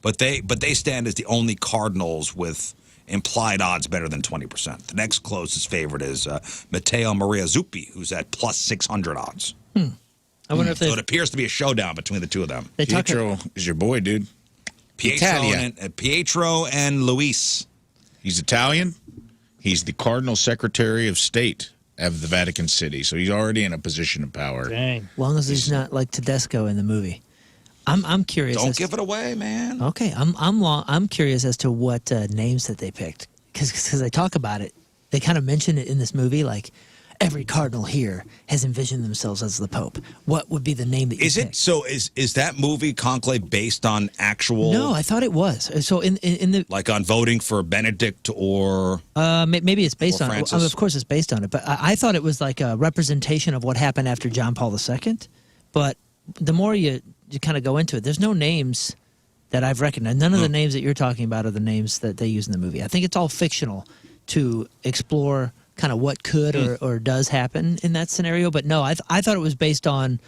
Speaker 1: But they stand as the only Cardinals with implied odds better than 20%. The next closest favorite is Matteo Maria Zuppi, who's at plus 600 odds.
Speaker 3: I wonder if
Speaker 1: So it appears to be a showdown between the two of them.
Speaker 2: Pietro is your boy, dude.
Speaker 1: Pietro and Luis.
Speaker 2: He's Italian. He's the Cardinal Secretary of State of the Vatican City, so he's already in a position of power.
Speaker 4: Dang.
Speaker 3: As long as he's not like Tedesco in the movie. I'm curious.
Speaker 1: Don't give it away, man.
Speaker 3: Okay, I'm curious as to what names that they picked because they talk about it. They kind of mention it in this movie, like every cardinal here has envisioned themselves as the Pope. What would be the name that you
Speaker 1: Is it
Speaker 3: pick?
Speaker 1: so? Is that movie Conclave based on actual?
Speaker 3: No, I thought it was. So in the
Speaker 1: like on voting for Benedict or
Speaker 3: maybe it's based
Speaker 1: Or
Speaker 3: on it.
Speaker 1: Francis.
Speaker 3: Of course, it's based on it. But I thought it was like a representation of what happened after John Paul II. But the more you kind of go into it, there's no names that I've recognized. None of the names that you're talking about are the names that they use in the movie. I think it's all fictional to explore kind of what could or does happen in that scenario. But no, I thought it was based on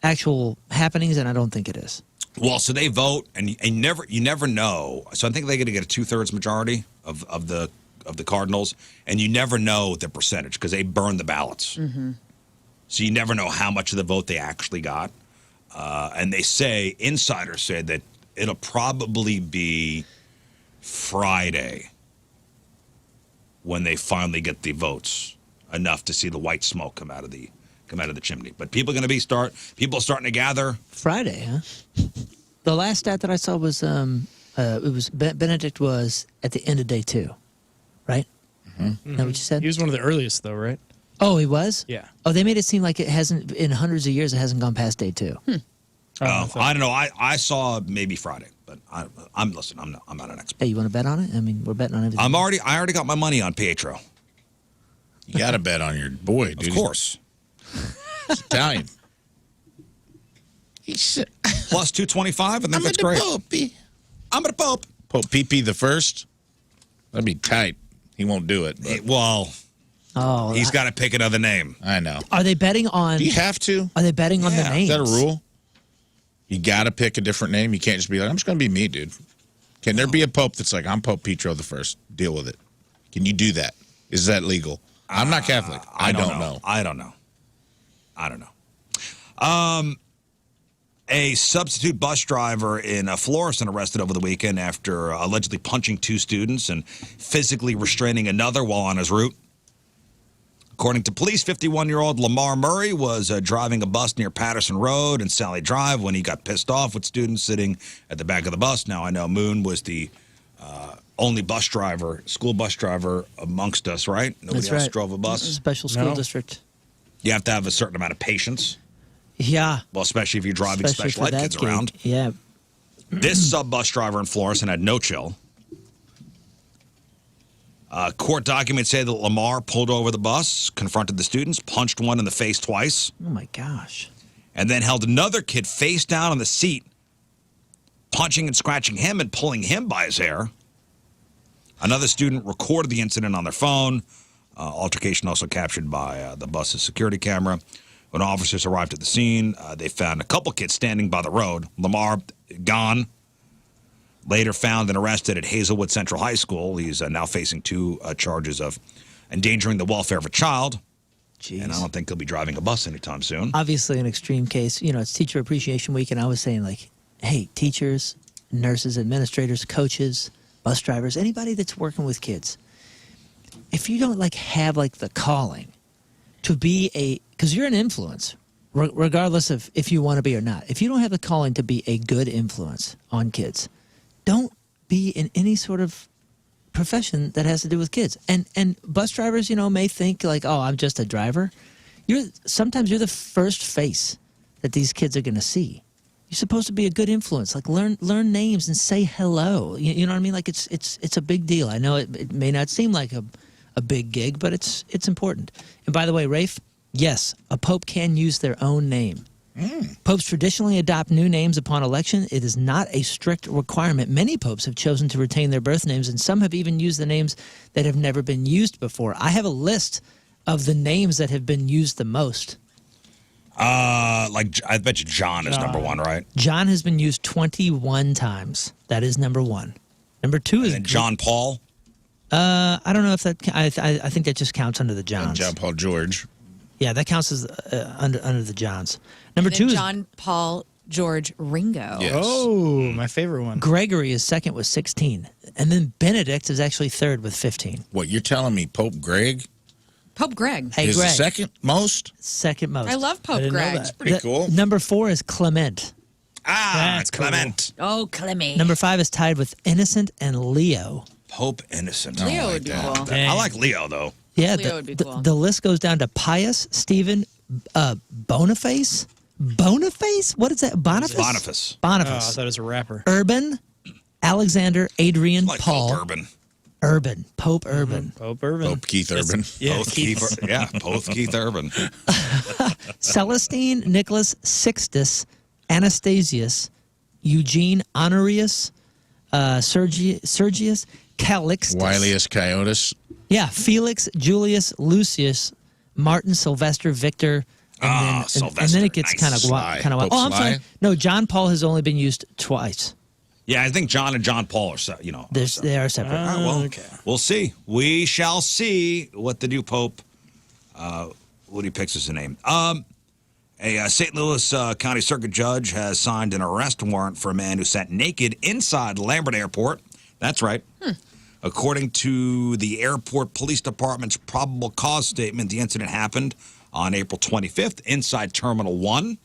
Speaker 3: actual happenings, and I don't think it is.
Speaker 1: Well, so they vote, and you never know. So I think they're going to get a 2/3 majority of the Cardinals, and you never know the percentage because they burn the ballots. So you never know how much of the vote they actually got. And they say, insiders say that it'll probably be Friday when they finally get the votes enough to see the white smoke come out of the chimney. But people starting to gather.
Speaker 3: Friday, huh? The last stat that I saw was it was Benedict was at the end of day 2, right? Is that what you said?
Speaker 4: He was one of the earliest, though, right?
Speaker 3: Oh, he was?
Speaker 4: Yeah.
Speaker 3: Oh, they made it seem like it hasn't, in hundreds of years, it hasn't gone past day 2.
Speaker 1: I don't know. I saw maybe Friday, but I'm not an expert.
Speaker 3: Hey, you want to bet on it? I mean, we're betting on everything.
Speaker 1: I already got my money on Pietro.
Speaker 2: You got to bet on your boy, dude.
Speaker 1: Of course.
Speaker 2: He's Italian. He's
Speaker 1: Plus 225, and then that's
Speaker 2: the
Speaker 1: great.
Speaker 2: Pope.
Speaker 1: I'm the Pope.
Speaker 2: Pope PP the first. That'd be tight. He won't do it. But
Speaker 1: Well,
Speaker 3: Oh,
Speaker 1: he's got to pick another name.
Speaker 2: I know.
Speaker 3: Are they betting on?
Speaker 2: Do you have to?
Speaker 3: Are they betting on the
Speaker 1: Yeah.
Speaker 3: names?
Speaker 2: Is that a rule? You got to pick a different name. You can't just be like, I'm just going to be me, dude. Can there be a pope that's like, I'm Pope Pietro the First? Deal with it. Can you do that? Is that legal? I'm not Catholic. I don't know.
Speaker 1: I don't know. A substitute bus driver in Florissant arrested over the weekend after allegedly punching 2 students and physically restraining another while on his route. According to police, 51-year-old Lamar Murray was driving a bus near Patterson Road and Sally Drive when he got pissed off with students sitting at the back of the bus. Now, I know Moon was the only school bus driver amongst us, right? Nobody
Speaker 3: That's
Speaker 1: else
Speaker 3: right.
Speaker 1: drove a bus.
Speaker 3: Special school district.
Speaker 1: You have to have a certain amount of patience.
Speaker 3: Yeah.
Speaker 1: Well, especially if you're driving
Speaker 3: Especially
Speaker 1: special
Speaker 3: for
Speaker 1: ed
Speaker 3: that
Speaker 1: kids
Speaker 3: gig.
Speaker 1: around.
Speaker 3: Yeah.
Speaker 1: This sub bus driver in Florissant had no chill. Court documents say that Lamar pulled over the bus, confronted the students, punched one in the face twice,
Speaker 3: Oh my gosh.
Speaker 1: and then held another kid face down on the seat, punching and scratching him and pulling him by his hair. Another student recorded the incident on their phone. Altercation also captured by the bus's security camera. When officers arrived at the scene, they found a couple kids standing by the road. Lamar gone. Later found and arrested at Hazelwood Central High School. He's now facing 2 charges of endangering the welfare of a child.
Speaker 3: Jeez.
Speaker 1: And I don't think he'll be driving a bus anytime soon.
Speaker 3: Obviously, an extreme case. You know, it's Teacher Appreciation Week, and I was saying, like, hey, teachers, nurses, administrators, coaches, bus drivers, anybody that's working with kids, if you don't, like, have, like, the calling to be because you're an influence, regardless of if you want to be or not. If you don't have the calling to be a good influence on kids, don't be in any sort of profession that has to do with kids. And bus drivers, you know, may think like, oh, I'm just a driver. Sometimes you're the first face that these kids are going to see. You're supposed to be a good influence. Like learn names and say hello. You know what I mean? Like it's a big deal. I know it may not seem like a big gig, but it's important. And by the way, Rafe, yes, a pope can use their own name. Popes traditionally adopt new names upon election. It is not a strict requirement. Many popes have chosen to retain their birth names, and some have even used the names that have never been used before. I have a list of the names that have been used the most.
Speaker 1: Like I bet you John is number 1, right?
Speaker 3: John has been used 21 times. That is number 1. Number 2 is
Speaker 1: And John Paul.
Speaker 3: I don't know if that. I think that just counts under the Johns.
Speaker 2: And John Paul George.
Speaker 3: Yeah, that counts as under the Johns. Number 2 is
Speaker 5: John Paul George Ringo.
Speaker 2: Yes.
Speaker 4: Oh, my favorite one.
Speaker 3: Gregory is second with 16, and then Benedict is actually third with 15.
Speaker 2: What, you're telling me Pope Greg
Speaker 5: Pope Greg.
Speaker 3: Hey,
Speaker 2: is
Speaker 3: Greg,
Speaker 2: the second most?
Speaker 3: second most.
Speaker 5: I love Pope
Speaker 4: didn't know
Speaker 5: Greg.
Speaker 4: that.
Speaker 2: Pretty cool.
Speaker 3: Number 4 is Clement.
Speaker 1: It's Clement.
Speaker 5: Oh, Clemmy.
Speaker 3: Number 5 is tied with Innocent and Leo.
Speaker 1: Pope Innocent.
Speaker 5: Leo
Speaker 2: like
Speaker 5: would be
Speaker 2: that.
Speaker 5: cool.
Speaker 4: Dang.
Speaker 1: I like Leo, though.
Speaker 3: Yeah,
Speaker 5: Leo would be cool.
Speaker 3: the list goes down to Pius, Stephen, Boniface. Boniface? What is that? Boniface?
Speaker 1: Boniface.
Speaker 4: Oh, I
Speaker 3: Boniface.
Speaker 4: thought it was a rapper.
Speaker 3: Urban, Alexander, Adrian,
Speaker 1: Like
Speaker 3: Paul.
Speaker 1: Pope Urban.
Speaker 3: Urban. Pope Urban.
Speaker 4: Pope Urban.
Speaker 2: Pope Keith Urban.
Speaker 4: Yeah,
Speaker 1: Both Keith. Yeah, both Keith Urban.
Speaker 3: Celestine, Nicholas, Sixtus, Anastasius, Eugene, Honorius, Sergius, Calixtus.
Speaker 2: Wilius Coyotes.
Speaker 3: Yeah, Felix, Julius, Lucius, Martin, Sylvester, Victor, and then
Speaker 1: Sylvester.
Speaker 3: it gets
Speaker 1: Nice.
Speaker 2: Sly.
Speaker 3: kind of
Speaker 2: Pope
Speaker 3: oh, I'm
Speaker 2: Sly?
Speaker 3: sorry. No, John Paul has only been used twice.
Speaker 1: Yeah, I think John and John Paul are,
Speaker 3: They are separate.
Speaker 1: All right, well, we'll see. We shall see what the new Pope, what he picks as a name. A St. Louis County Circuit Judge has signed an arrest warrant for a man who sat naked inside Lambert Airport. That's right. According to the airport police department's probable cause statement, the incident happened on April 25th inside Terminal 1.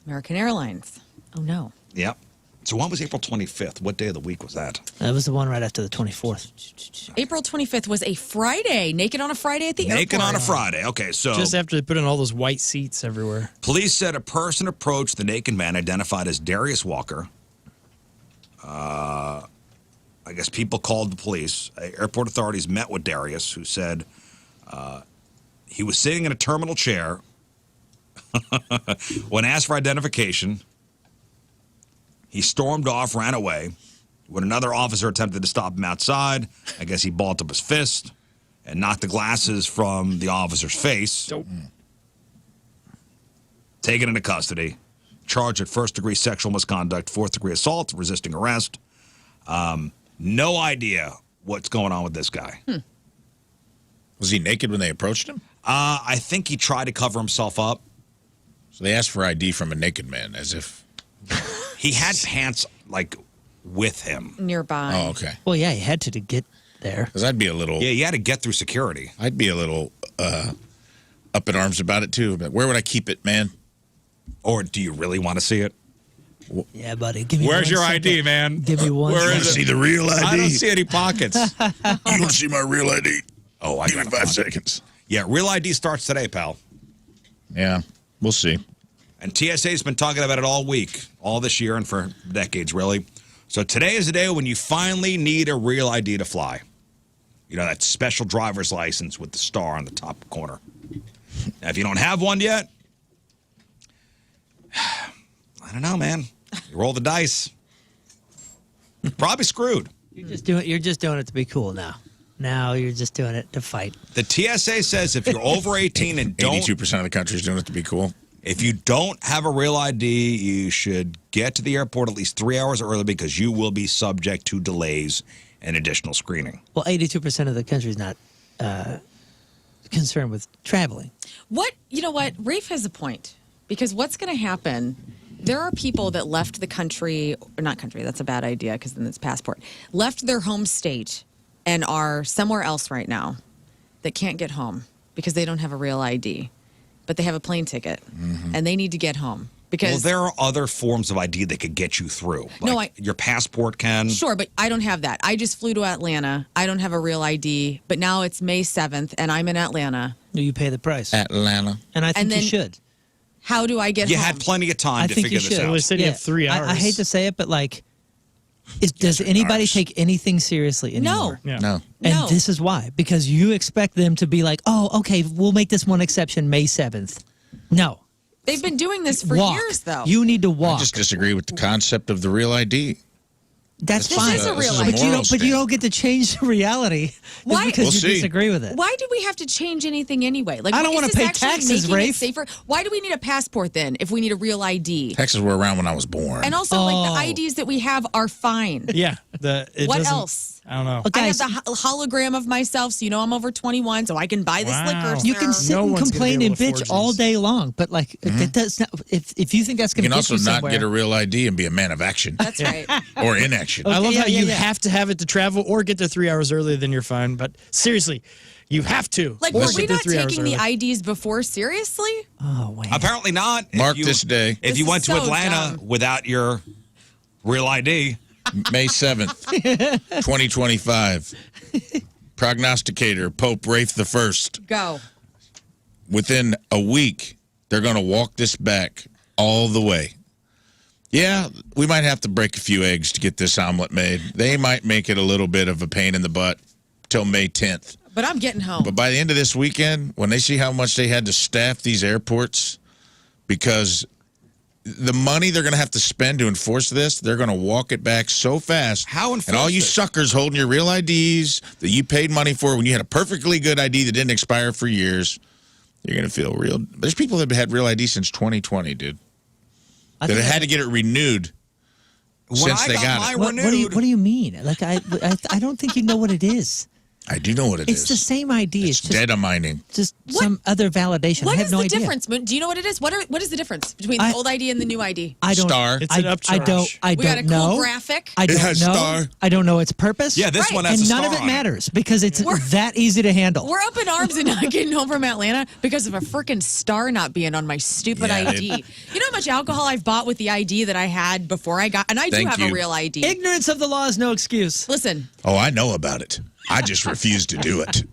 Speaker 5: American Airlines. Oh, no.
Speaker 1: Yep. So when was April 25th? What day of the week was that?
Speaker 3: That was the one right after the 24th.
Speaker 5: April 25th was a Friday. Naked on a Friday at the airport.
Speaker 1: Naked on a Friday. Okay, so
Speaker 4: Just after they put in all those white seats everywhere.
Speaker 1: police said a person approached the naked man identified as Darius Walker. I guess people called the police. Airport authorities met with Darius, who said he was sitting in a terminal chair. When asked for identification, he stormed off, ran away. When another officer attempted to stop him outside, I guess he balled up his fist and knocked the glasses from the officer's face. Taken into custody, charged with first-degree sexual misconduct, fourth-degree assault, resisting arrest. No idea what's going on with this guy.
Speaker 2: Was he naked when they approached him?
Speaker 1: I think he tried to cover himself up.
Speaker 2: So they asked for ID from a naked man, as if.
Speaker 1: He had pants, like, with him.
Speaker 5: Nearby.
Speaker 2: Oh, okay.
Speaker 3: Well, yeah, he had to get there.
Speaker 2: Because I'd be a little.
Speaker 1: Yeah, he had to get through security.
Speaker 2: I'd be a little up in arms about it too. But where would I keep it, man?
Speaker 1: Or do you really want to see it?
Speaker 3: Yeah, buddy. Give me
Speaker 1: Where's
Speaker 3: one
Speaker 1: your
Speaker 3: second.
Speaker 1: ID, man?
Speaker 3: Give me one
Speaker 1: Where
Speaker 3: second.
Speaker 1: is it?
Speaker 2: See the real ID.
Speaker 1: I don't see any pockets.
Speaker 2: You want to see my real ID?
Speaker 1: Oh, I
Speaker 2: Give me
Speaker 1: got
Speaker 2: 5 seconds.
Speaker 1: Yeah, Real ID starts today, pal.
Speaker 2: Yeah, we'll see.
Speaker 1: And TSA's been talking about it all week, all this year, and for decades, really. So today is the day when you finally need a Real ID to fly. You know, that special driver's license with the star on the top corner. Now, if you don't have one yet, I don't know, man. You roll the dice. You're probably screwed.
Speaker 3: You're just doing it to be cool now. Now you're just doing it to fight.
Speaker 1: The TSA says if you're over 18 and don't
Speaker 2: 82% of the country is doing it to be cool.
Speaker 1: If you don't have a real ID, you should get to the airport at least 3 hours early because you will be subject to delays and additional screening.
Speaker 3: Well, 82% of the country is not concerned with traveling.
Speaker 5: You know what? Rafe has a point. Because what's going to happen, there are people that left the country, or not country, that's a bad idea because then it's passport, left their home state and are somewhere else right now that can't get home because they don't have a real ID. But they have a plane ticket, and they need to get home. Because
Speaker 1: there are other forms of ID that could get you through. Like your passport can.
Speaker 5: Sure, but I don't have that. I just flew to Atlanta. I don't have a real ID, but now it's May 7th, and I'm in Atlanta.
Speaker 3: Do you pay the price?
Speaker 2: Atlanta.
Speaker 3: And I think you should.
Speaker 5: How do I get
Speaker 1: You
Speaker 5: home?
Speaker 1: had plenty of time to figure this out.
Speaker 4: It was said you have 3 hours.
Speaker 3: I hate to say it, but like, does anybody take anything seriously anymore?
Speaker 5: No.
Speaker 4: Yeah.
Speaker 2: No.
Speaker 3: And this is why. Because you expect them to be like, oh, okay, we'll make this one exception May 7th. No.
Speaker 5: They've been doing this for
Speaker 3: Walk.
Speaker 5: years, though.
Speaker 3: You need to walk.
Speaker 2: I just disagree with the concept of the real ID.
Speaker 3: That's
Speaker 2: This
Speaker 3: fine.
Speaker 2: is a real
Speaker 3: but,
Speaker 2: moral
Speaker 3: but you don't get to change the reality just
Speaker 5: Why?
Speaker 3: because
Speaker 2: We'll
Speaker 3: you
Speaker 2: see.
Speaker 3: disagree with it.
Speaker 5: Why do we have to change anything anyway? Like,
Speaker 3: I don't
Speaker 5: is
Speaker 3: wanna
Speaker 5: this
Speaker 3: pay
Speaker 5: actually
Speaker 3: taxes,
Speaker 5: making it
Speaker 3: Rafe.
Speaker 5: safer? Why do we need a passport then if we need a real ID?
Speaker 2: Texas were around when I was born.
Speaker 5: And also, like, the IDs that we have are fine.
Speaker 4: Yeah.
Speaker 5: What else?
Speaker 4: I don't know.
Speaker 3: Okay,
Speaker 5: I have the hologram of myself, so you know I'm over 21, so I can buy this liquor.
Speaker 4: Wow.
Speaker 3: You can
Speaker 5: sir.
Speaker 3: sit
Speaker 4: No
Speaker 3: and
Speaker 4: one's gonna
Speaker 3: complain
Speaker 4: be
Speaker 3: and
Speaker 4: able to
Speaker 3: bitch
Speaker 4: forge
Speaker 3: all
Speaker 4: these.
Speaker 3: day long, but like it does not. If you think that's going
Speaker 2: You
Speaker 3: to
Speaker 2: can
Speaker 3: get
Speaker 2: also
Speaker 3: you
Speaker 2: not
Speaker 3: somewhere,
Speaker 2: get a real ID and be a man of action
Speaker 5: That's right.
Speaker 2: or inaction.
Speaker 4: I love
Speaker 3: yeah,
Speaker 4: how you
Speaker 3: yeah.
Speaker 4: have to have it to travel or get there 3 hours earlier than you're fine. But seriously, you have to.
Speaker 5: Like,
Speaker 4: or
Speaker 5: were
Speaker 4: get
Speaker 5: we
Speaker 4: there
Speaker 5: not
Speaker 4: 3 hours
Speaker 5: taking the
Speaker 4: early.
Speaker 5: IDs before? Seriously?
Speaker 3: oh wait,
Speaker 1: Apparently not.
Speaker 2: Mark this day.
Speaker 1: If
Speaker 5: This
Speaker 1: you
Speaker 5: is
Speaker 1: went to
Speaker 5: so
Speaker 1: Atlanta
Speaker 5: dumb.
Speaker 1: without your real ID,
Speaker 2: May 7th, 2025. Prognosticator, Pope Rafe I.
Speaker 5: Go.
Speaker 2: Within a week, they're going to walk this back all the way. Yeah, we might have to break a few eggs to get this omelet made. They might make it a little bit of a pain in the butt till May 10th.
Speaker 5: But I'm getting home.
Speaker 2: But by the end of this weekend, when they see how much they had to staff these airports, because the money they're going to have to spend to enforce this, they're going to walk it back so fast.
Speaker 1: How enforce
Speaker 2: And all you
Speaker 1: it?
Speaker 2: suckers holding your real IDs that you paid money for when you had a perfectly good ID that didn't expire for years, you're going to feel real. There's people that have had real ID since 2020, dude.
Speaker 3: I
Speaker 2: That
Speaker 3: think
Speaker 2: had to get it renewed
Speaker 1: when
Speaker 2: since
Speaker 1: I
Speaker 2: they
Speaker 1: got
Speaker 2: got
Speaker 1: my
Speaker 2: it.
Speaker 1: renewed,
Speaker 3: what do you mean? Like I don't think you know what it is.
Speaker 2: I do know what it is.
Speaker 3: It's the same idea.
Speaker 2: It's
Speaker 3: It's just,
Speaker 2: data mining.
Speaker 3: just some other validation.
Speaker 5: What
Speaker 3: I have
Speaker 5: is
Speaker 3: no
Speaker 5: the
Speaker 3: idea.
Speaker 5: difference? Do you know what it is? What is the difference between the old ID and the new ID?
Speaker 3: I don't.
Speaker 2: Star.
Speaker 4: It's an
Speaker 3: I
Speaker 4: upcharge.
Speaker 3: don't
Speaker 5: We got a
Speaker 3: know.
Speaker 5: cool graphic.
Speaker 3: I don't
Speaker 2: has
Speaker 3: know.
Speaker 2: star.
Speaker 3: I don't know its purpose.
Speaker 1: Yeah, this one has
Speaker 3: and
Speaker 1: a
Speaker 3: none
Speaker 1: star
Speaker 3: of it
Speaker 1: on it.
Speaker 3: matters because it's that easy to handle.
Speaker 5: We're up in arms and not getting home from Atlanta because of a freaking star not being on my stupid
Speaker 2: Yeah,
Speaker 5: ID. You know how much alcohol I've bought with the ID that I had before I got, and I do
Speaker 2: Thank
Speaker 5: have
Speaker 2: you.
Speaker 5: a real ID.
Speaker 3: Ignorance of the law is no excuse.
Speaker 5: Listen,
Speaker 2: Oh, I know about it. I just refuse to do it.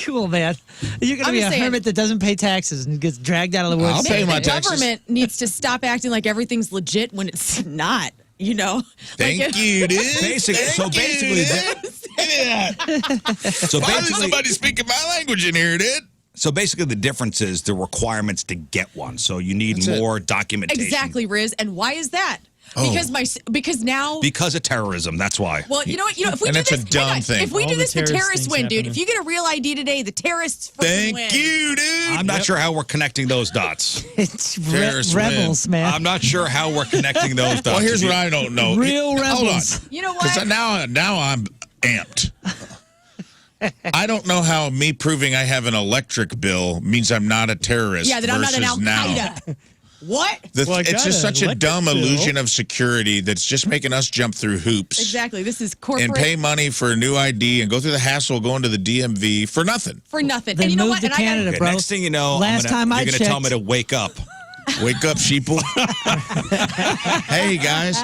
Speaker 3: Cool, man. You're going to
Speaker 5: I'm
Speaker 3: be
Speaker 5: just
Speaker 3: a
Speaker 5: saying-
Speaker 3: hermit that doesn't pay taxes and gets dragged out of the woods.
Speaker 2: I'll pay
Speaker 5: maybe
Speaker 2: my
Speaker 5: the
Speaker 2: taxes.
Speaker 5: government needs to stop acting like everything's legit when it's not. You know,
Speaker 2: Thank
Speaker 5: Like,
Speaker 2: you, dude.
Speaker 1: Basically- so
Speaker 2: Thank you,
Speaker 1: basically
Speaker 2: dude.
Speaker 1: that-
Speaker 2: Give me that.
Speaker 1: so
Speaker 2: Why is
Speaker 1: basically,
Speaker 2: somebody speaking my language in here, dude?
Speaker 1: so basically, the difference is the requirements to get one. So you need
Speaker 2: That's it.
Speaker 1: more documentation.
Speaker 5: Exactly, Riz. And why is that?
Speaker 2: Oh.
Speaker 5: Because now.
Speaker 1: Because of terrorism. That's why.
Speaker 5: Well, you know what? If we
Speaker 2: And
Speaker 5: do
Speaker 2: it's a
Speaker 5: this,
Speaker 2: dumb
Speaker 5: hang on.
Speaker 2: thing.
Speaker 5: If we
Speaker 4: All
Speaker 5: do
Speaker 4: the
Speaker 5: this, the
Speaker 4: terrorist
Speaker 5: terrorists
Speaker 4: things
Speaker 5: win, dude.
Speaker 4: happening.
Speaker 5: If you get a real ID today, the terrorists freaking
Speaker 2: Thank
Speaker 5: win.
Speaker 2: you, dude.
Speaker 1: I'm not sure how we're connecting those dots.
Speaker 3: It's
Speaker 2: Terrorists
Speaker 3: rebels, man.
Speaker 1: I'm not sure how we're connecting those dots.
Speaker 2: Well, here's what I don't know.
Speaker 3: Real
Speaker 2: Hold on.
Speaker 3: rebels.
Speaker 5: You know
Speaker 2: Because
Speaker 5: what?
Speaker 2: now I'm amped. I don't know how me proving I have an electric bill means I'm not a terrorist.
Speaker 5: Yeah, that I'm not an Al
Speaker 2: versus now.
Speaker 5: Qaeda. What?
Speaker 4: Well, I
Speaker 2: It's
Speaker 4: got
Speaker 2: just
Speaker 4: an
Speaker 2: such a
Speaker 4: electric
Speaker 2: dumb
Speaker 4: bill.
Speaker 2: illusion of security that's just making us jump through hoops
Speaker 5: Exactly. This is corporate
Speaker 2: and pay money for a new ID and go through the hassle of going to the DMV for nothing.
Speaker 5: for nothing.
Speaker 3: Then
Speaker 5: and you know
Speaker 3: move
Speaker 5: what?
Speaker 3: to
Speaker 5: And I gotta-
Speaker 3: Canada,
Speaker 1: Okay,
Speaker 3: bro.
Speaker 1: next thing you know,
Speaker 3: Last time I
Speaker 1: you're going to tell me
Speaker 3: checked-
Speaker 1: to wake up.
Speaker 2: Wake up, sheeple. Hey, guys.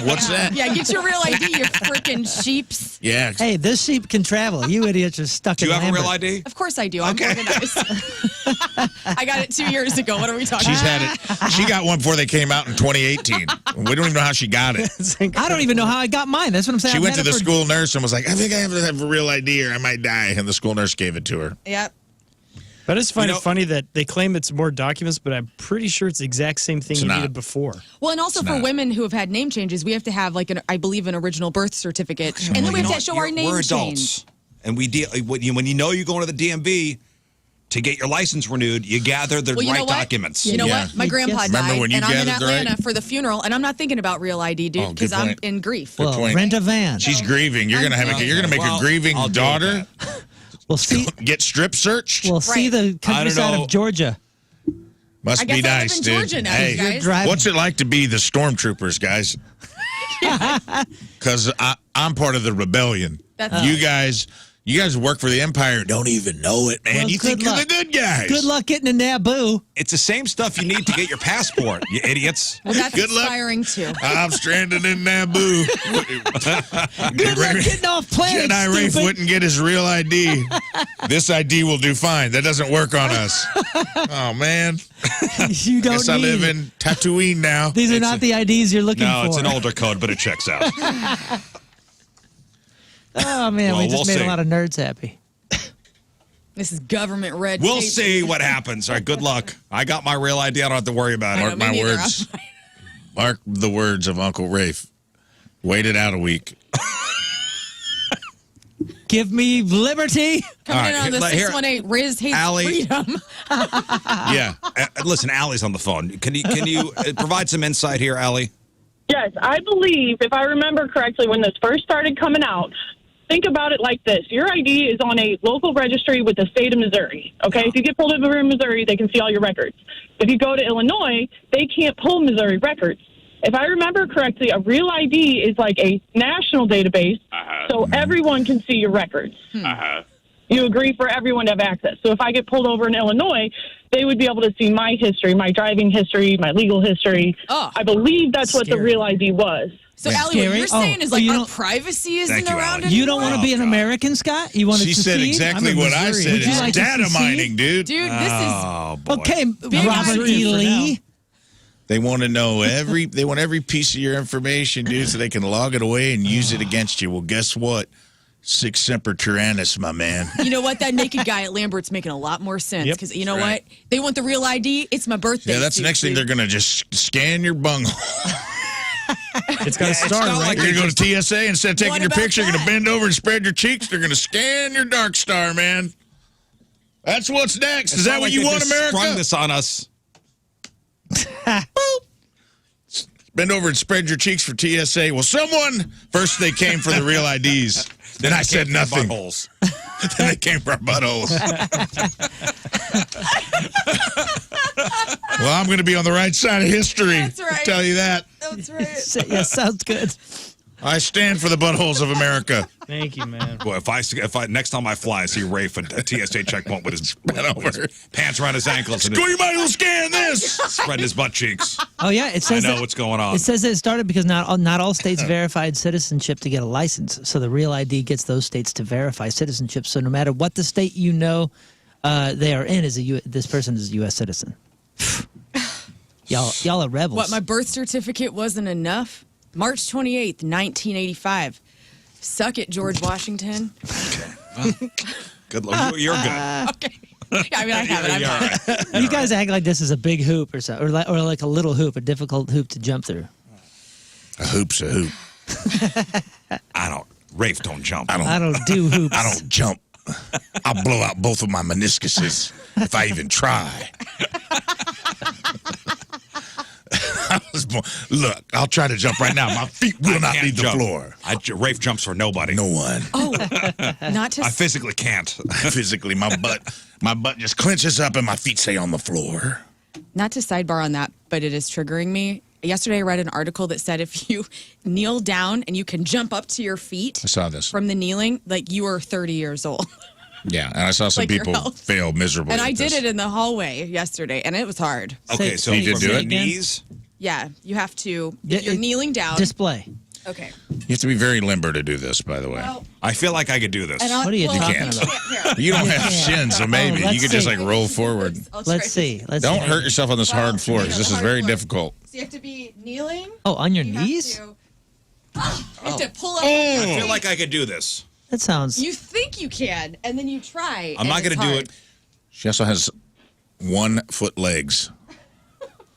Speaker 2: What's that?
Speaker 5: Yeah, get your real ID, you freaking sheeps.
Speaker 2: Yeah.
Speaker 3: Hey, this sheep can travel. You idiots are stuck
Speaker 1: Do
Speaker 3: in
Speaker 1: you have a
Speaker 3: Lambert.
Speaker 1: real ID?
Speaker 5: Of course I do. I'm organized. I got it 2 years ago. What are we talking
Speaker 2: She's
Speaker 5: about?
Speaker 2: had it. She got one before they came out in 2018. We don't even know how she got it.
Speaker 3: I don't even know how I got mine. That's what I'm saying.
Speaker 2: She
Speaker 3: I've
Speaker 2: went to
Speaker 3: had
Speaker 2: the
Speaker 3: it for-
Speaker 2: school nurse and was like, I think I have to have a real ID or I might die. And the school nurse gave it to her.
Speaker 5: Yep.
Speaker 4: But it's
Speaker 1: You know-
Speaker 4: funny that they claim it's more documents, but I'm pretty sure it's the exact same thing
Speaker 2: It's
Speaker 4: you
Speaker 2: not.
Speaker 4: needed before.
Speaker 5: Well, and also
Speaker 2: It's
Speaker 5: for
Speaker 2: not.
Speaker 5: women who have had name changes, we have to have I believe, an original birth certificate, and then we have to show our name
Speaker 1: We're
Speaker 5: change.
Speaker 1: adults, and we deal when you know you're going to the DMV to get your license renewed. You gather the
Speaker 5: Well, you know
Speaker 1: right
Speaker 5: what?
Speaker 1: documents.
Speaker 5: You know
Speaker 2: Yeah.
Speaker 5: what? My grandpa
Speaker 3: Remember
Speaker 5: died,
Speaker 2: when you
Speaker 5: and I'm in
Speaker 2: gathered the right-
Speaker 5: Atlanta for the funeral, and I'm not thinking about real ID, dude,
Speaker 2: Oh, good
Speaker 5: because I'm
Speaker 2: point.
Speaker 5: in grief.
Speaker 3: Well,
Speaker 2: point.
Speaker 3: rent a van.
Speaker 2: She's grieving. You're gonna have you're gonna make
Speaker 1: Well,
Speaker 2: a grieving
Speaker 1: I'll deal with
Speaker 2: daughter
Speaker 3: We'll see.
Speaker 2: get strip searched.
Speaker 3: We'll see
Speaker 5: Right.
Speaker 3: the countryside
Speaker 1: know.
Speaker 3: of Georgia.
Speaker 2: Must
Speaker 5: I guess
Speaker 2: be
Speaker 5: I live
Speaker 2: nice,
Speaker 5: in
Speaker 2: dude.
Speaker 5: Georgia now,
Speaker 2: Hey,
Speaker 5: you guys.
Speaker 3: You're driving.
Speaker 2: what's it like to be the Stormtroopers, guys? Because I'm part of the rebellion.
Speaker 5: That's-
Speaker 2: You guys work for the Empire. Don't even know it, man.
Speaker 3: Well,
Speaker 2: you
Speaker 3: good
Speaker 2: think you're
Speaker 3: luck.
Speaker 2: the good guys.
Speaker 3: Good luck getting a Naboo.
Speaker 1: It's the same stuff you need to get your passport, you idiots.
Speaker 5: Well, that's
Speaker 2: Good luck.
Speaker 5: inspiring too.
Speaker 2: I'm stranded in Naboo.
Speaker 3: Good luck getting off planet,
Speaker 2: Jedi Rafe
Speaker 3: stupid.
Speaker 2: wouldn't get his real ID. This ID will do fine. That doesn't work on us. Oh, man.
Speaker 3: You don't
Speaker 2: Guess I
Speaker 3: need
Speaker 2: live
Speaker 3: it.
Speaker 2: in Tatooine now.
Speaker 3: These are not the IDs you're looking
Speaker 1: No,
Speaker 3: for.
Speaker 1: it's an older code, but it checks out.
Speaker 3: Oh, man,
Speaker 1: Well,
Speaker 3: we just
Speaker 1: we'll
Speaker 3: made
Speaker 1: see.
Speaker 3: a lot of nerds happy.
Speaker 5: This is government red
Speaker 1: We'll
Speaker 5: tape.
Speaker 1: see what happens. All right, good luck. I got my real ID. I don't have to worry about
Speaker 5: I
Speaker 1: it.
Speaker 5: know,
Speaker 2: Mark
Speaker 5: me
Speaker 2: my
Speaker 5: neither.
Speaker 2: words. Mark the words of Uncle Rafe. Wait it out a week.
Speaker 3: Give me liberty.
Speaker 5: Coming in
Speaker 1: All right,
Speaker 5: on the
Speaker 1: here-
Speaker 5: 618 Riz hates
Speaker 1: Allie.
Speaker 5: freedom.
Speaker 2: Yeah.
Speaker 1: Listen, Allie's on the phone. Can you provide some insight here, Allie?
Speaker 8: Yes, I believe, if I remember correctly, when this first started coming out, think about it like this. Your ID is on a local registry with the state of Missouri, okay? If you get pulled over in Missouri, they can see all your records. If you go to Illinois, they can't pull Missouri records. If I remember correctly, a real ID is like a national database, so everyone can see your records. You agree for everyone to have access. So if I get pulled over in Illinois, they would be able to see my history, my driving history, my legal history.
Speaker 5: Oh.
Speaker 8: I believe that's what the
Speaker 3: Scary.
Speaker 8: real ID was.
Speaker 5: So,
Speaker 2: Yeah.
Speaker 5: Allie, what
Speaker 3: Scary.
Speaker 5: you're saying is like
Speaker 3: you
Speaker 5: our
Speaker 3: don't-
Speaker 5: privacy isn't
Speaker 1: Thank you,
Speaker 5: around
Speaker 1: Allie.
Speaker 3: You don't want to be an
Speaker 1: God.
Speaker 3: American, Scott? You want
Speaker 2: She
Speaker 3: to
Speaker 2: said
Speaker 3: secede?
Speaker 2: exactly
Speaker 4: I'm in
Speaker 2: what I
Speaker 4: Missouri.
Speaker 2: said.
Speaker 3: Would you
Speaker 2: It's
Speaker 3: like to
Speaker 2: data
Speaker 3: secede?
Speaker 2: mining, dude.
Speaker 5: Dude, this is
Speaker 1: Oh, boy.
Speaker 3: Okay,
Speaker 5: Big
Speaker 3: Robert
Speaker 5: idea
Speaker 3: E.
Speaker 4: for
Speaker 3: Lee.
Speaker 2: They want to know they want every piece of your information, dude, so they can log it away and use it against you. Well, guess what? Sic semper tyrannis, my man.
Speaker 5: You know what? That naked guy at Lambert's making a lot more sense
Speaker 4: Yep.
Speaker 5: because you know
Speaker 2: Right.
Speaker 5: what? They want the real ID. It's my birthday.
Speaker 2: Yeah, that's the next thing. They're going to just scan your bunghole.
Speaker 4: It's got a
Speaker 1: it's
Speaker 4: star,
Speaker 1: not
Speaker 4: right?
Speaker 1: like
Speaker 2: You're going to go to TSA, instead of taking
Speaker 5: What
Speaker 2: your
Speaker 5: about
Speaker 2: picture, you're going
Speaker 5: that?
Speaker 2: to bend over and spread your cheeks. They're going to scan your Dark Star, man. That's what's next. Is
Speaker 1: It's
Speaker 2: that
Speaker 1: not
Speaker 2: what
Speaker 1: like
Speaker 2: you
Speaker 1: they
Speaker 2: want,
Speaker 1: just
Speaker 2: America?
Speaker 1: Sprung this on us.
Speaker 2: Bend over and spread your cheeks for TSA. Well, first they came for the real IDs. Then I said nothing.
Speaker 1: Buttholes.
Speaker 2: Then they came for our buttholes. Well, I'm going to be on the right side of history.
Speaker 5: That's right.
Speaker 2: I'll tell you that.
Speaker 5: That's right.
Speaker 3: Yeah, sounds good.
Speaker 2: I stand for the buttholes of America.
Speaker 4: Thank you, man.
Speaker 1: Boy, if I next time I fly, I see Rafe at a TSA checkpoint with his pants around his ankles and
Speaker 2: You might as well scan this.
Speaker 1: spreading his butt cheeks.
Speaker 3: Oh yeah, it
Speaker 1: I
Speaker 3: says
Speaker 1: know
Speaker 3: that-
Speaker 1: what's going on.
Speaker 3: It says that it started because not all states verified citizenship to get a license. So the real ID gets those states to verify citizenship. So no matter what the state you know they are in, this person is a U.S. citizen. y'all are rebels.
Speaker 5: What, my birth certificate wasn't enough? March 28th, 1985. Suck it, George Washington.
Speaker 1: Good luck. You're good.
Speaker 5: Okay. I mean, I have it.
Speaker 1: You're all right.
Speaker 3: you guys act like this is a big hoop or so, or like a little hoop, a difficult hoop to jump through.
Speaker 2: A hoop's a hoop.
Speaker 1: Rafe, don't jump.
Speaker 3: I don't do hoops.
Speaker 2: I don't jump. I'll blow out both of my meniscuses if I even try. Look, I'll try to jump right now. My feet will not
Speaker 1: can't
Speaker 2: leave the
Speaker 1: jump.
Speaker 2: floor.
Speaker 1: Rafe jumps for nobody.
Speaker 2: No one.
Speaker 5: Oh, not to
Speaker 1: I physically can't.
Speaker 2: Physically, my butt just clenches up and my feet stay on the floor.
Speaker 5: not to sidebar on that, but it is triggering me. Yesterday, I read an article that said if you kneel down and you can jump up to your feet
Speaker 2: I saw this.
Speaker 5: from the kneeling, like you are 30 years old.
Speaker 2: Yeah, and I saw some
Speaker 5: Like your
Speaker 2: people
Speaker 5: health.
Speaker 2: fail miserably.
Speaker 5: And I
Speaker 2: with
Speaker 5: did
Speaker 2: this.
Speaker 5: it in the hallway yesterday, and it was hard.
Speaker 1: Okay,
Speaker 3: Say-
Speaker 1: so
Speaker 3: say
Speaker 2: You did
Speaker 1: from
Speaker 2: do
Speaker 1: your
Speaker 2: it?
Speaker 1: knees
Speaker 5: Yeah, you have to.
Speaker 3: Yeah,
Speaker 5: If you're kneeling down.
Speaker 3: Display.
Speaker 5: Okay.
Speaker 2: You have to be very limber to do this, by the way.
Speaker 5: Well,
Speaker 1: I feel like I could do this.
Speaker 5: and I'll-
Speaker 3: What are you
Speaker 5: well,
Speaker 3: talking
Speaker 2: can't.
Speaker 3: about?
Speaker 2: You don't have shins, so maybe
Speaker 3: let's
Speaker 2: you could just
Speaker 3: see.
Speaker 2: like roll forward.
Speaker 5: I'll try
Speaker 3: Let's
Speaker 5: to-
Speaker 3: see. Let's
Speaker 2: Don't
Speaker 3: see.
Speaker 2: hurt yourself on this
Speaker 5: Well,
Speaker 2: hard floor, 'cause this is
Speaker 5: hard
Speaker 2: very
Speaker 5: floor.
Speaker 2: difficult.
Speaker 5: So you have to be kneeling.
Speaker 3: Oh, on your
Speaker 5: You have
Speaker 3: knees?
Speaker 5: to- you have to pull up.
Speaker 1: I feel like I could do this.
Speaker 3: That sounds.
Speaker 5: You think you can, and then you try.
Speaker 1: I'm not
Speaker 5: going
Speaker 1: going to do it.
Speaker 2: She also has 1 foot legs.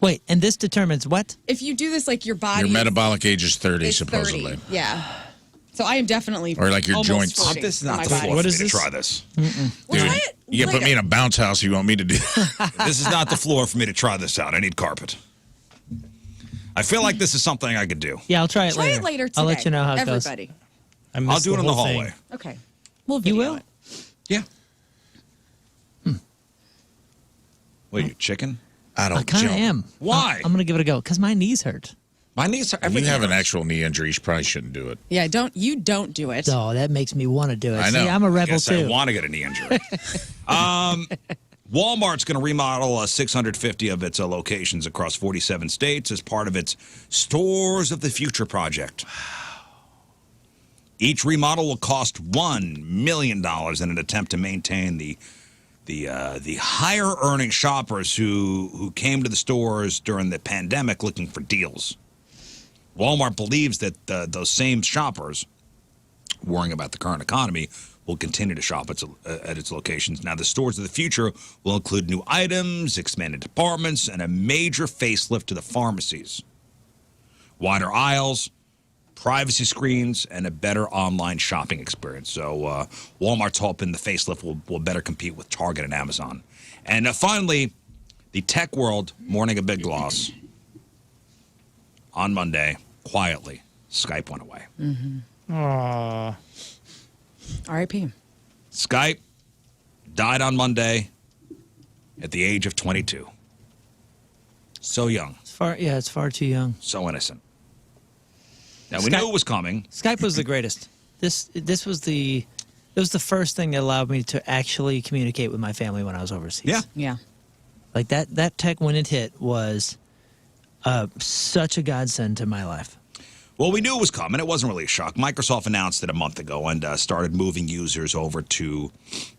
Speaker 3: Wait, and this determines what?
Speaker 5: If you do this, like your body.
Speaker 2: Your metabolic age is 30,
Speaker 5: is
Speaker 2: supposedly.
Speaker 5: 30. Yeah. So I am definitely.
Speaker 2: Or like your
Speaker 5: almost
Speaker 2: joints.
Speaker 5: 40
Speaker 1: This is
Speaker 5: in
Speaker 1: not
Speaker 5: my
Speaker 1: the
Speaker 5: body.
Speaker 1: floor
Speaker 4: What
Speaker 1: for
Speaker 4: is
Speaker 1: me to
Speaker 4: this?
Speaker 1: try this.
Speaker 5: Well, try it
Speaker 2: You can put me in a bounce house if you want me to do that.
Speaker 1: This is not the floor for me to try this out. I need carpet. I feel like this is something I could do.
Speaker 3: Yeah, I'll try it
Speaker 5: Try
Speaker 3: later.
Speaker 5: it later today.
Speaker 3: I'll let you know how it goes.
Speaker 5: Everybody.
Speaker 4: I missed
Speaker 1: I'll do it in the
Speaker 4: whole thing.
Speaker 1: hallway.
Speaker 5: Okay. We'll
Speaker 3: You
Speaker 5: video
Speaker 3: will?
Speaker 5: it.
Speaker 1: Yeah. Wait, you chicken?
Speaker 2: I don't
Speaker 3: I kind of
Speaker 2: jump.
Speaker 3: am.
Speaker 1: Why?
Speaker 3: I'm going to give it a go because my knees hurt.
Speaker 1: My knees are
Speaker 2: If you
Speaker 1: everything.
Speaker 2: have an
Speaker 1: hurts.
Speaker 2: actual knee injury, you probably shouldn't do it.
Speaker 5: Yeah, don't do it.
Speaker 3: Oh, that makes me want to do it.
Speaker 2: I know.
Speaker 3: See, I'm a
Speaker 1: I
Speaker 3: rebel
Speaker 1: guess I
Speaker 3: too.
Speaker 1: want to get a knee injury. Walmart's going to remodel 650 of its locations across 47 states as part of its Stores of the Future project. Each remodel will cost $1 million in an attempt to maintain the higher earning shoppers who came to the stores during the pandemic looking for deals. Walmart believes that those same shoppers, worrying about the current economy, will continue to shop at its locations. Now, the Stores of the Future will include new items, expanded departments, and a major facelift to the pharmacies. Wider aisles, privacy screens, and a better online shopping experience. So Walmart's hoping the facelift will better compete with Target and Amazon. And finally, the tech world mourning a big loss. On Monday, quietly, Skype went away.
Speaker 4: Aw.
Speaker 5: R.I.P.
Speaker 1: Skype died on Monday at the age of 22. So young,
Speaker 3: It's far too young.
Speaker 1: so innocent. Now, we
Speaker 3: Skype-
Speaker 1: knew it was coming.
Speaker 3: Skype was the greatest. It was the first thing that allowed me to actually communicate with my family when I was overseas.
Speaker 1: Yeah.
Speaker 5: Yeah.
Speaker 3: Like that tech when it hit was such a godsend to my life.
Speaker 1: Well, we knew it was coming. It wasn't really a shock. Microsoft announced it a month ago and started moving users over to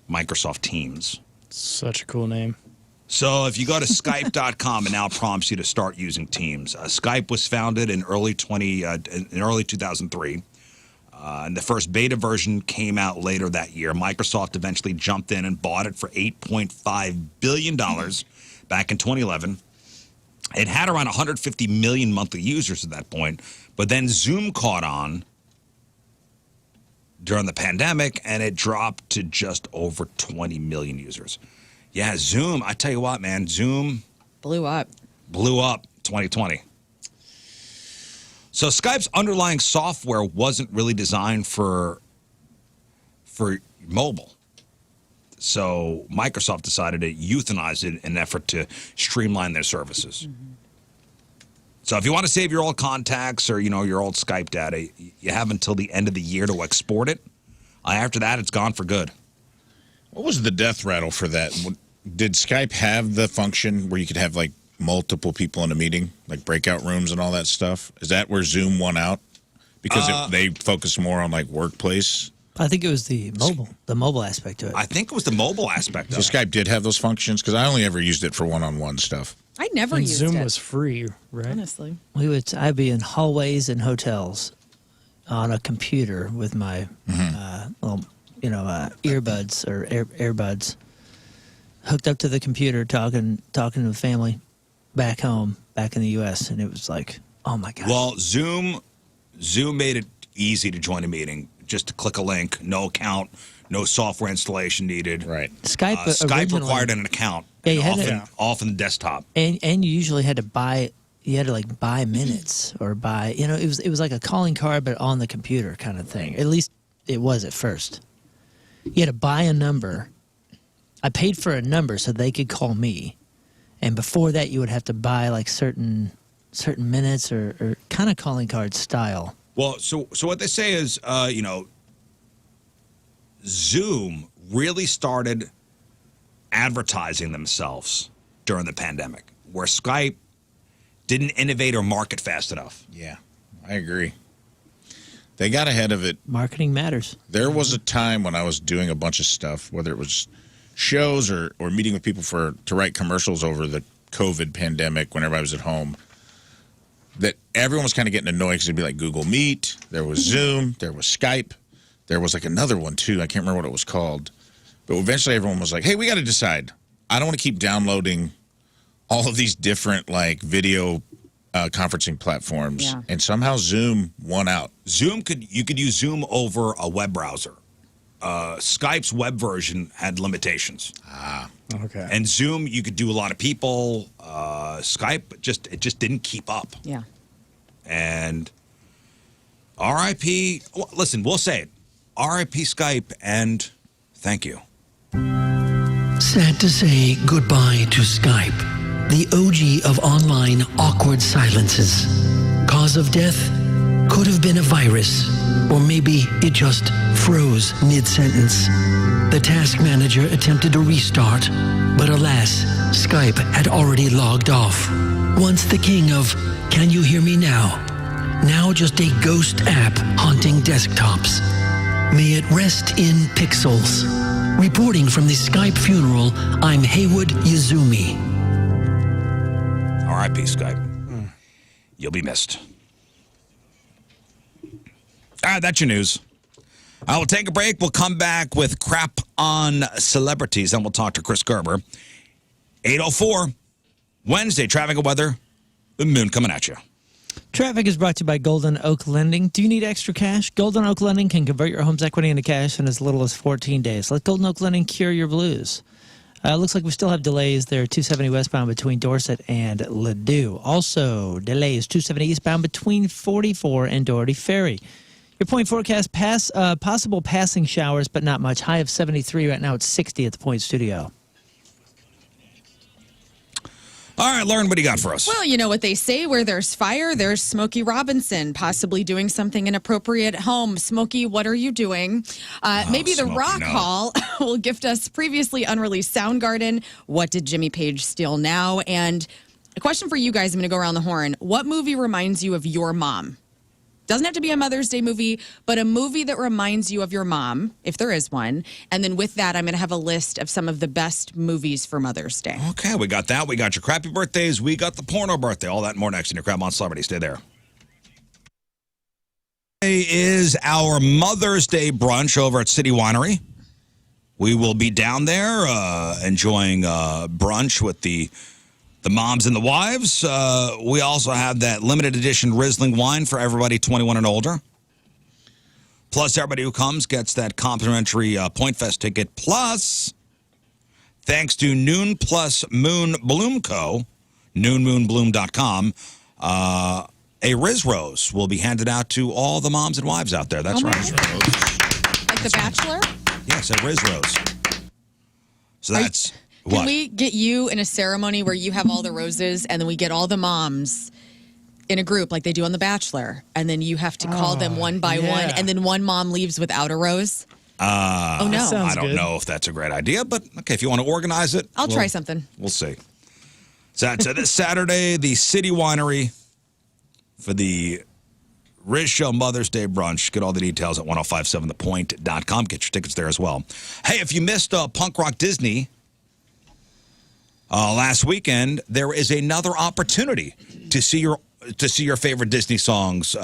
Speaker 1: Microsoft Teams.
Speaker 4: Such a cool name.
Speaker 1: So if you go to Skype.com, it now prompts you to start using Teams. Skype was founded in early 2003. And the first beta version came out later that year. Microsoft eventually jumped in and bought it for $8.5 billion back in 2011. It had around 150 million monthly users at that point, but then Zoom caught on during the pandemic, and it dropped to just over 20 million users. Yeah, Zoom, I tell you what, man, Zoom
Speaker 5: Blew up.
Speaker 1: blew up 2020. So Skype's underlying software wasn't really designed for mobile. So Microsoft decided to euthanize it in an effort to streamline their services. So if you want to save your old contacts or, your old Skype data, you have until the end of the year to export it. After that, it's gone for good.
Speaker 2: What was the death rattle for that? Did Skype have the function where you could have like multiple people in a meeting, like breakout rooms and all that stuff? Is that where Zoom won out? Because they focus more on like workplace.
Speaker 3: I think it was the mobile aspect to it.
Speaker 1: I think it was the mobile aspect
Speaker 2: So
Speaker 1: of it.
Speaker 2: Skype did have those functions because I only ever used it for one-on-one stuff.
Speaker 5: I never
Speaker 4: And
Speaker 5: used
Speaker 4: Zoom
Speaker 5: it.
Speaker 4: was free, right?
Speaker 5: honestly.
Speaker 3: I'd be in hallways and hotels on a computer with my little, earbuds or earbuds hooked up to the computer, talking to the family back home, back in the U.S. And it was like, oh my god.
Speaker 1: Well, Zoom made it easy to join a meeting. Just to click a link, no account, no software installation needed.
Speaker 2: Right.
Speaker 3: Skype
Speaker 1: Skype
Speaker 3: originally-
Speaker 1: required an account.
Speaker 3: Yeah, you
Speaker 1: and
Speaker 3: had to-
Speaker 1: often the desktop.
Speaker 3: and you usually had to buy. You had to like buy minutes or buy. It was like a calling card, but on the computer kind of thing. At least it was at first. You had to buy a number. I paid for a number so they could call me, and before that, you would have to buy like certain minutes or kind of calling card style.
Speaker 1: Well, so what they say is, Zoom really started advertising themselves during the pandemic, where Skype didn't innovate or market fast enough.
Speaker 2: Yeah, I agree. They got ahead of it.
Speaker 3: Marketing matters.
Speaker 2: There was a time when I was doing a bunch of stuff, whether it was shows or meeting with people to write commercials over the COVID pandemic when everybody was at home, that everyone was kind of getting annoyed because it'd be like Google Meet, there was Zoom, there was Skype, there was like another one too. I can't remember what it was called. But eventually everyone was like, hey, we got to decide. I don't want to keep downloading all of these different like video conferencing platforms.
Speaker 5: Yeah.
Speaker 2: And somehow Zoom won out.
Speaker 1: You could use Zoom over a web browser. Skype's web version had limitations.
Speaker 4: Okay.
Speaker 1: And Zoom, you could do a lot of people. Skype, it just didn't keep up.
Speaker 5: Yeah.
Speaker 1: And RIP, well, listen, we'll say it. RIP Skype and thank you.
Speaker 9: Sad to say goodbye to Skype, the OG of online awkward silences. Cause of death? Could have been a virus, or maybe it just froze mid-sentence. The task manager attempted to restart, but alas, Skype had already logged off. Once the king of "Can you hear me now?" Now just a ghost app haunting desktops. May it rest in pixels. Reporting from the Skype funeral, I'm Haywood Yazumi.
Speaker 1: RIP Skype. You'll be missed. All right, that's your news. I will take a break. We'll come back with crap on celebrities, and we'll talk to Chris Gerber. 8:04, Wednesday, traffic and weather. The Moon coming at you.
Speaker 3: Traffic is brought to you by Golden Oak Lending. Do you need extra cash? Golden Oak Lending can convert your home's equity into cash in as little as 14 days. Let Golden Oak Lending cure your blues. Looks like we still have delays there, 270 westbound between Dorset and Ladue. Also, delays 270 eastbound between 44 and Doherty Ferry. Your point forecast, possible passing showers, but not much. High of 73 right now. It's 60 at the Point Studio.
Speaker 1: All right, Lern, what do you got for us?
Speaker 5: Well, you know what they say, where there's fire, there's Smokey Robinson, possibly doing something inappropriate at home. Smokey, what are you doing? Maybe the
Speaker 1: Smokey,
Speaker 5: Rock
Speaker 1: no.
Speaker 5: Hall will gift us previously unreleased Soundgarden. What did Jimmy Page steal now? And a question for you guys, I'm going to go around the horn. What movie reminds you of your mom? Doesn't have to be a Mother's Day movie, but a movie that reminds you of your mom, if there is one. And then with that, I'm going to have a list of some of the best movies for Mother's Day.
Speaker 1: Okay, we got that. We got your crappy birthdays. We got the porno birthday. All that and more next in your Crap on Celebrity. Stay there. Today is our Mother's Day brunch over at City Winery. We will be down there enjoying brunch with the moms and the wives. We also have that limited edition Riesling wine for everybody 21 and older. Plus, everybody who comes gets that complimentary Point Fest ticket. Plus, thanks to Noon Plus Moon Bloom Co., noonmoonbloom.com, a Riz Rose will be handed out to all the moms and wives out there. That's
Speaker 5: Oh, my
Speaker 1: right.
Speaker 5: goodness. Like The Bachelor?
Speaker 1: Yes, a Riz Rose. So that's...
Speaker 5: Can
Speaker 1: What?
Speaker 5: we get you in a ceremony where you have all the roses and then we get all the moms in a group like they do on The Bachelor, and then you have to call them one by one, and then one mom leaves without a rose? Oh, no.
Speaker 1: I don't know if that's a great idea, but okay, if you want to organize it,
Speaker 5: I'll try something.
Speaker 1: We'll see. So that's this Saturday, the City Winery for the Riz Show Mother's Day brunch. Get all the details at 1057thepoint.com. Get your tickets there as well. Hey, if you missed Punk Rock Disney last weekend, there is another opportunity to see your favorite Disney songs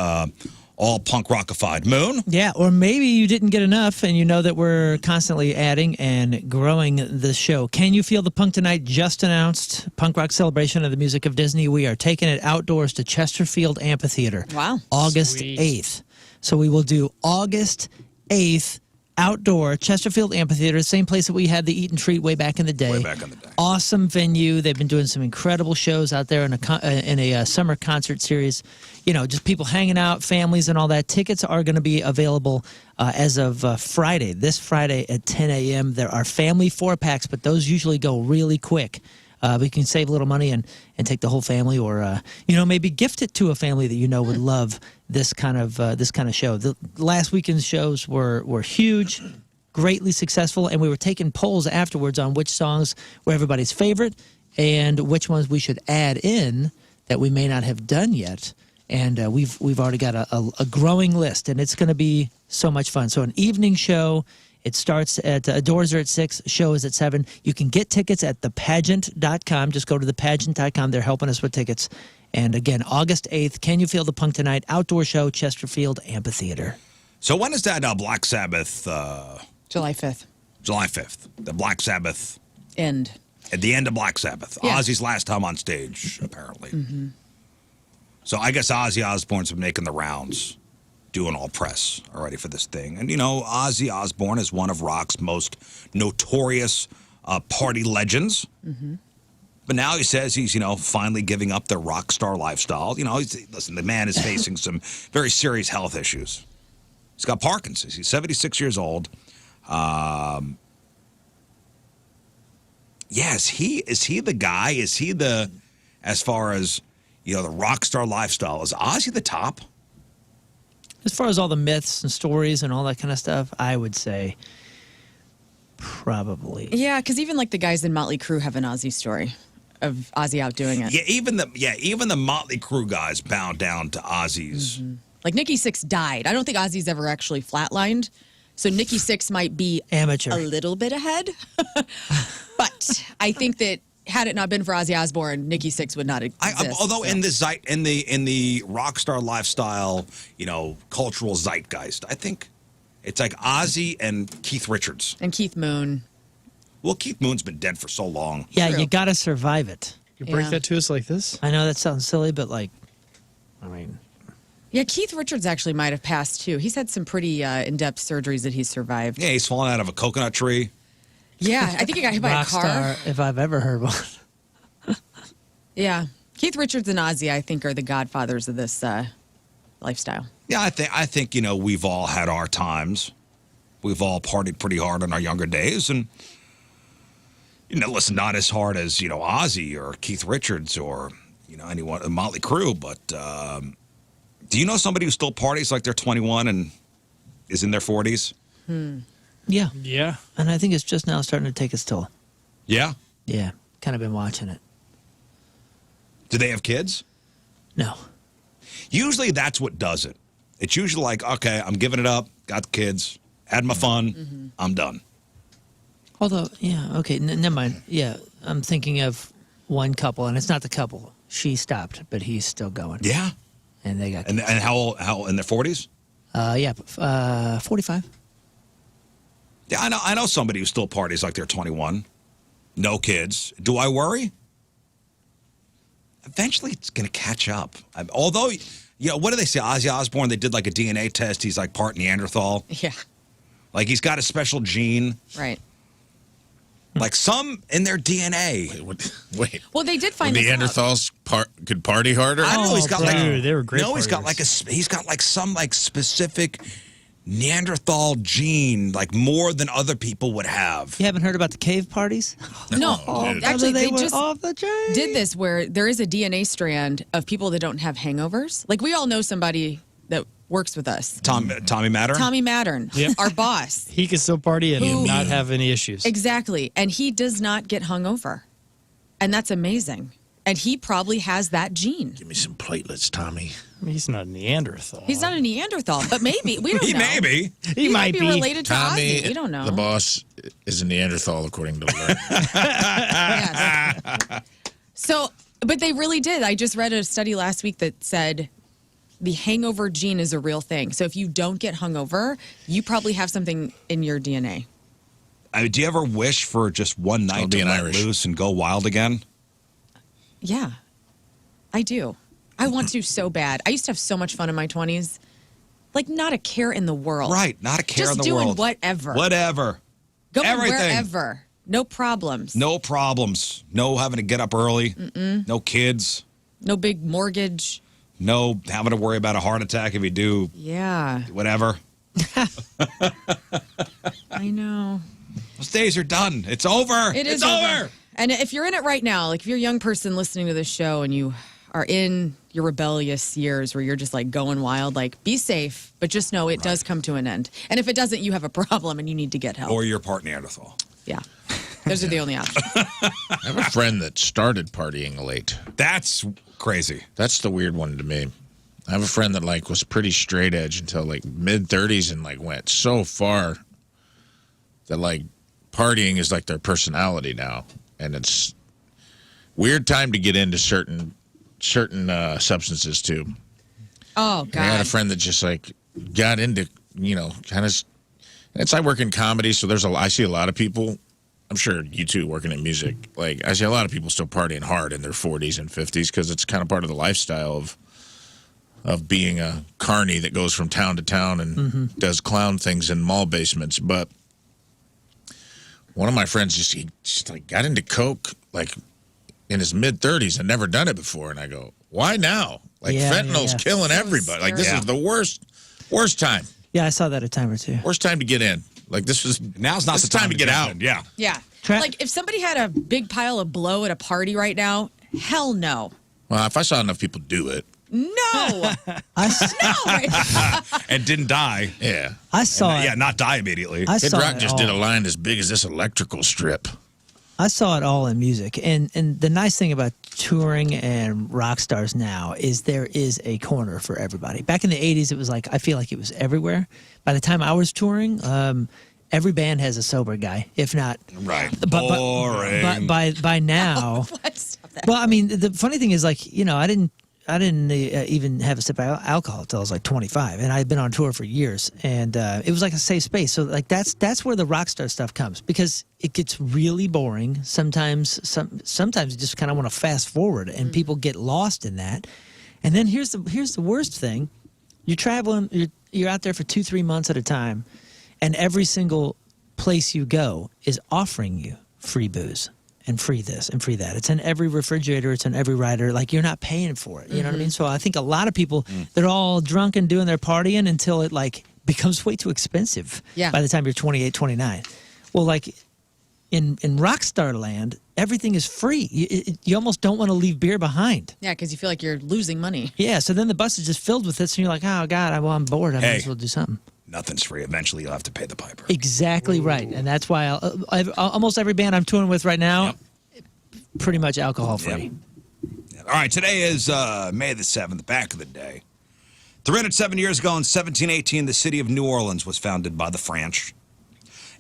Speaker 1: all punk rockified. Moon?
Speaker 3: Yeah, or maybe you didn't get enough and you know that we're constantly adding and growing the show. Can You Feel the Punk Tonight just announced punk rock celebration of the music of Disney. We are taking it outdoors to Chesterfield Amphitheater.
Speaker 5: Wow.
Speaker 3: August
Speaker 4: Sweet.
Speaker 3: 8th. So we will do August 8th outdoor Chesterfield Amphitheater, same place that we had the Eat and Treat way back in the day.
Speaker 1: Way back in the day.
Speaker 3: Awesome venue. They've been doing some incredible shows out there in a summer concert series. You know, just people hanging out, families and all that. Tickets are going to be available as of Friday, this Friday at 10 a.m. There are family 4-packs, but those usually go really quick. We can save a little money and take the whole family, or maybe gift it to a family that you know would love this kind of show. The last weekend's shows were huge, greatly successful, and we were taking polls afterwards on which songs were everybody's favorite and which ones we should add in that we may not have done yet. And we've already got a growing list, and it's going to be so much fun. So an evening show. It starts at doors are at 6. Show is at 7. You can get tickets at thepageant.com. Just go to thepageant.com. They're helping us with tickets. And again, August 8th, Can You Feel the Punk Tonight? Outdoor show, Chesterfield Amphitheater.
Speaker 1: So when is that Black Sabbath?
Speaker 5: July 5th.
Speaker 1: July 5th. The Black Sabbath.
Speaker 5: End.
Speaker 1: At the end of Black Sabbath.
Speaker 5: Yeah.
Speaker 1: Ozzy's last time on stage, apparently. So I guess Ozzy Osbourne's been making the rounds, doing all press already for this thing. And, Ozzy Osbourne is one of rock's most notorious party legends. But now he says he's, finally giving up the rock star lifestyle. Listen, the man is facing some very serious health issues. He's got Parkinson's. He's 76 years old. Is he the guy? Is he as far as, the rock star lifestyle, is Ozzy the top?
Speaker 3: As far as all the myths and stories and all that kind of stuff, I would say probably.
Speaker 5: Yeah, because even like the guys in Motley Crue have an Ozzy story of Ozzy outdoing it.
Speaker 1: Yeah, even the Motley Crue guys bow down to Ozzy's.
Speaker 5: Like Nikki Sixx died. I don't think Ozzy's ever actually flatlined. So Nikki Sixx might be
Speaker 3: Amateur.
Speaker 5: a little bit ahead. But I think that had it not been for Ozzy Osbourne, Nikki Sixx would not exist.
Speaker 1: Although in the rock star lifestyle, cultural zeitgeist, I think it's like Ozzy and Keith Richards.
Speaker 5: And Keith Moon.
Speaker 1: Well, Keith Moon's been dead for so long.
Speaker 3: Yeah,
Speaker 5: True.
Speaker 3: you got to survive it.
Speaker 4: You break
Speaker 5: Yeah.
Speaker 4: that to us like this?
Speaker 3: I know that sounds silly, but
Speaker 5: Yeah, Keith Richards actually might have passed too. He's had some pretty in-depth surgeries that he's survived.
Speaker 1: Yeah, he's fallen out of a coconut tree.
Speaker 5: Yeah, I think he got hit by a
Speaker 3: rock
Speaker 5: car.
Speaker 3: star, if I've ever heard one.
Speaker 5: Yeah. Keith Richards and Ozzy, I think, are the godfathers of this lifestyle.
Speaker 1: Yeah, I think we've all had our times. We've all partied pretty hard in our younger days, and listen, not as hard as Ozzy or Keith Richards or anyone Motley Crue, but do you know somebody who still parties like they're 21 and is in their 40s?
Speaker 3: Yeah.
Speaker 4: Yeah.
Speaker 3: And I think it's just now starting to take its toll.
Speaker 1: Yeah.
Speaker 3: Yeah. Kind of been watching it.
Speaker 1: Do they have kids?
Speaker 3: No.
Speaker 1: Usually that's what does it. It's usually like, okay, I'm giving it up, got the kids, had my fun, I'm done.
Speaker 3: Although, yeah, okay, never mind. Yeah, I'm thinking of one couple, and it's not the couple. She stopped, but he's still going.
Speaker 1: Yeah.
Speaker 3: And they got
Speaker 1: And how old, in their 40s?
Speaker 3: 45.
Speaker 1: Yeah, I know somebody who still parties like they're 21. No kids. Do I worry? Eventually it's going to catch up. Although, what do they say? Ozzy Osbourne, they did like a DNA test. He's like part Neanderthal.
Speaker 5: Yeah.
Speaker 1: Like he's got a special gene.
Speaker 5: Right.
Speaker 1: Like some in their DNA.
Speaker 2: Wait.
Speaker 5: Well, they did find
Speaker 2: The
Speaker 5: this out.
Speaker 2: Neanderthals could party harder?
Speaker 1: I don't know. He's got
Speaker 4: dude, they were great
Speaker 1: No, he's got like some specific Neanderthal gene, like more than other people would have.
Speaker 3: You haven't heard about the cave parties?
Speaker 5: No,
Speaker 2: dude.
Speaker 5: actually, they
Speaker 3: went
Speaker 5: just
Speaker 3: off the chain.
Speaker 5: did this where there is a DNA strand of people that don't have hangovers. Like we all know somebody that works with us.
Speaker 1: Tommy Matter?
Speaker 5: Tommy Mattern,
Speaker 4: Yep.
Speaker 5: our boss.
Speaker 4: He can still party and
Speaker 5: Who-
Speaker 4: not have any issues.
Speaker 5: Exactly. And he does not get hungover. And that's amazing. And he probably has that gene.
Speaker 2: Give me some platelets, Tommy.
Speaker 4: I mean, he's not a Neanderthal.
Speaker 5: He's not a Neanderthal, but maybe. We don't
Speaker 1: He
Speaker 5: know.
Speaker 1: maybe.
Speaker 5: He might
Speaker 4: might
Speaker 5: be
Speaker 4: be.
Speaker 5: related to
Speaker 2: Tommy,
Speaker 5: Ozzy. We don't know.
Speaker 2: the boss, is a Neanderthal, according to Lern.
Speaker 5: Yes. So, but they really did. I just read a study last week that said the hangover gene is a real thing. So if you don't get hungover, you probably have something in your DNA.
Speaker 1: Do you ever wish for just one night to
Speaker 2: being
Speaker 1: let
Speaker 2: Irish.
Speaker 1: loose and go wild again?
Speaker 5: Yeah, I do. I want to so bad. I used to have so much fun in my 20s. Like, not a care in the world.
Speaker 1: Right, not a care
Speaker 5: Just
Speaker 1: in the
Speaker 5: doing
Speaker 1: world.
Speaker 5: whatever.
Speaker 1: Whatever.
Speaker 5: Going
Speaker 1: everything.
Speaker 5: wherever. No problems.
Speaker 1: No problems. No having to get up early. No kids.
Speaker 5: No big mortgage.
Speaker 1: No having to worry about a heart attack if you do
Speaker 5: Yeah,
Speaker 1: whatever.
Speaker 5: I know.
Speaker 1: Those days are done. It's over.
Speaker 5: It is
Speaker 1: It's over.
Speaker 5: And if you're in it right now, like if you're a young person listening to this show and you are in your rebellious years where you're just like going wild, like be safe, but just know it does come to an end. And if it doesn't, you have a problem and you need to get help.
Speaker 1: Or you're part Neanderthal.
Speaker 5: Yeah. Those are the only options.
Speaker 2: I have a friend that started partying late.
Speaker 1: That's crazy.
Speaker 2: That's the weird one to me. I have a friend that like was pretty straight edge until like mid-30s and like went so far that like partying is like their personality now, and it's weird time to get into certain substances too.
Speaker 5: Oh God!
Speaker 2: I had a friend that just like got into kind of. It's I work in comedy, so I see a lot of people. I'm sure you too working in music. Like I see a lot of people still partying hard in their 40s and 50s because it's kind of part of the lifestyle of being a carny that goes from town to town and does clown things in mall basements. But one of my friends just like got into coke like in his mid-30s and never done it before, and I go, why now? Like fentanyl's killing everybody. Like this is the worst time.
Speaker 3: Yeah, I saw that a time or two.
Speaker 2: Worst time to get in. Like
Speaker 1: Now's not the time
Speaker 2: to get out.
Speaker 1: Yeah.
Speaker 5: Yeah. Like if somebody had a big pile of blow at a party right now, hell no.
Speaker 2: Well, if I saw enough people do it.
Speaker 5: No.
Speaker 1: And didn't die.
Speaker 2: Yeah.
Speaker 3: I saw it.
Speaker 1: Yeah, not die immediately.
Speaker 2: Kid Rock just did a line as big as this electrical strip.
Speaker 3: I saw it all in music. And the nice thing about touring and rock stars now is there is a corner for everybody. Back in the 80s, it was like, I feel like it was everywhere. By the time I was touring, every band has a sober guy, if not.
Speaker 1: Right.
Speaker 3: Boring. But by now.
Speaker 5: Stop that.
Speaker 3: Well, I mean, the funny thing is, like, I didn't even have a sip of alcohol until I was like 25, and I'd been on tour for years, and it was like a safe space. So like that's where the rock star stuff comes, because it gets really boring. Sometimes you just kind of want to fast forward, and people get lost in that. And then here's the worst thing: you're traveling, you're out there for 2-3 months at a time, and every single place you go is offering you free booze. And free this and free that. It's in every refrigerator. It's in every rider. Like, you're not paying for it. You know what I mean? So I think a lot of people, they're all drunk and doing their partying until it, like, becomes way too expensive by the time you're 28, 29. Well, like, in rock star land, everything is free. You almost don't want to leave beer behind.
Speaker 5: Yeah, because you feel like you're losing money.
Speaker 3: Yeah, so then the bus is just filled with this, and you're like, oh, God, I'm bored. I might as well do something.
Speaker 1: Nothing's free. Eventually, you'll have to pay the piper.
Speaker 3: Exactly right. And that's why almost every band I'm touring with right now, pretty much alcohol free.
Speaker 1: Yep. All right, today is May the 7th, back of the day. 307 years ago in 1718, the city of New Orleans was founded by the French.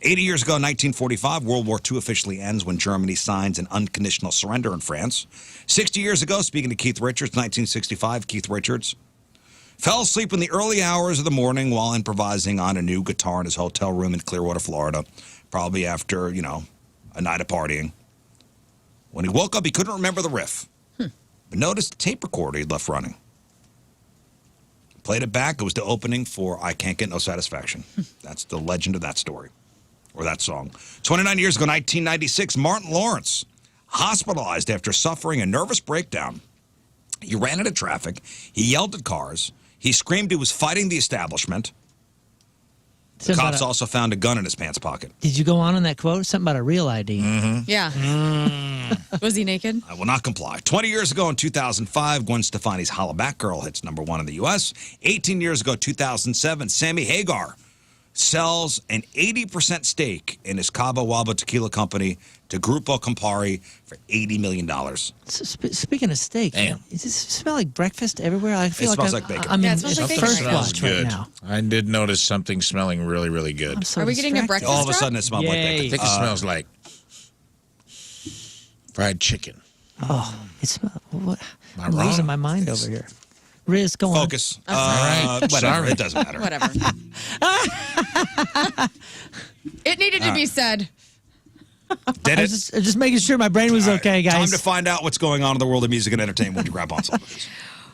Speaker 1: 80 years ago in 1945, World War II officially ends when Germany signs an unconditional surrender in France. 60 years ago, speaking to Keith Richards, 1965, Keith Richards fell asleep in the early hours of the morning while improvising on a new guitar in his hotel room in Clearwater, Florida, probably after, a night of partying. When he woke up, he couldn't remember the riff, but noticed the tape recorder he'd left running. Played it back. It was the opening for I Can't Get No Satisfaction. That's the legend of that story, or that song. 29 years ago, 1996, Martin Lawrence, hospitalized after suffering a nervous breakdown. He ran into traffic. He yelled at cars. He screamed he was fighting the establishment. The cops also found a gun in his pants pocket.
Speaker 3: Did you go on that quote? Something about a real ID.
Speaker 1: Mm-hmm.
Speaker 5: Yeah. Was he naked?
Speaker 1: I will not comply. 20 years ago in 2005, Gwen Stefani's Holla Back Girl hits #1 in the U.S. 18 years ago, 2007, Sammy Hagar sells an 80% stake in his Cabo Wabo tequila company to Grupo Campari for $80 million.
Speaker 3: Speaking of steak, does it smell like breakfast everywhere? I feel
Speaker 1: It
Speaker 3: like
Speaker 1: smells like bacon.
Speaker 3: I'm in
Speaker 5: it smells like bacon
Speaker 3: first
Speaker 5: right now.
Speaker 3: watch right now.
Speaker 2: I did notice something smelling really, really good.
Speaker 3: I'm so
Speaker 5: Are we getting a
Speaker 3: distracted.
Speaker 5: breakfast
Speaker 1: All of a
Speaker 5: drop?
Speaker 1: sudden, it smelled like
Speaker 3: Yay.
Speaker 2: I
Speaker 1: bacon.
Speaker 2: think it smells like fried chicken.
Speaker 3: Oh, it smells. What?
Speaker 2: Am I
Speaker 3: I'm
Speaker 2: wrong?
Speaker 3: losing my mind over here. Riz, go on.
Speaker 1: Focus.
Speaker 2: All right.
Speaker 1: Whatever.
Speaker 2: Sorry.
Speaker 1: It doesn't matter.
Speaker 5: Whatever. It needed to be said.
Speaker 1: Did
Speaker 3: I
Speaker 1: it?
Speaker 3: was just making sure my brain was
Speaker 1: All right.
Speaker 3: okay, guys.
Speaker 1: Time to find out what's going on in the world of music and entertainment when you grab on celebrities.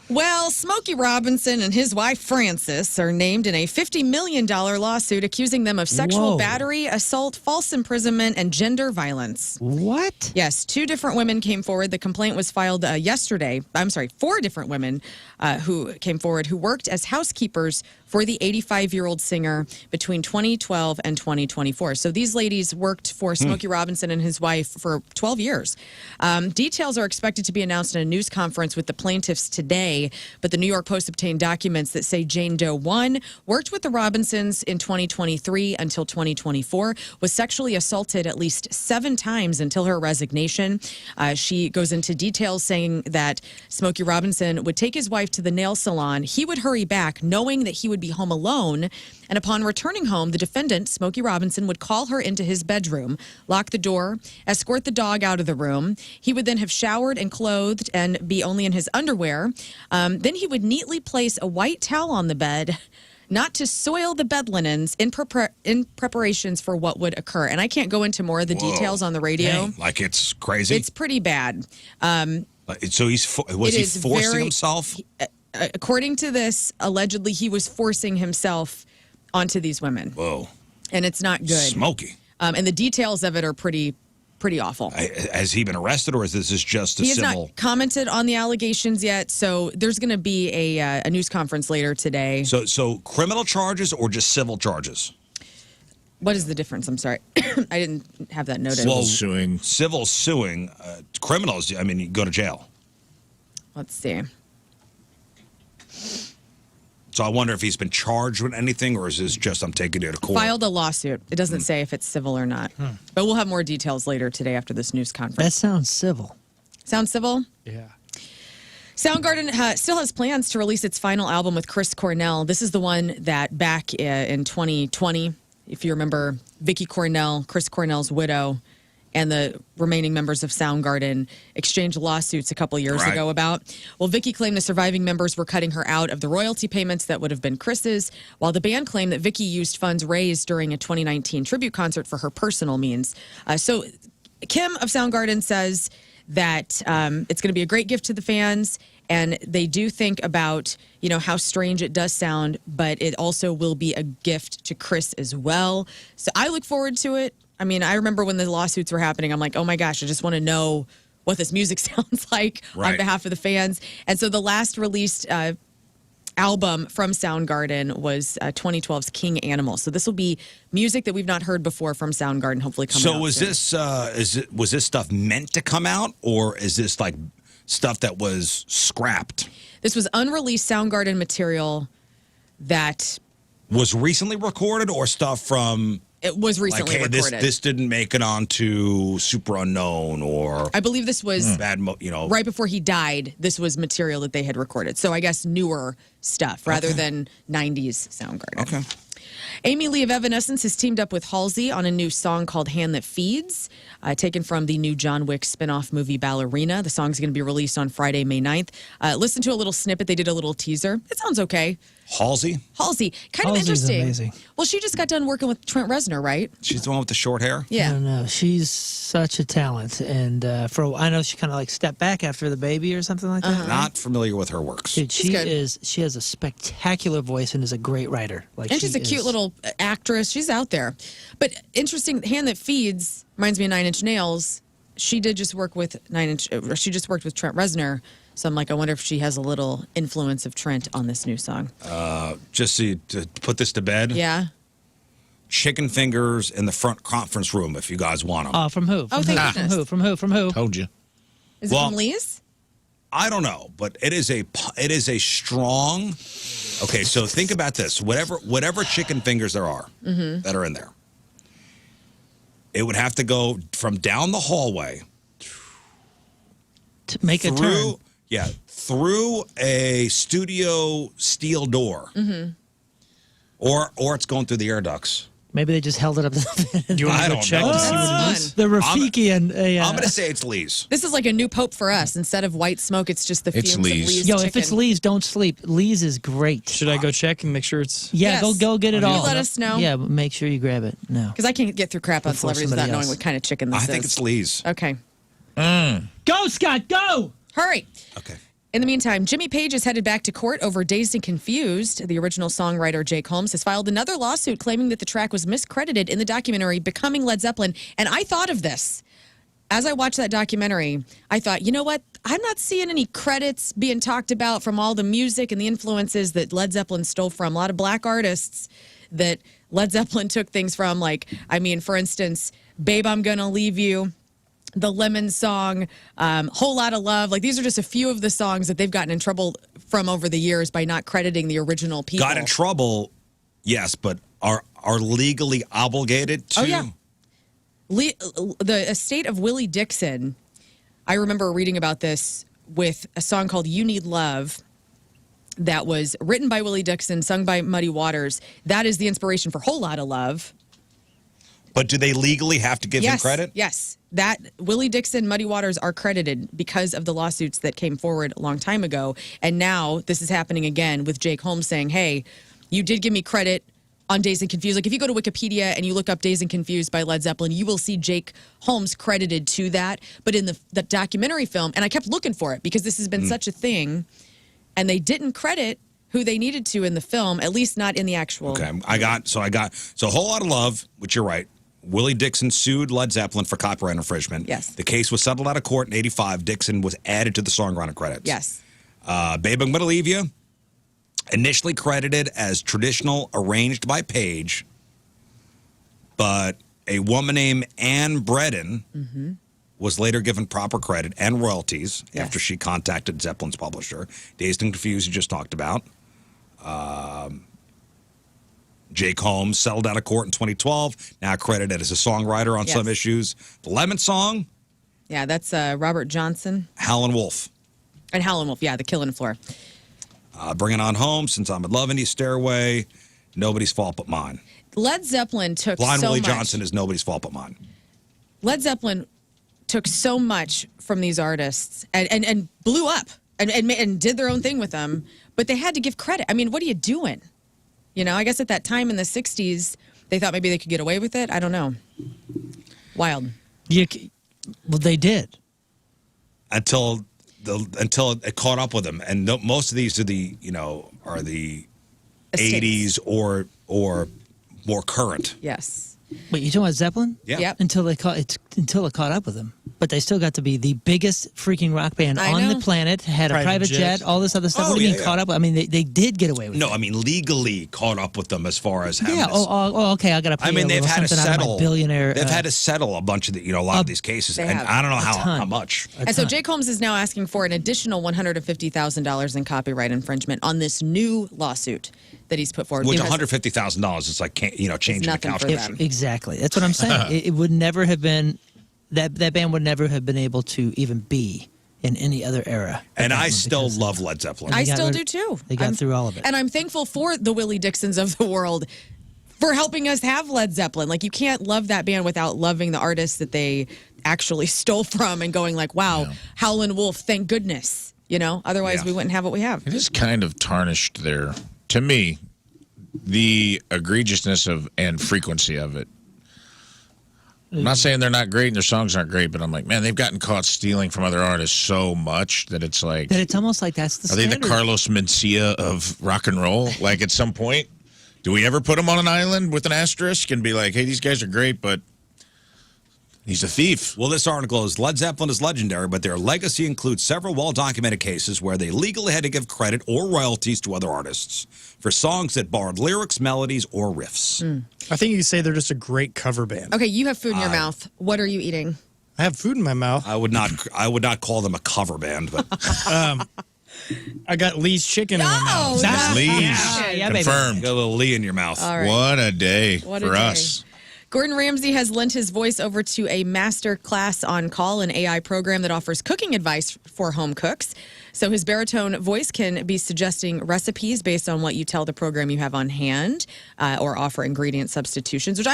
Speaker 5: Well, Smokey Robinson and his wife, Frances, are named in a $50 million lawsuit accusing them of sexual
Speaker 3: Whoa.
Speaker 5: battery, assault, false imprisonment, and gender violence.
Speaker 3: What?
Speaker 5: Yes, 2 different women came forward. The complaint was filed yesterday. 4 different women who came forward who worked as housekeepers for the 85-year-old singer between 2012 and 2024. So these ladies worked for Smokey Robinson and his wife for 12 years. Details are expected to be announced in a news conference with the plaintiffs today, but the New York Post obtained documents that say Jane Doe 1 worked with the Robinsons in 2023 until 2024, was sexually assaulted at least 7 times until her resignation. She goes into details saying that Smokey Robinson would take his wife to the nail salon. He would hurry back, knowing that he would be home alone. And upon returning home, the defendant, Smokey Robinson, would call her into his bedroom, lock the door, escort the dog out of the room. He would then have showered and clothed and be only in his underwear. Then he would neatly place a white towel on the bed, not to soil the bed linens in preparations for what would occur. And I can't go into more of the details on the radio.
Speaker 1: Dang, like it's crazy.
Speaker 5: It's pretty bad.
Speaker 1: So was he forcing himself?
Speaker 5: According to this, allegedly he was forcing himself onto these women.
Speaker 1: Whoa.
Speaker 5: And it's not good.
Speaker 1: Smoky.
Speaker 5: And the details of it are pretty awful.
Speaker 1: Has he been arrested, or is this just a
Speaker 5: He has
Speaker 1: civil?
Speaker 5: not commented on the allegations yet, so there's going to be a news conference later today.
Speaker 1: So criminal charges or just civil charges?
Speaker 5: What is the difference? I'm sorry. I didn't have that noted.
Speaker 2: Civil suing.
Speaker 1: Civil suing. Criminals, I mean, you go to jail.
Speaker 5: Let's see.
Speaker 1: So I wonder if he's been charged with anything, or is this just I'm taking it to court?
Speaker 5: Filed a lawsuit. It doesn't say if it's civil or not. But we'll have more details later today after this news
Speaker 3: That
Speaker 5: conference.
Speaker 3: sounds civil.
Speaker 5: Sound civil?
Speaker 4: Yeah.
Speaker 5: Soundgarden still has plans to release its final album with Chris Cornell. This is the one that back in 2020, if you remember, Vicky Cornell, Chris Cornell's widow, and the remaining members of Soundgarden exchanged lawsuits a couple years ago about. Well, Vicky claimed the surviving members were cutting her out of the royalty payments that would have been Chris's, while the band claimed that Vicky used funds raised during a 2019 tribute concert for her personal means. So Kim of Soundgarden says that it's going to be a great gift to the fans, and they do think about, you know, how strange it does sound, but it also will be a gift to Chris as well. So I look forward to it. I mean, I remember when the lawsuits were happening, I'm like, oh my gosh, I just want to know what this music sounds like on behalf of the fans. And so the last released album from Soundgarden was 2012's King Animal. So this will be music that we've not heard before from Soundgarden, hopefully coming out.
Speaker 1: So was this stuff meant to come out, or is this like stuff that was scrapped?
Speaker 5: This was unreleased Soundgarden material that
Speaker 1: was recently recorded, or stuff from...
Speaker 5: It was recently
Speaker 1: like, hey,
Speaker 5: recorded.
Speaker 1: This didn't make it onto Super Unknown, or
Speaker 5: I believe this was right before he died. This was material that they had recorded. So I guess newer stuff rather than 90s Soundgarden.
Speaker 1: Okay.
Speaker 5: Amy Lee of Evanescence has teamed up with Halsey on a new song called Hand That Feeds, taken from the new John Wick spinoff movie Ballerina. The song's going to be released on Friday, May 9th. Listen to a little snippet. They did a little teaser. It sounds okay.
Speaker 1: Halsey,
Speaker 5: kind of
Speaker 3: Halsey's
Speaker 5: interesting.
Speaker 3: amazing.
Speaker 5: Well, she just got done working with Trent Reznor, right?
Speaker 1: She's the one with the short hair?
Speaker 3: I
Speaker 5: Yeah.
Speaker 3: don't know. She's such a talent, and I know she kind of like stepped back after the baby or something like that.
Speaker 1: Not familiar with her works.
Speaker 3: Dude,
Speaker 5: She's good.
Speaker 3: she has a spectacular voice and is a great writer. Like,
Speaker 5: And she's a cute little actress. She's out there. But interesting, Hand That Feeds reminds me of Nine Inch Nails. She did just work with she just worked with Trent Reznor. So I'm like, I wonder if she has a little influence of Trent on this new song.
Speaker 1: Just to put this to bed.
Speaker 5: Yeah.
Speaker 1: Chicken fingers in the front conference room if you guys want them.
Speaker 3: From who?
Speaker 5: Oh, thank goodness.
Speaker 3: From who?
Speaker 2: Told you.
Speaker 5: Is it from Lee's?
Speaker 1: I don't know, but it is a strong. Okay, so think about this. Whatever chicken fingers there are that are in there, it would have to go from down the hallway
Speaker 3: To make a turn.
Speaker 1: Yeah, through a studio steel door, or it's going through the air ducts.
Speaker 3: Maybe they just held it up.
Speaker 4: Do you want
Speaker 1: I
Speaker 4: to go
Speaker 1: don't
Speaker 4: check
Speaker 1: know.
Speaker 4: to see what it
Speaker 5: Fun.
Speaker 4: is?
Speaker 3: The Rafiki and
Speaker 1: I'm going to say it's Lee's.
Speaker 5: This is like a new pope for us. Instead of white smoke, it's just the
Speaker 2: It's
Speaker 5: fumes
Speaker 2: Lee's.
Speaker 5: of Lee's
Speaker 3: Yo,
Speaker 5: chicken.
Speaker 3: if it's Lee's, don't sleep. Lee's is great.
Speaker 4: Should I go check and make sure it's...
Speaker 3: Yeah,
Speaker 5: Yes.
Speaker 3: go get it
Speaker 5: You
Speaker 3: all.
Speaker 5: let us know.
Speaker 3: Yeah, but make sure you grab it. No.
Speaker 5: Because I can't get through crap on
Speaker 3: Before
Speaker 5: celebrities without
Speaker 3: somebody
Speaker 5: knowing
Speaker 3: else.
Speaker 5: what kind of chicken this
Speaker 1: I
Speaker 5: is.
Speaker 1: think it's Lee's.
Speaker 5: Okay.
Speaker 3: Go, Scott, go!
Speaker 5: Hurry.
Speaker 1: Okay.
Speaker 5: In the meantime, Jimmy Page is headed back to court over Dazed and Confused. The original songwriter Jake Holmes has filed another lawsuit claiming that the track was miscredited in the documentary Becoming Led Zeppelin. And I thought of this. as I watched that documentary, I thought, you know what? I'm not seeing any credits being talked about from all the music and the influences that Led Zeppelin stole from. A lot of black artists that Led Zeppelin took things from. Like, I mean, for instance, Babe, I'm Gonna Leave You, the Lemon song, Whole Lotta Love. Like, these are just a few of the songs that they've gotten in trouble from over the years by not crediting the original people.
Speaker 1: Got in trouble, yes, but are legally obligated to.
Speaker 5: Oh, yeah. The estate of Willie Dixon, I remember reading about this with a song called You Need Love that was written by Willie Dixon, sung by Muddy Waters. That is the inspiration for Whole Lotta Love.
Speaker 1: But do they legally have to give him credit?
Speaker 5: Yes. That Willie Dixon, Muddy Waters are credited because of the lawsuits that came forward a long time ago. And now this is happening again with Jake Holmes saying, hey, you did give me credit on Dazed and Confused. Like, if you go to Wikipedia and you look up Dazed and Confused by Led Zeppelin, you will see Jake Holmes credited to that. But in the documentary film, and I kept looking for it because this has been such a thing, and they didn't credit who they needed to in the film, at least not in the actual.
Speaker 1: Okay, I got a Whole Lotta Love, which you're right. Willie Dixon sued Led Zeppelin for copyright infringement.
Speaker 5: Yes.
Speaker 1: The case was settled out of court in '85. Dixon was added to the songwriter credits.
Speaker 5: Yes.
Speaker 1: Babe, I'm Gonna Leave You, initially credited as traditional, arranged by Page, but a woman named Ann Bredin was later given proper credit and royalties after she contacted Zeppelin's publisher. Dazed and Confused, you just talked about. Jake Holmes settled out of court in 2012, now credited as a songwriter on some issues. The Lemon song.
Speaker 5: Yeah, that's Robert Johnson.
Speaker 1: Howlin' Wolf.
Speaker 5: And Howlin' Wolf, yeah, the Killing Floor.
Speaker 1: Bring It On Home, Since I'm in Love in Your Stairway, Nobody's Fault But Mine.
Speaker 5: Led Zeppelin took
Speaker 1: Blind
Speaker 5: so
Speaker 1: Willie
Speaker 5: much.
Speaker 1: Johnson is Nobody's Fault But Mine.
Speaker 5: Led Zeppelin took so much from these artists and blew up and did their own thing with them, but they had to give credit. I mean, what are you doing? You know, I guess at that time in the 60s, they thought maybe they could get away with it. I don't know. Wild.
Speaker 3: Well, they did.
Speaker 1: Until it caught up with them. And most of these are the 80s or more current.
Speaker 5: Yes.
Speaker 3: Wait, you talking about Zeppelin?
Speaker 1: Yeah.
Speaker 5: Yep.
Speaker 3: Until it caught up with them. But they still got to be the biggest freaking rock band
Speaker 5: I
Speaker 3: on
Speaker 5: know.
Speaker 3: the planet, had a
Speaker 4: Private
Speaker 3: private jet,
Speaker 4: jet.
Speaker 3: all this other stuff.
Speaker 1: Oh,
Speaker 3: What do you
Speaker 1: yeah,
Speaker 3: mean
Speaker 1: yeah.
Speaker 3: caught up? I mean, they did get away with
Speaker 1: No,
Speaker 3: it.
Speaker 1: I mean legally caught up with them as far as having.
Speaker 3: Yeah.
Speaker 1: this-
Speaker 3: Okay. I got to pay
Speaker 1: I mean,
Speaker 3: a
Speaker 1: they've
Speaker 3: little
Speaker 1: had to
Speaker 3: something out of
Speaker 1: settle.
Speaker 3: my billionaire.
Speaker 1: They've had to settle a bunch of a lot of these cases,
Speaker 5: they
Speaker 1: and
Speaker 5: have.
Speaker 1: I don't know how
Speaker 3: ton.
Speaker 1: much.
Speaker 5: And so Jake Holmes is now asking for an additional $150,000 in copyright infringement on this new lawsuit that he's put forward.
Speaker 1: Which
Speaker 5: because
Speaker 1: $150,000 is like changing the
Speaker 5: nothing
Speaker 1: couch
Speaker 5: for
Speaker 1: cushion.
Speaker 5: them.
Speaker 3: Exactly. That's what I'm saying. It would never have been that band would never have been able to even be in any other era.
Speaker 1: And I
Speaker 3: Because
Speaker 1: still love Led Zeppelin.
Speaker 5: I
Speaker 3: They got
Speaker 5: still
Speaker 3: rid-
Speaker 5: do too.
Speaker 3: they got through all of it.
Speaker 5: And I'm thankful for the Willie Dixons of the world for helping us have Led Zeppelin. Like, you can't love that band without loving the artists that they actually stole from and going like, wow, Howlin' Wolf, thank goodness. You know, otherwise
Speaker 1: Yeah.
Speaker 5: we wouldn't have what we have.
Speaker 2: It is kind of tarnished to me, the egregiousness of and frequency of it. I'm not saying they're not great and their songs aren't great, but I'm like, man, they've gotten caught stealing from other artists so much that it's like,
Speaker 3: That it's almost like that's the
Speaker 2: are they the
Speaker 3: standard.
Speaker 2: Carlos Mencia of rock and roll? Like, at some point, do we ever put them on an island with an asterisk and be like, hey, these guys are great, but he's a thief?
Speaker 1: Well, this article is Led Zeppelin is legendary, but their legacy includes several well-documented cases where they legally had to give credit or royalties to other artists for songs that borrowed lyrics, melodies, or riffs.
Speaker 4: I think you could say they're just a great cover band.
Speaker 5: Okay, you have food in your mouth. What are you eating?
Speaker 4: I have food in my mouth.
Speaker 1: I would not call them a cover band, but
Speaker 4: I got Lee's chicken in my mouth.
Speaker 5: that's
Speaker 2: Lee's.
Speaker 3: Yeah, baby.
Speaker 2: Confirmed.
Speaker 1: you got a little Lee in your mouth.
Speaker 5: All right.
Speaker 2: What a day
Speaker 5: What a
Speaker 2: for
Speaker 5: day.
Speaker 2: us.
Speaker 5: Gordon Ramsay has lent his voice over to a master class on call, an AI program that offers cooking advice for home cooks. So his baritone voice can be suggesting recipes based on what you tell the program you have on hand, or offer ingredient substitutions, which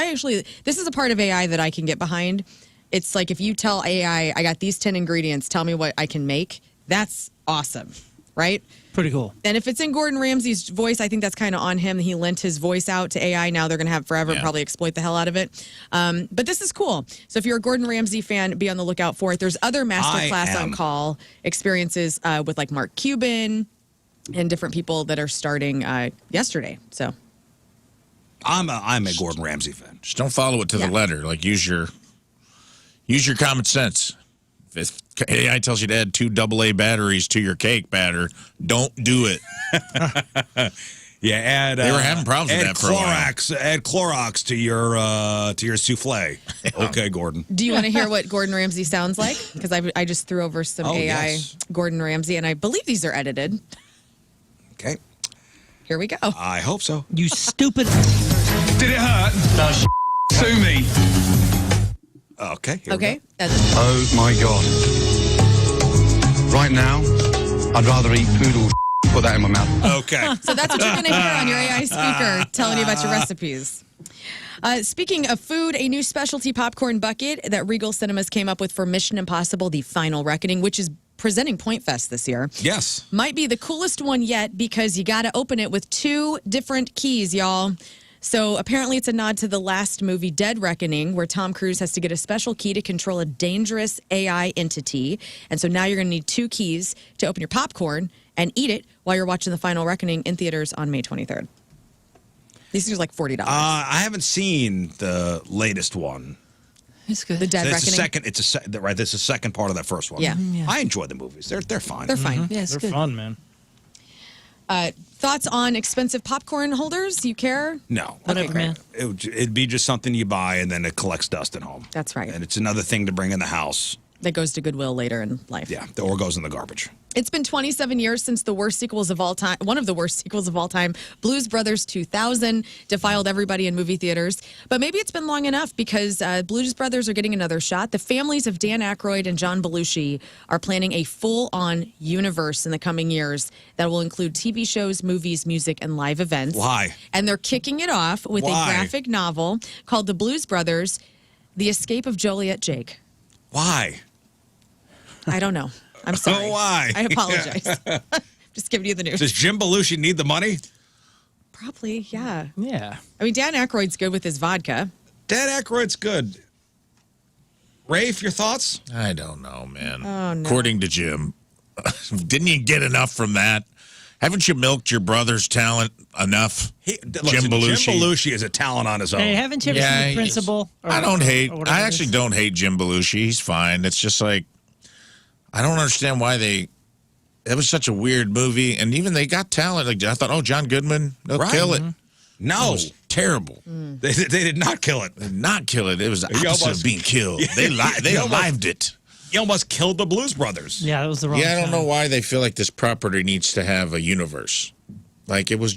Speaker 5: this is a part of AI that I can get behind. It's like if you tell AI, I got these 10 ingredients, tell me what I can make. That's awesome, right?
Speaker 3: Pretty cool.
Speaker 5: And if it's in Gordon Ramsay's voice, I think that's kind of on him. He lent his voice out to AI. Now they're going to have forever and probably exploit the hell out of it. But this is cool. So if you're a Gordon Ramsay fan, be on the lookout for it. There's other masterclass on call experiences with like Mark Cuban and different people that are starting yesterday. So
Speaker 1: I'm a Gordon Ramsay fan.
Speaker 2: Just don't follow it to the letter. Like, use your Use your common sense. If AI tells you to add 2 AA batteries to your cake batter, don't do it.
Speaker 1: Yeah,
Speaker 2: They were having problems with that for a while.
Speaker 1: Add Clorox to your souffle. Okay, Gordon.
Speaker 5: Do you want to hear what Gordon Ramsay sounds like? Because I just threw over some AI
Speaker 1: yes.
Speaker 5: Gordon Ramsay, and I believe these are edited.
Speaker 1: Okay.
Speaker 5: Here we go.
Speaker 1: I hope so.
Speaker 3: You stupid.
Speaker 10: Did it hurt? No, sue me.
Speaker 1: Okay. Here we
Speaker 5: Okay.
Speaker 1: go.
Speaker 10: Oh my God. Right now, I'd rather eat poodle. Put that in my mouth.
Speaker 1: Okay.
Speaker 5: So that's what you're going to hear on your AI speaker telling you about your recipes. Speaking of food, a new specialty popcorn bucket that Regal Cinemas came up with for Mission Impossible: The Final Reckoning, which is presenting Point Fest this year.
Speaker 1: Yes.
Speaker 5: Might be the coolest one yet because you got to open it with 2 different keys, y'all. So apparently it's a nod to the last movie, Dead Reckoning, where Tom Cruise has to get a special key to control a dangerous AI entity. And so now you're going to need 2 keys to open your popcorn and eat it while you're watching The Final Reckoning in theaters on May 23rd. These are like $40.
Speaker 1: I haven't seen the latest one.
Speaker 3: It's good.
Speaker 5: The Dead
Speaker 1: It's
Speaker 5: Reckoning.
Speaker 1: the second. Right. This is the second part of that first one.
Speaker 5: Yeah.
Speaker 3: Yeah.
Speaker 1: I enjoy the movies. They're fine.
Speaker 5: They're fine.
Speaker 3: Yeah, it's
Speaker 4: They're
Speaker 3: good.
Speaker 4: fun, man.
Speaker 5: Thoughts on expensive popcorn holders? You care?
Speaker 1: No.
Speaker 3: Whatever,
Speaker 5: great.
Speaker 3: man.
Speaker 1: It'd be just something you buy and then it collects dust at home.
Speaker 5: That's right.
Speaker 1: And it's another thing to bring in the house.
Speaker 5: That goes to Goodwill later in life.
Speaker 1: Yeah. Or goes in the garbage.
Speaker 5: It's been 27 years since the worst sequels of all time, one of the worst sequels of all time, Blues Brothers 2000, defiled everybody in movie theaters. But maybe it's been long enough because Blues Brothers are getting another shot. The families of Dan Aykroyd and John Belushi are planning a full-on universe in the coming years that will include TV shows, movies, music, and live events.
Speaker 1: Why?
Speaker 5: And they're kicking it off with
Speaker 1: Why?
Speaker 5: a graphic novel called The Blues Brothers, The Escape of Joliet Jake.
Speaker 1: Why?
Speaker 5: I don't know. I'm sorry.
Speaker 1: Why?
Speaker 5: I apologize. Just giving you the news.
Speaker 1: Does Jim Belushi need the money?
Speaker 5: Probably, yeah.
Speaker 4: Yeah.
Speaker 5: I mean, Dan Aykroyd's good with his vodka.
Speaker 1: Dan Aykroyd's good. Rafe, your thoughts?
Speaker 2: I don't know, man.
Speaker 5: Oh, no.
Speaker 2: According to Jim, didn't you get enough from that? Haven't you milked your brother's talent enough?
Speaker 1: Jim
Speaker 2: Belushi.
Speaker 1: Jim Belushi is a talent on his own.
Speaker 3: Hey, haven't you ever
Speaker 2: Yeah,
Speaker 3: seen The
Speaker 2: he's-
Speaker 3: Principal?
Speaker 2: I don't hate.
Speaker 3: or whatever
Speaker 2: I
Speaker 3: it
Speaker 2: actually
Speaker 3: is?
Speaker 2: don't hate Jim Belushi. He's fine. It's just like I don't understand why they. It was such a weird movie, and even they got talent. Like I thought, oh, John Goodman, they'll
Speaker 1: Right.
Speaker 2: kill it.
Speaker 1: No,
Speaker 2: It was terrible.
Speaker 1: they did not kill it.
Speaker 2: They did not kill it. It was the
Speaker 1: You
Speaker 2: opposite
Speaker 1: almost-
Speaker 2: of being killed.
Speaker 1: Yeah.
Speaker 2: They
Speaker 1: You almost-
Speaker 2: lived it.
Speaker 1: He almost killed the Blues Brothers.
Speaker 3: Yeah, that was the wrong
Speaker 2: Yeah, I don't
Speaker 3: time.
Speaker 2: know why they feel like this property needs to have a universe. Like it was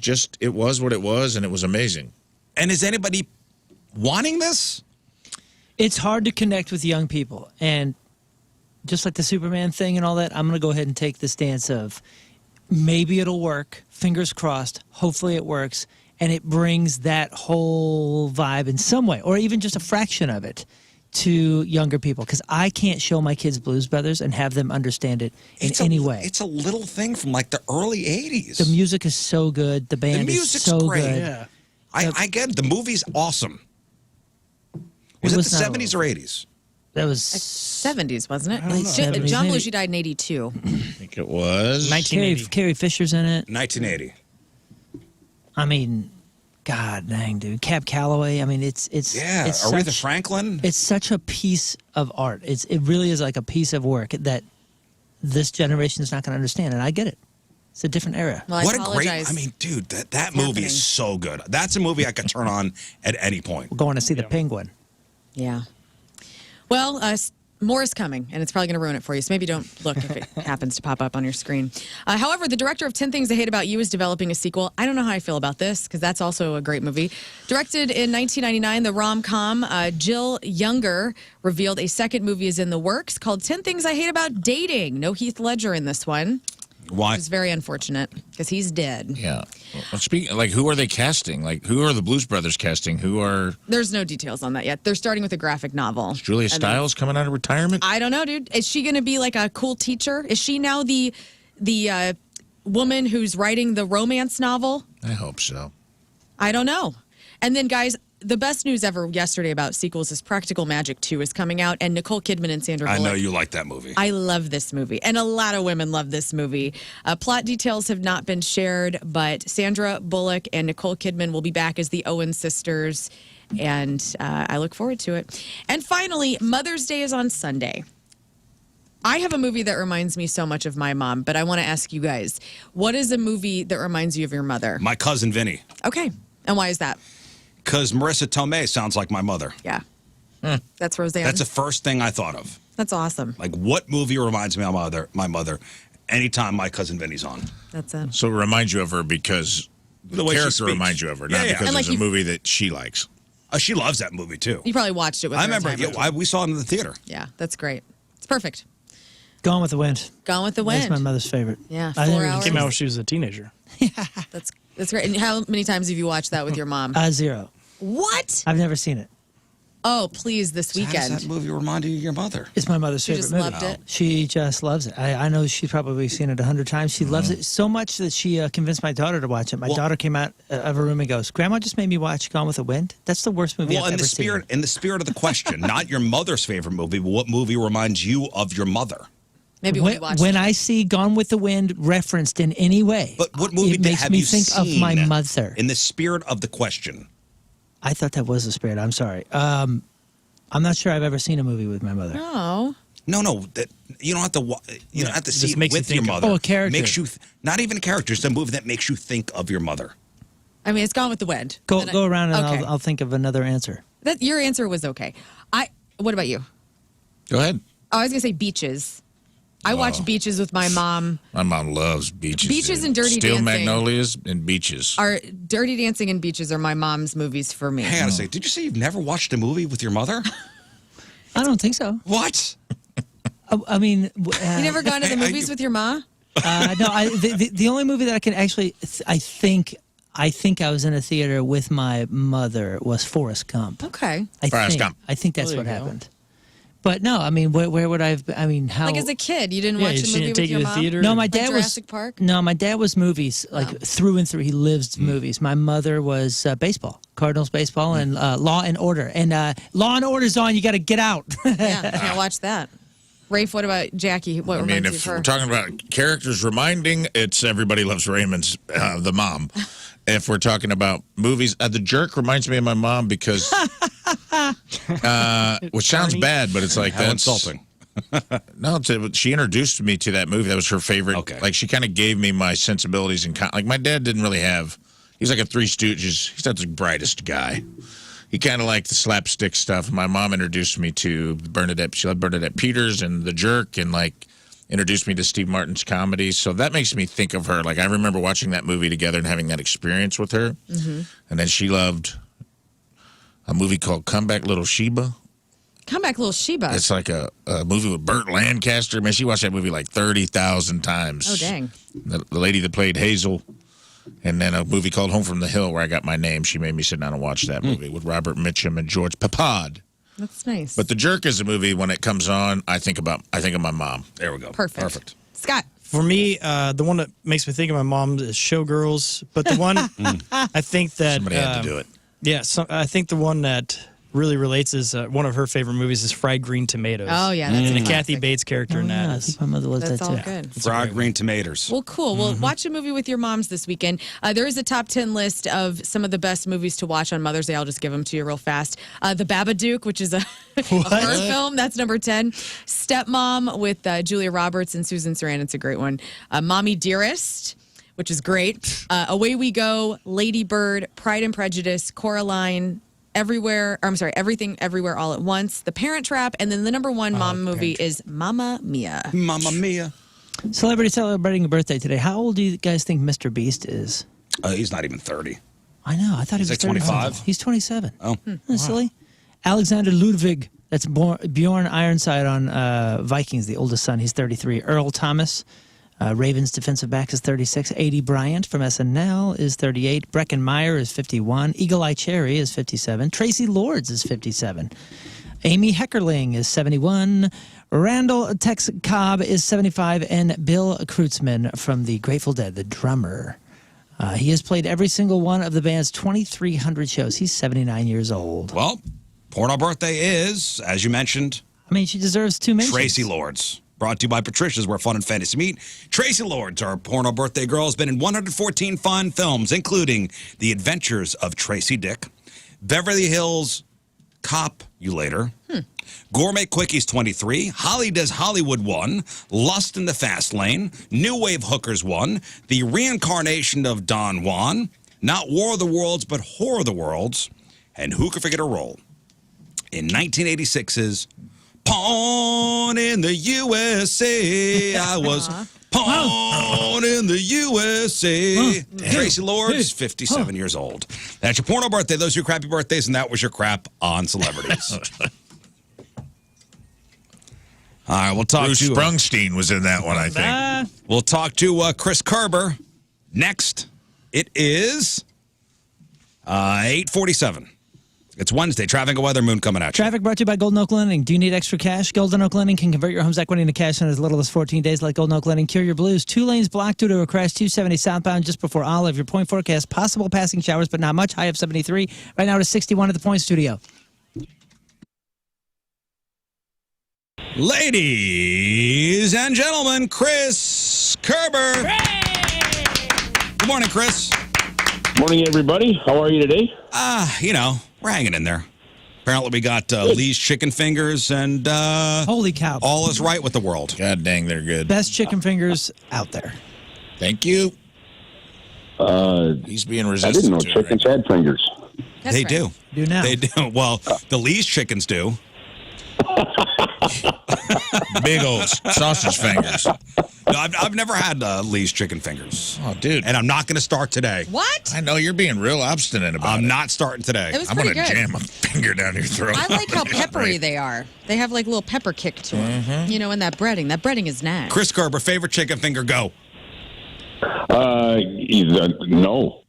Speaker 2: what it was, and it was amazing.
Speaker 1: And is anybody wanting this?
Speaker 3: It's hard to connect with young people. And just like the Superman thing and all that, I'm going to go ahead and take the stance of maybe it'll work. Fingers crossed. Hopefully it works. And it brings that whole vibe in some way, or even just a fraction of it, to younger people. Because I can't show my kids Blues Brothers and have them understand it in any way.
Speaker 1: It's a little thing from like the early 80s.
Speaker 3: The music is so good. The band is
Speaker 1: music's
Speaker 3: so
Speaker 1: great.
Speaker 3: good.
Speaker 4: Yeah.
Speaker 1: I get it. The movie's awesome. Was it
Speaker 3: was
Speaker 1: the
Speaker 3: not
Speaker 1: 70s or 80s?
Speaker 3: That was
Speaker 5: 70s, wasn't it?
Speaker 3: know.
Speaker 5: John
Speaker 3: 70s,
Speaker 5: Belushi died in 82.
Speaker 2: I think it was.
Speaker 4: 1980.
Speaker 3: Carrie Fisher's in it.
Speaker 1: 1980.
Speaker 3: I mean, God dang, dude. Cab Calloway. I mean, it's
Speaker 1: Yeah,
Speaker 3: it's
Speaker 1: Aretha
Speaker 3: such,
Speaker 1: Franklin.
Speaker 3: It's such a piece of art. It really is like a piece of work that this generation is not going to understand, and I get it. It's a different era.
Speaker 5: Well, I
Speaker 1: What a
Speaker 5: apologize.
Speaker 1: great! I mean, dude, that
Speaker 5: It's
Speaker 1: movie
Speaker 5: happening.
Speaker 1: is so good. That's a movie I could turn on at any point.
Speaker 3: We're going to see the Penguin.
Speaker 5: Yeah. Well, more is coming, and it's probably going to ruin it for you. So maybe don't look if it happens to pop up on your screen. However, the director of 10 Things I Hate About You is developing a sequel. I don't know how I feel about this because that's also a great movie. Directed in 1999, the rom-com Jill Younger revealed a second movie is in the works called 10 Things I Hate About Dating. No Heath Ledger in this one.
Speaker 1: Why?
Speaker 5: It's very unfortunate because he's dead.
Speaker 2: Yeah. Well, speaking, like, who are they casting? Like, who are the Blues Brothers casting? Who are
Speaker 5: There's no details on that yet. They're starting with a graphic novel.
Speaker 2: Julia
Speaker 5: And then-
Speaker 2: Stiles coming out of retirement?
Speaker 5: I don't know, dude. Is she going to be like a cool teacher? Is she now the woman who's writing the romance novel?
Speaker 2: I hope so.
Speaker 5: I don't know. And then, guys, the best news ever yesterday about sequels is Practical Magic 2 is coming out, and Nicole Kidman and Sandra
Speaker 1: I
Speaker 5: Bullock.
Speaker 1: know you like that movie.
Speaker 5: I love this movie, and a lot of women love this movie. Plot details have not been shared, but Sandra Bullock and Nicole Kidman will be back as the Owen sisters, And I look forward to it. And finally, Mother's Day is on Sunday. I have a movie that reminds me so much of my mom, but I want to ask you guys, what is a movie that reminds you of your mother?
Speaker 1: My Cousin Vinny.
Speaker 5: Okay. And why is that?
Speaker 1: Because Marissa Tomei sounds like my mother.
Speaker 5: Yeah. That's Roseanne.
Speaker 1: That's the first thing I thought of.
Speaker 5: That's awesome.
Speaker 1: Like, what movie reminds me of my mother? Anytime My Cousin Vinny's on.
Speaker 5: That's it.
Speaker 2: So it reminds you of her because the
Speaker 1: way she
Speaker 2: character
Speaker 1: speaks.
Speaker 2: reminds you of her,
Speaker 1: Yeah,
Speaker 2: not
Speaker 1: yeah.
Speaker 2: because
Speaker 5: And, like,
Speaker 2: it's a
Speaker 5: you-
Speaker 2: movie that she likes.
Speaker 1: She loves that movie, too.
Speaker 5: You probably watched it with
Speaker 1: I
Speaker 5: her.
Speaker 1: remember. We saw it in the theater.
Speaker 5: Yeah, that's great. It's perfect.
Speaker 3: Gone with the Wind.
Speaker 5: Gone with the
Speaker 3: That's
Speaker 5: Wind.
Speaker 3: my mother's favorite.
Speaker 5: Yeah,
Speaker 3: I
Speaker 5: 4
Speaker 3: never-
Speaker 5: hours.
Speaker 4: Came out when she was a teenager.
Speaker 5: That's great. And how many times have you watched that with your mom?
Speaker 3: 0.
Speaker 5: What?
Speaker 3: I've never seen it.
Speaker 5: Oh, please, this
Speaker 1: How does
Speaker 5: weekend.
Speaker 1: that movie remind you of your mother?
Speaker 3: It's my mother's
Speaker 5: She
Speaker 3: favorite
Speaker 5: just
Speaker 3: movie.
Speaker 5: loved it?
Speaker 3: She just loves it. I know she's probably seen it 100 times. She loves it so much that she convinced my daughter to watch it. My daughter came out of her room and goes, "Grandma just made me watch Gone with the Wind. That's the worst movie I've
Speaker 1: in
Speaker 3: ever
Speaker 1: in the spirit of the question, not your mother's favorite movie, but what movie reminds you of your mother?
Speaker 5: Maybe
Speaker 3: seen."
Speaker 5: we watched
Speaker 3: When
Speaker 5: it.
Speaker 3: I see Gone with the Wind referenced in any way,
Speaker 1: But what movie
Speaker 3: it makes
Speaker 1: have
Speaker 3: me
Speaker 1: you
Speaker 3: think of my
Speaker 1: seen
Speaker 3: mother.
Speaker 1: In the spirit of the question.
Speaker 3: I thought that was the spirit. I'm sorry. I'm not sure I've ever seen a movie with my mother.
Speaker 5: Oh.
Speaker 1: No, that you don't have to. You don't have to
Speaker 4: it
Speaker 1: see
Speaker 4: just
Speaker 1: it
Speaker 4: makes you
Speaker 1: with your
Speaker 4: think of-
Speaker 1: mother.
Speaker 3: Oh, a character.
Speaker 1: Makes you not even a character. It's a movie that makes you think of your mother.
Speaker 5: I mean, it's Gone with the Wind.
Speaker 3: Go
Speaker 5: And
Speaker 3: around and
Speaker 5: okay.
Speaker 3: I'll think of another answer.
Speaker 5: Your answer was okay. What about you?
Speaker 2: Go ahead.
Speaker 5: Oh, I was going to say Beaches. I watched Beaches with my mom.
Speaker 2: My mom loves beaches.
Speaker 5: Beaches
Speaker 2: dude.
Speaker 5: and Dirty
Speaker 2: Steel
Speaker 5: Dancing.
Speaker 2: Magnolias and beaches.
Speaker 5: Dirty Dancing and Beaches are my mom's movies for me.
Speaker 1: Hang on a second. Did you say you've never watched a movie with your mother?
Speaker 3: I don't think so.
Speaker 1: What?
Speaker 3: I mean,
Speaker 5: You never gone to the movies with your ma?
Speaker 3: no. The only movie that I can actually, I think I was in a theater with my mother was Forrest Gump.
Speaker 5: Okay.
Speaker 2: Forrest Gump.
Speaker 3: I think that's
Speaker 4: There
Speaker 3: what
Speaker 4: you go.
Speaker 3: happened. But no, I mean, where would I have? I mean, how?
Speaker 5: Like as a kid, you didn't
Speaker 4: Yeah,
Speaker 5: watch a
Speaker 4: she
Speaker 5: movie
Speaker 4: didn't
Speaker 5: with
Speaker 4: take
Speaker 5: your
Speaker 4: you to
Speaker 5: mom?
Speaker 4: theater?
Speaker 3: No, my
Speaker 5: Like
Speaker 3: dad was
Speaker 5: Jurassic Park?
Speaker 3: No, my dad was movies like through and through. He lives movies. My mother was baseball, Cardinals baseball, and Law and Order. And Law and Order's on. You got to get out.
Speaker 5: Yeah, I can't watch that. Rafe, what about Jackie? What
Speaker 2: I mean,
Speaker 5: reminds you
Speaker 2: if
Speaker 5: of her?
Speaker 2: we're talking about characters reminding, it's Everybody Loves Raymond's the mom. If we're talking about movies, The Jerk reminds me of my mom because, which sounds bad, but it's like
Speaker 1: How
Speaker 2: that's
Speaker 1: insulting.
Speaker 2: No, she introduced me to that movie. That was her favorite.
Speaker 1: Okay.
Speaker 2: Like she kind of gave me my sensibilities and like my dad didn't really have. He's like a Three Stooges. He's not the brightest guy. He kind of liked the slapstick stuff. My mom introduced me to Bernadette. She loved Bernadette Peters and The Jerk, and like introduced me to Steve Martin's comedy. So that makes me think of her. Like I remember watching that movie together and having that experience with her. Mm-hmm. And then she loved a movie called Comeback Little Sheba.
Speaker 5: Come back, little Sheba.
Speaker 2: It's like a movie with Burt Lancaster. Man, she watched that movie like 30,000 times.
Speaker 5: Oh, dang.
Speaker 2: The lady that played Hazel. And then a movie called Home from the Hill, where I got my name. She made me sit down and watch that movie with Robert Mitchum and George Papal.
Speaker 5: That's nice.
Speaker 2: But The Jerk is a movie, when it comes on, I think of my mom.
Speaker 1: There we go.
Speaker 5: Perfect. Scott.
Speaker 4: For me, the one that makes me think of my mom is Showgirls. But the one I think that
Speaker 2: Somebody had to do it.
Speaker 4: Yeah, I think the one that really relates is one of her favorite movies is Fried Green Tomatoes.
Speaker 5: Oh, yeah, that's a
Speaker 4: and the
Speaker 5: classic.
Speaker 4: Kathy Bates character in that
Speaker 3: I
Speaker 4: is.
Speaker 3: think my mother loves
Speaker 5: That's
Speaker 3: that
Speaker 5: all
Speaker 3: too.
Speaker 5: good.
Speaker 1: Fried green tomatoes.
Speaker 5: Well, cool. Well, watch a movie with your moms this weekend. There is a top 10 list of some of the best movies to watch on Mother's Day. I'll just give them to you real fast. The Babadook, which is a horror film. That's number 10. Stepmom with Julia Roberts and Susan Sarandon. It's a great one. Mommy Dearest, which is great. Away We Go, Lady Bird, Pride and Prejudice, Coraline, Everything Everywhere All at Once, The Parent Trap, and then the number one mom movie is Mamma Mia.
Speaker 1: Mamma Mia.
Speaker 3: Celebrity celebrating a birthday today. How old do you guys think Mr. Beast is?
Speaker 1: He's not even 30.
Speaker 3: I know. I thought
Speaker 1: He's
Speaker 3: he was
Speaker 1: like
Speaker 3: 35.
Speaker 1: 25?
Speaker 3: He's 27.
Speaker 1: Oh.
Speaker 3: Isn't that silly? Alexander Ludwig. That's Bjorn Ironside on Vikings, the oldest son. He's 33. Earl Thomas, Ravens defensive back, is 36. A.D. Bryant from SNL is 38. Breckin Meyer is 51. Eagle Eye Cherry is 57. Tracy Lords is 57. Amy Heckerling is 71. Randall Tex Cobb is 75. And Bill Kreutzmann from the Grateful Dead, the drummer. He has played every single one of the band's 2,300 shows. He's 79 years old.
Speaker 1: Well, porno birthday is, as you mentioned,
Speaker 3: I mean, she deserves 2 mentions.
Speaker 1: Tracy Lords. Brought to you by Patricia's, where fun and fantasy meet. Tracy Lords, our porno birthday girl, has been in 114 fun films, including The Adventures of Tracy Dick, Beverly Hills Cop, you later. Gourmet Quickies 23. Holly Does Hollywood 1. Lust in the Fast Lane. New Wave Hookers 1. The Reincarnation of Don Juan. Not War of the Worlds, but Horror of the Worlds. And Who Could Forget a Role? In 1986's Pawn in the USA. I was pawn in the USA. Tracy Lords, 57 years old. That's your porno birthday. Those are your crappy birthdays, and that was your crap on celebrities. All right, we'll talk
Speaker 2: Bruce
Speaker 1: to
Speaker 2: Springsteen was in that one, I think.
Speaker 1: We'll talk to Chris Kerber next. It is 8:47. It's Wednesday. Traffic and weather, Moon coming at you.
Speaker 3: Traffic brought to you by Golden Oak Lending. Do you need extra cash? Golden Oak Lending can convert your home's equity into cash in as little as 14 days. Like Golden Oak Lending, cure your blues. 2 lanes blocked due to a crash, 270 southbound just before Olive. Your point forecast, possible passing showers, but not much. High of 73. Right now it is 61 at the Point Studio.
Speaker 1: Ladies and gentlemen, Chris Kerber. Good morning, Chris.
Speaker 11: Morning, everybody. How are you today?
Speaker 1: We're hanging in there. Apparently, we got Lee's chicken fingers, and
Speaker 3: Holy cow.
Speaker 1: all is right with the world.
Speaker 2: God dang, they're good.
Speaker 3: Best chicken fingers out there.
Speaker 2: Thank you. He's being
Speaker 11: I
Speaker 2: resistant.
Speaker 11: didn't know
Speaker 2: to it,
Speaker 11: chickens had fingers.
Speaker 5: That's
Speaker 1: They
Speaker 5: right.
Speaker 1: do.
Speaker 3: Do now.
Speaker 1: They do. Well, the Lee's chickens do.
Speaker 2: right? Big old sausage fingers.
Speaker 1: No, I've never had Lee's chicken fingers.
Speaker 2: Oh, dude.
Speaker 1: And I'm not going to start today.
Speaker 5: What?
Speaker 2: I know you're being real obstinate about
Speaker 1: I'm
Speaker 2: it.
Speaker 1: not starting today.
Speaker 5: It was
Speaker 2: I'm
Speaker 5: pretty
Speaker 2: going to
Speaker 5: good.
Speaker 2: jam a finger down your throat.
Speaker 5: I like how peppery they are. They have like a little pepper kick to them.
Speaker 2: Mm-hmm.
Speaker 5: You know, in that breading. That breading is nice.
Speaker 1: Chris Kerber, favorite chicken finger, go.
Speaker 11: No.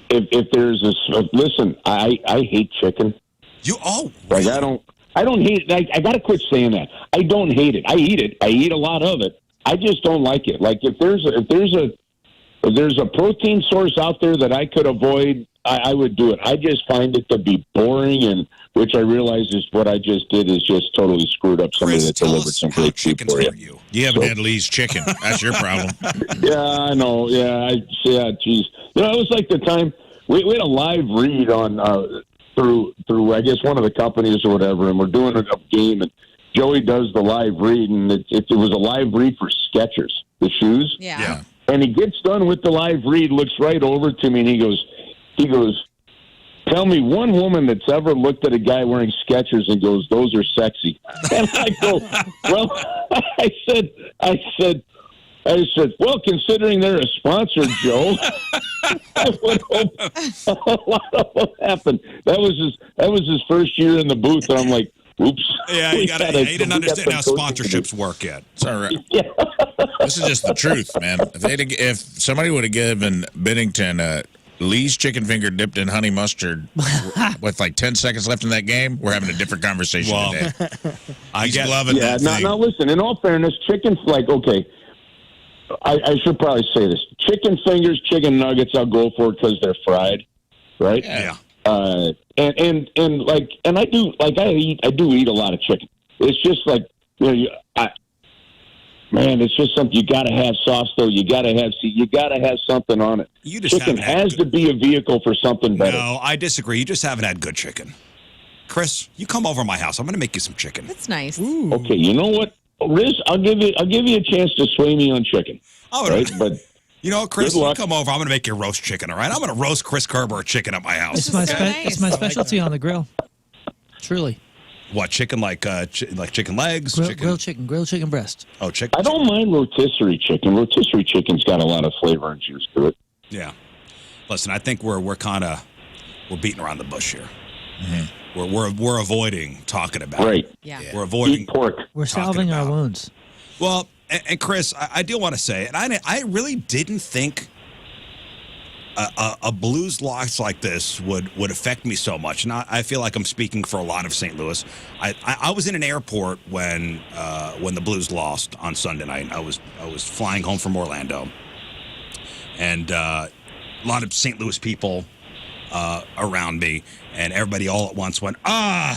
Speaker 11: If there's listen, I hate chicken.
Speaker 1: Really?
Speaker 11: I don't hate it. I got to quit saying that. I don't hate it. I eat it. I eat a lot of it. I just don't like it. Like if there's a protein source out there that I could avoid, I would do it. I just find it to be boring, and which I realize is what I just did is just totally screwed up somebody
Speaker 1: Chris,
Speaker 11: that
Speaker 1: tell
Speaker 11: delivered
Speaker 1: us
Speaker 11: some
Speaker 1: how
Speaker 11: great food
Speaker 1: chickens
Speaker 11: for you.
Speaker 1: hurt you.
Speaker 2: You haven't had Lee's chicken. That's your problem.
Speaker 11: Yeah, I know. Yeah, geez. It was like the time we had a live read on through I guess one of the companies or whatever, and we're doing a game, and Joey does the live read, and it was a live read for Skechers, the shoes.
Speaker 5: Yeah.
Speaker 11: And he gets done with the live read, looks right over to me, and he goes, tell me one woman that's ever looked at a guy wearing Skechers and goes, those are sexy. And I go, well, I said, well, considering they're a sponsor, Joe, I would hope a lot of them happen. That was his first year in the booth, and I'm like, oops.
Speaker 1: Yeah, he didn't understand how sponsorships work yet.
Speaker 2: It's all right. This is just the truth, man. If somebody would have given Bennington Lee's chicken finger dipped in honey mustard with like 10 seconds left in that game, we're having a different conversation today. He's loving that thing.
Speaker 11: Now listen, in all fairness, chicken's like, okay, I should probably say this. Chicken fingers, chicken nuggets, I'll go for it because they're fried, right?
Speaker 1: Yeah.
Speaker 11: And I do eat a lot of chicken. It's just like, it's just something you got to have sauce though. You got to have something on it.
Speaker 1: You just
Speaker 11: chicken has to be a vehicle for something better.
Speaker 1: No, I disagree. You just haven't had good chicken. Chris, you come over to my house. I'm going to make you some chicken.
Speaker 5: That's nice.
Speaker 11: Okay, you know what, Riz? I'll give you a chance to sway me on chicken.
Speaker 1: Oh,
Speaker 11: right? But
Speaker 1: you know, Chris,
Speaker 11: good
Speaker 1: you
Speaker 11: luck.
Speaker 1: come over. I'm going to make you roast chicken. All right, I'm going to roast Chris Kerber chicken at my house.
Speaker 3: It's my,
Speaker 5: so nice.
Speaker 3: it's my specialty on the grill. Truly.
Speaker 1: What, chicken like chicken legs?
Speaker 3: Grilled chicken breast.
Speaker 1: Oh, chicken.
Speaker 11: I don't mind rotisserie chicken. Rotisserie chicken's got a lot of flavor and juice to it.
Speaker 1: Yeah. Listen, I think we're beating around the bush here. Mm-hmm. We're avoiding talking about
Speaker 11: Right.
Speaker 1: it.
Speaker 5: Yeah.
Speaker 1: We're avoiding.
Speaker 11: Eat pork.
Speaker 3: We're
Speaker 1: talking
Speaker 3: salving our
Speaker 1: about.
Speaker 3: wounds.
Speaker 1: Well, and Chris, I do want to say, and I really didn't think a blues loss like this would affect me so much. And I feel like I'm speaking for a lot of St. Louis. I was in an airport when the Blues lost on Sunday night. I was flying home from Orlando, and a lot of St. Louis people around me, and everybody all at once went, a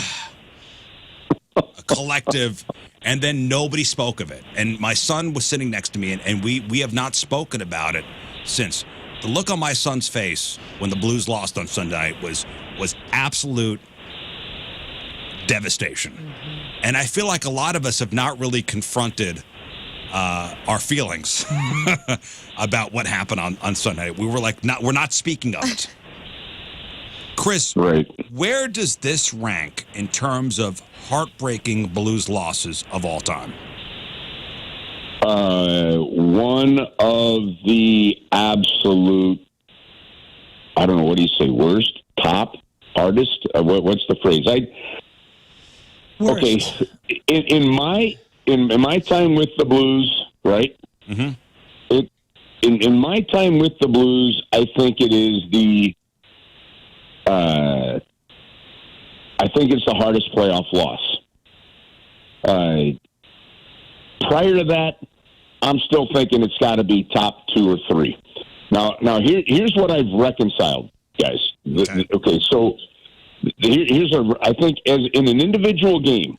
Speaker 1: collective, and then nobody spoke of it. And my son was sitting next to me, and we have not spoken about it since. The look on my son's face when the Blues lost on Sunday night was absolute devastation. And I feel like a lot of us have not really confronted our feelings about what happened on Sunday. We were like, we're not speaking of it. Chris, where does this rank in terms of heartbreaking Blues losses of all time?
Speaker 11: One of the absolute, I don't know, what do you say, worst, top, hardest? What's the phrase?
Speaker 3: Worst.
Speaker 11: Okay, in my time with the Blues, right? Mm-hmm. In my time with the Blues, I think it is I think it's the hardest playoff loss. Prior to that, I'm still thinking it's got to be top 2 or 3. Now here's what I've reconciled, guys. Okay, so I think as in an individual game,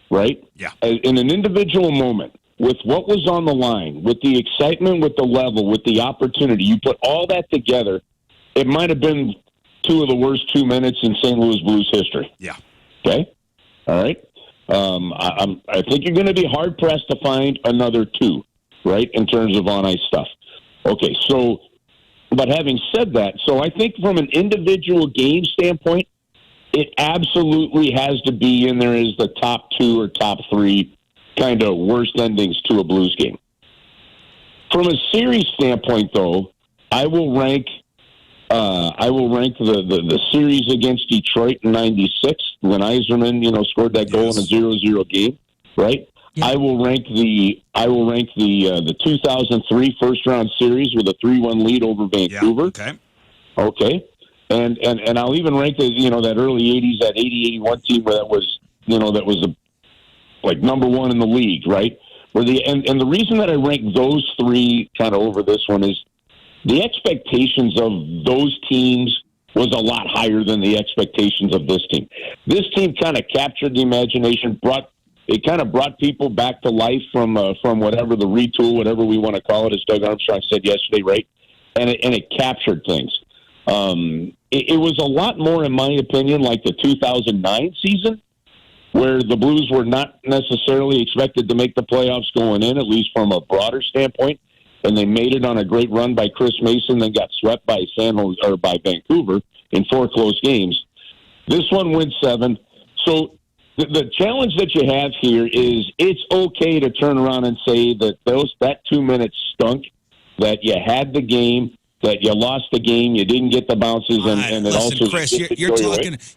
Speaker 11: right?
Speaker 1: Yeah.
Speaker 11: In an individual moment, with what was on the line, with the excitement, with the level, with the opportunity, you put all that together, it might have been 2 of the worst 2 minutes in St. Louis Blues history.
Speaker 1: Yeah.
Speaker 11: Okay? All right? I think you're going to be hard-pressed to find another 2, right, in terms of on-ice stuff. Okay, so, but having said that, so I think from an individual game standpoint, it absolutely has to be in there as the top 2 or top 3 kind of worst endings to a Blues game. From a series standpoint, though, I will rank the series against Detroit in '96 when Yzerman, scored that goal in a 0-0 game, right? Yeah. I will rank the 2003 first round series with a 3-1 lead over Vancouver.
Speaker 1: Yeah.
Speaker 11: Okay. And I'll even rank that early '80s, that 80-81 team where that was like number 1 in the league, right? And the reason that I rank those 3 kind of over this one is the expectations of those teams was a lot higher than the expectations of this team. This team kind of captured the imagination, brought people back to life from whatever the retool, whatever we want to call it, as Doug Armstrong said yesterday, right? And it captured things. It was a lot more, in my opinion, like the 2009 season, where the Blues were not necessarily expected to make the playoffs going in, at least from a broader standpoint. And they made it on a great run by Chris Mason, then got swept by by Vancouver in 4 close games. This one went 7. So the challenge that you have here is it's okay to turn around and say that that 2 minutes stunk, that you had the game, that you lost the game, you didn't get the bounces, and it also.
Speaker 1: Chris,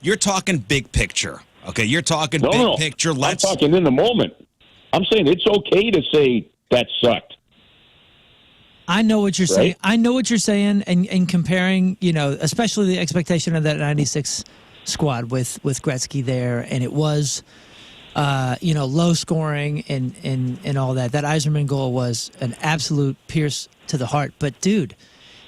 Speaker 1: you're talking big picture. Okay, you're talking big picture.
Speaker 11: I'm talking in the moment. I'm saying it's okay to say that sucked.
Speaker 3: I know what you're saying. I know what you're saying, and comparing, especially the expectation of that '96 squad with Gretzky there, and it was, low scoring and all that. That Yzerman goal was an absolute pierce to the heart. But dude,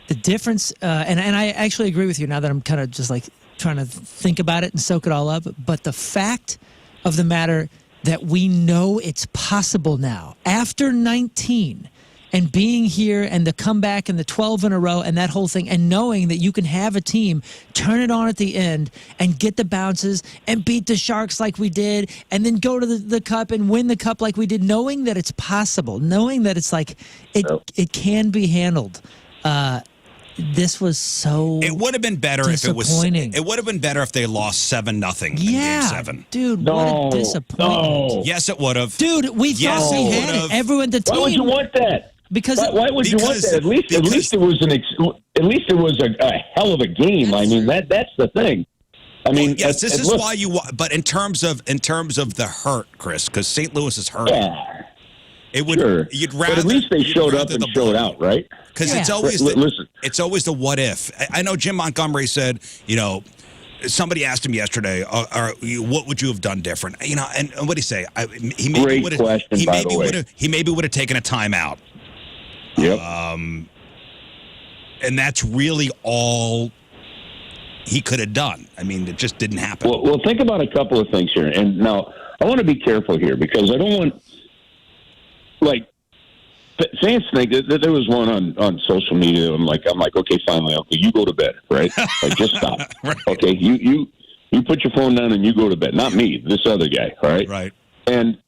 Speaker 3: the difference, and I actually agree with you now that I'm kind of just like trying to think about it and soak it all up. But the fact of the matter that we know it's possible now after 19. And being here and the comeback and the 12 in a row and that whole thing, and knowing that you can have a team turn it on at the end and get the bounces and beat the Sharks like we did, and then go to the Cup and win the Cup like we did, knowing that it's possible, knowing that it's like it can be handled. This was so.
Speaker 1: It would have been better if it was. It would have been better if they lost 7-0 in Game 7.
Speaker 3: Dude, what a disappointment!
Speaker 1: No. Yes, it would have.
Speaker 3: Dude, we thought we had it. Everyone, the team.
Speaker 11: Why would you want that?
Speaker 3: Because
Speaker 11: why would you want that? At least it was a hell of a game. I mean, that's the thing. I mean,
Speaker 1: yes, this is why you. But in terms of the hurt, Chris, because St. Louis is hurting.
Speaker 11: Yeah.
Speaker 1: It would.
Speaker 11: Sure.
Speaker 1: You'd rather.
Speaker 11: But at least they showed up and showed out, right?
Speaker 1: Because it's always it's always the what if. I know Jim Montgomery said, somebody asked him yesterday, what would you have done different? And what did he say? He maybe would have taken a timeout.
Speaker 11: Yep.
Speaker 1: And that's really all he could have done. I mean, it just didn't happen.
Speaker 11: Well, think about a couple of things here. And now I want to be careful here because I don't want, fans think that there was one on social media. I'm like, okay, finally, Uncle, you go to bed, right? Like, just stop.
Speaker 1: Right.
Speaker 11: Okay, you put your phone down and you go to bed. Not me, this other guy, all right?
Speaker 1: Right.
Speaker 11: And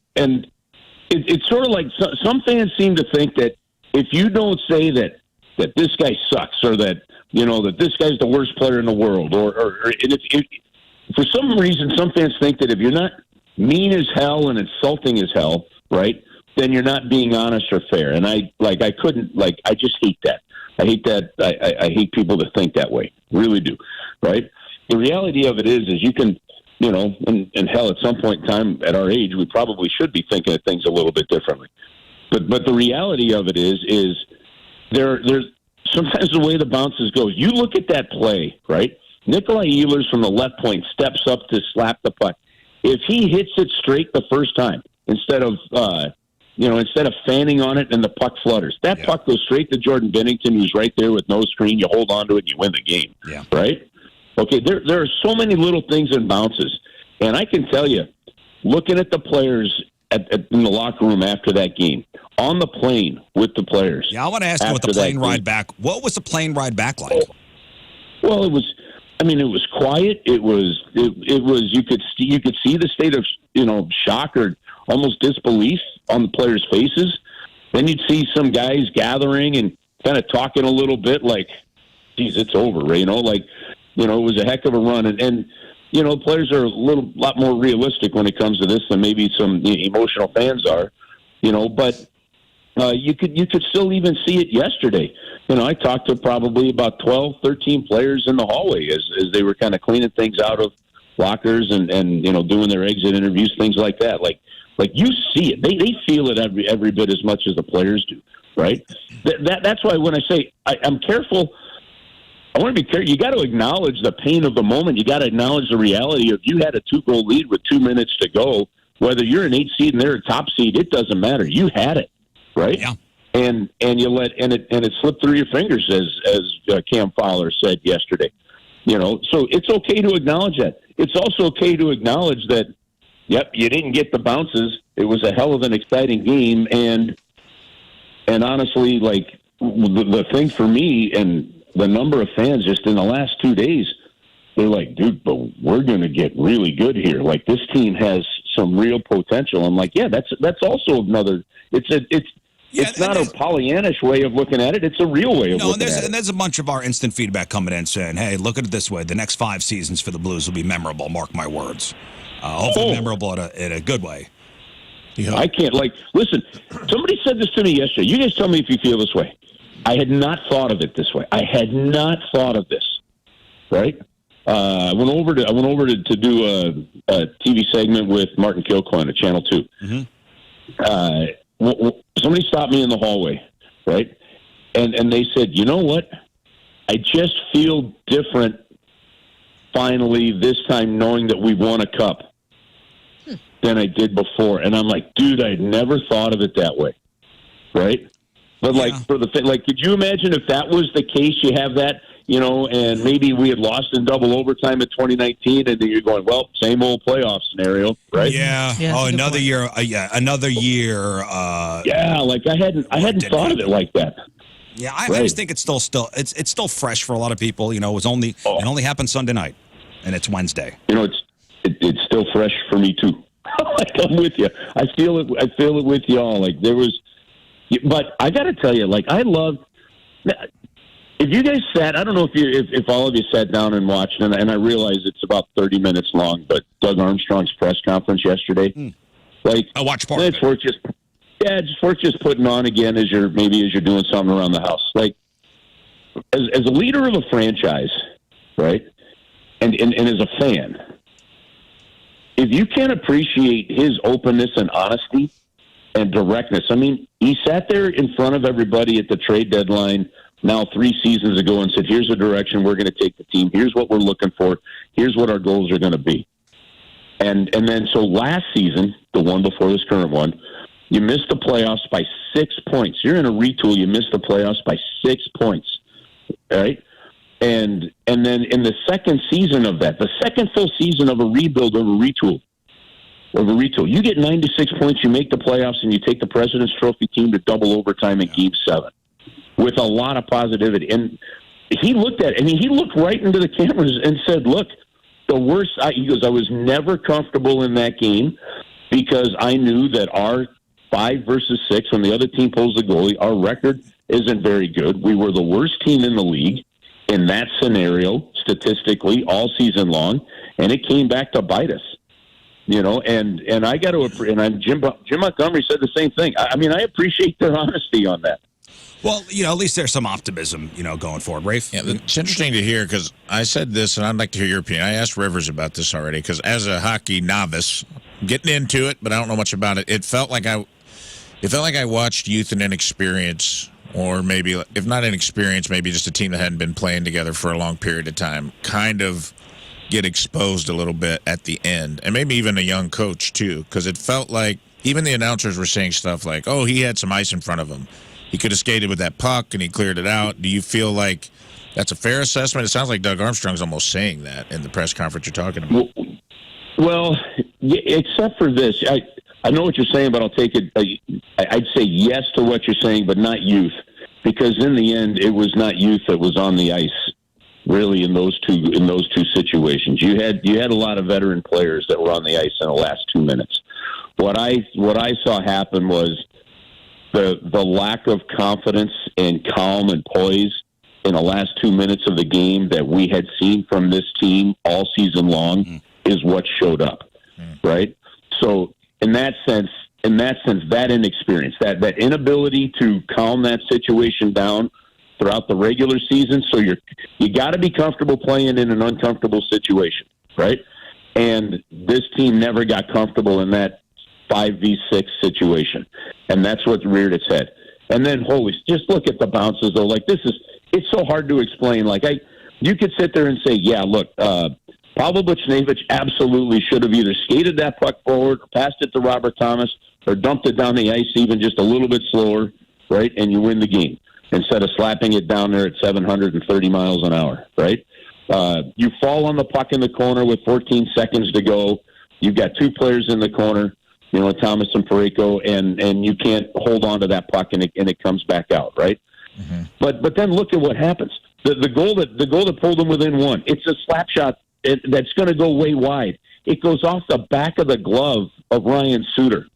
Speaker 11: it's sort of like some fans seem to think that if you don't say that this guy sucks, or that that this guy's the worst player in the world, or and if for some reason some fans think that if you're not mean as hell and insulting as hell, right, then you're not being honest or fair. And I just hate that. I hate that. I hate people that think that way. Really do. Right. The reality of it is you can, and hell, at some point in time at our age, we probably should be thinking of things a little bit differently. But the reality of it is there's sometimes the way the bounces goes. You look at that play, right? Nikolai Ehlers from the left point steps up to slap the puck. If he hits it straight the first time, instead of fanning on it and the puck flutters, that puck goes straight to Jordan Binnington, who's right there with no screen. You hold on to it, and you win the game.
Speaker 1: Yeah.
Speaker 11: Right? Okay, there are so many little things in bounces. And I can tell you, looking at the players in the locker room after that game, on the plane with the players.
Speaker 1: Yeah, I want to ask you what the plane ride back. What was the plane ride back like?
Speaker 11: Well, it was quiet. It was you could see the state of shock or almost disbelief on the players' faces. Then you'd see some guys gathering and kind of talking a little bit like, geez, it's over, it was a heck of a run. And players are a lot more realistic when it comes to this than maybe some emotional fans are, but you could still even see it yesterday. I talked to probably about 12, 13 players in the hallway as they were kind of cleaning things out of lockers and doing their exit interviews, things like that. Like you see it. They feel it every bit as much as the players do, right? That's why when I say I'm careful, I want to be careful. You got to acknowledge the pain of the moment. You got to acknowledge the reality of you had a 2-goal lead with 2 minutes to go. Whether you're an 8 seed and they're a top seed, it doesn't matter. You had it, right?
Speaker 1: Yeah.
Speaker 11: And you it slipped through your fingers, as Cam Fowler said yesterday. So it's okay to acknowledge that. It's also okay to acknowledge that, yep, you didn't get the bounces. It was a hell of an exciting game, and honestly, like the thing for me and the number of fans just in the last 2 days, they're like, dude, but we're going to get really good here. Like, this team has some real potential. I'm like, yeah, that's also another. It's not a Pollyannish way of looking at it. It's a real way of looking at it.
Speaker 1: And there's a bunch of our instant feedback coming in saying, hey, look at it this way. The next 5 seasons for the Blues will be memorable. Mark my words. Hopefully memorable in a good way.
Speaker 11: Yeah. I can't, listen, somebody said this to me yesterday. You guys tell me if you feel this way. I had not thought of it this way. I had not thought of this, right? I went over to do a TV segment with Martin Kilcoyne at Channel 2. Mm-hmm. Somebody stopped me in the hallway, right? And they said, you know what? I just feel different finally this time knowing that we won a cup than I did before. And I'm like, dude, I'd never thought of it that way, right? But could you imagine if that was the case? You have that, and maybe we had lost in double overtime in 2019, and then you're going, well, same old playoff scenario, right?
Speaker 1: Yeah. Another year. Another year.
Speaker 11: Yeah, I hadn't thought of it like that.
Speaker 1: Yeah, I just think it's still fresh for a lot of people. It only happened Sunday night, and it's Wednesday.
Speaker 11: It's still fresh for me too. I'm with you. I feel it with y'all. But I got to tell you, I love. If you guys sat, I don't know if all of you sat down and watched, and I realize it's about 30 minutes long, but Doug Armstrong's press conference yesterday,
Speaker 1: I watched part of it.
Speaker 11: It's worth just putting on again as you're doing something around the house. As a leader of a franchise, right, and as a fan, if you can't appreciate his openness and honesty and directness. I mean, he sat there in front of everybody at the trade deadline now 3 seasons ago and said, here's the direction we're going to take the team. Here's what we're looking for. Here's what our goals are going to be. And then so last season, the one before this current one, you missed the playoffs by 6 points. You're in a retool. You missed the playoffs by 6 points, right? And then in the second season of that, the second full season of a rebuild or a retool, of a retool. You get 96 points, you make the playoffs, and you take the President's Trophy team to double overtime in Game 7 with a lot of positivity. And he looked at it. I mean, he looked right into the cameras and said, look, the worst, he goes, I was never comfortable in that game because I knew that our 5 versus 6, when the other team pulls the goalie, our record isn't very good. We were the worst team in the league in that scenario, statistically, all season long, and it came back to bite us. You know, and I got to, and Jim Montgomery said the same thing. I mean, I appreciate their honesty on that.
Speaker 1: Well, you know, at least there's some optimism, you know, going forward. Rafe?
Speaker 2: Yeah, it's interesting to hear because I said this, and I'd like to hear your opinion. I asked Rivers about this already because as a hockey novice, getting into it, but I don't know much about it. It felt like I watched youth and inexperience, or maybe, if not inexperience, maybe just a team that hadn't been playing together for a long period of time, kind of get exposed a little bit at the end, and maybe even a young coach too, because it felt like even the announcers were saying stuff like, "Oh, he had some ice in front of him. He could have skated with that puck, and he cleared it out." Do you feel like that's a fair assessment? It sounds like Doug Armstrong's almost saying that in the press conference you're talking about.
Speaker 11: Well, except for this, I know what you're saying, but I'll take it. I'd say yes to what you're saying, but not youth, because in the end, it was not youth that was on the ice. Really, in those two situations, you had a lot of veteran players that were on the ice in the last 2 minutes. What I saw happen was the lack of confidence and calm and poise in the last 2 minutes of the game that we had seen from this team all season long is what showed up, right? So in that sense, that inexperience, that inability to calm that situation down throughout the regular season. So you got to be comfortable playing in an uncomfortable situation, right? And this team never got comfortable in that 5v6 situation, and that's what reared its head. And then, just look at the bounces though. Like it's so hard to explain. Like you could sit there and say, yeah, look, Pavel Buchnevich absolutely should have either skated that puck forward, or passed it to Robert Thomas, or dumped it down the ice even just a little bit slower, right? And you win the game, instead of slapping it down there at 730 miles an hour, right? You fall on the puck in the corner with 14 seconds to go. You've got 2 players in the corner, you know, Thomas and Parayko, and you can't hold on to that puck, and it comes back out, right? Mm-hmm. But then look at what happens. The goal that pulled them within 1, it's a slap shot that's going to go way wide. It goes off the back of the glove of Ryan Suter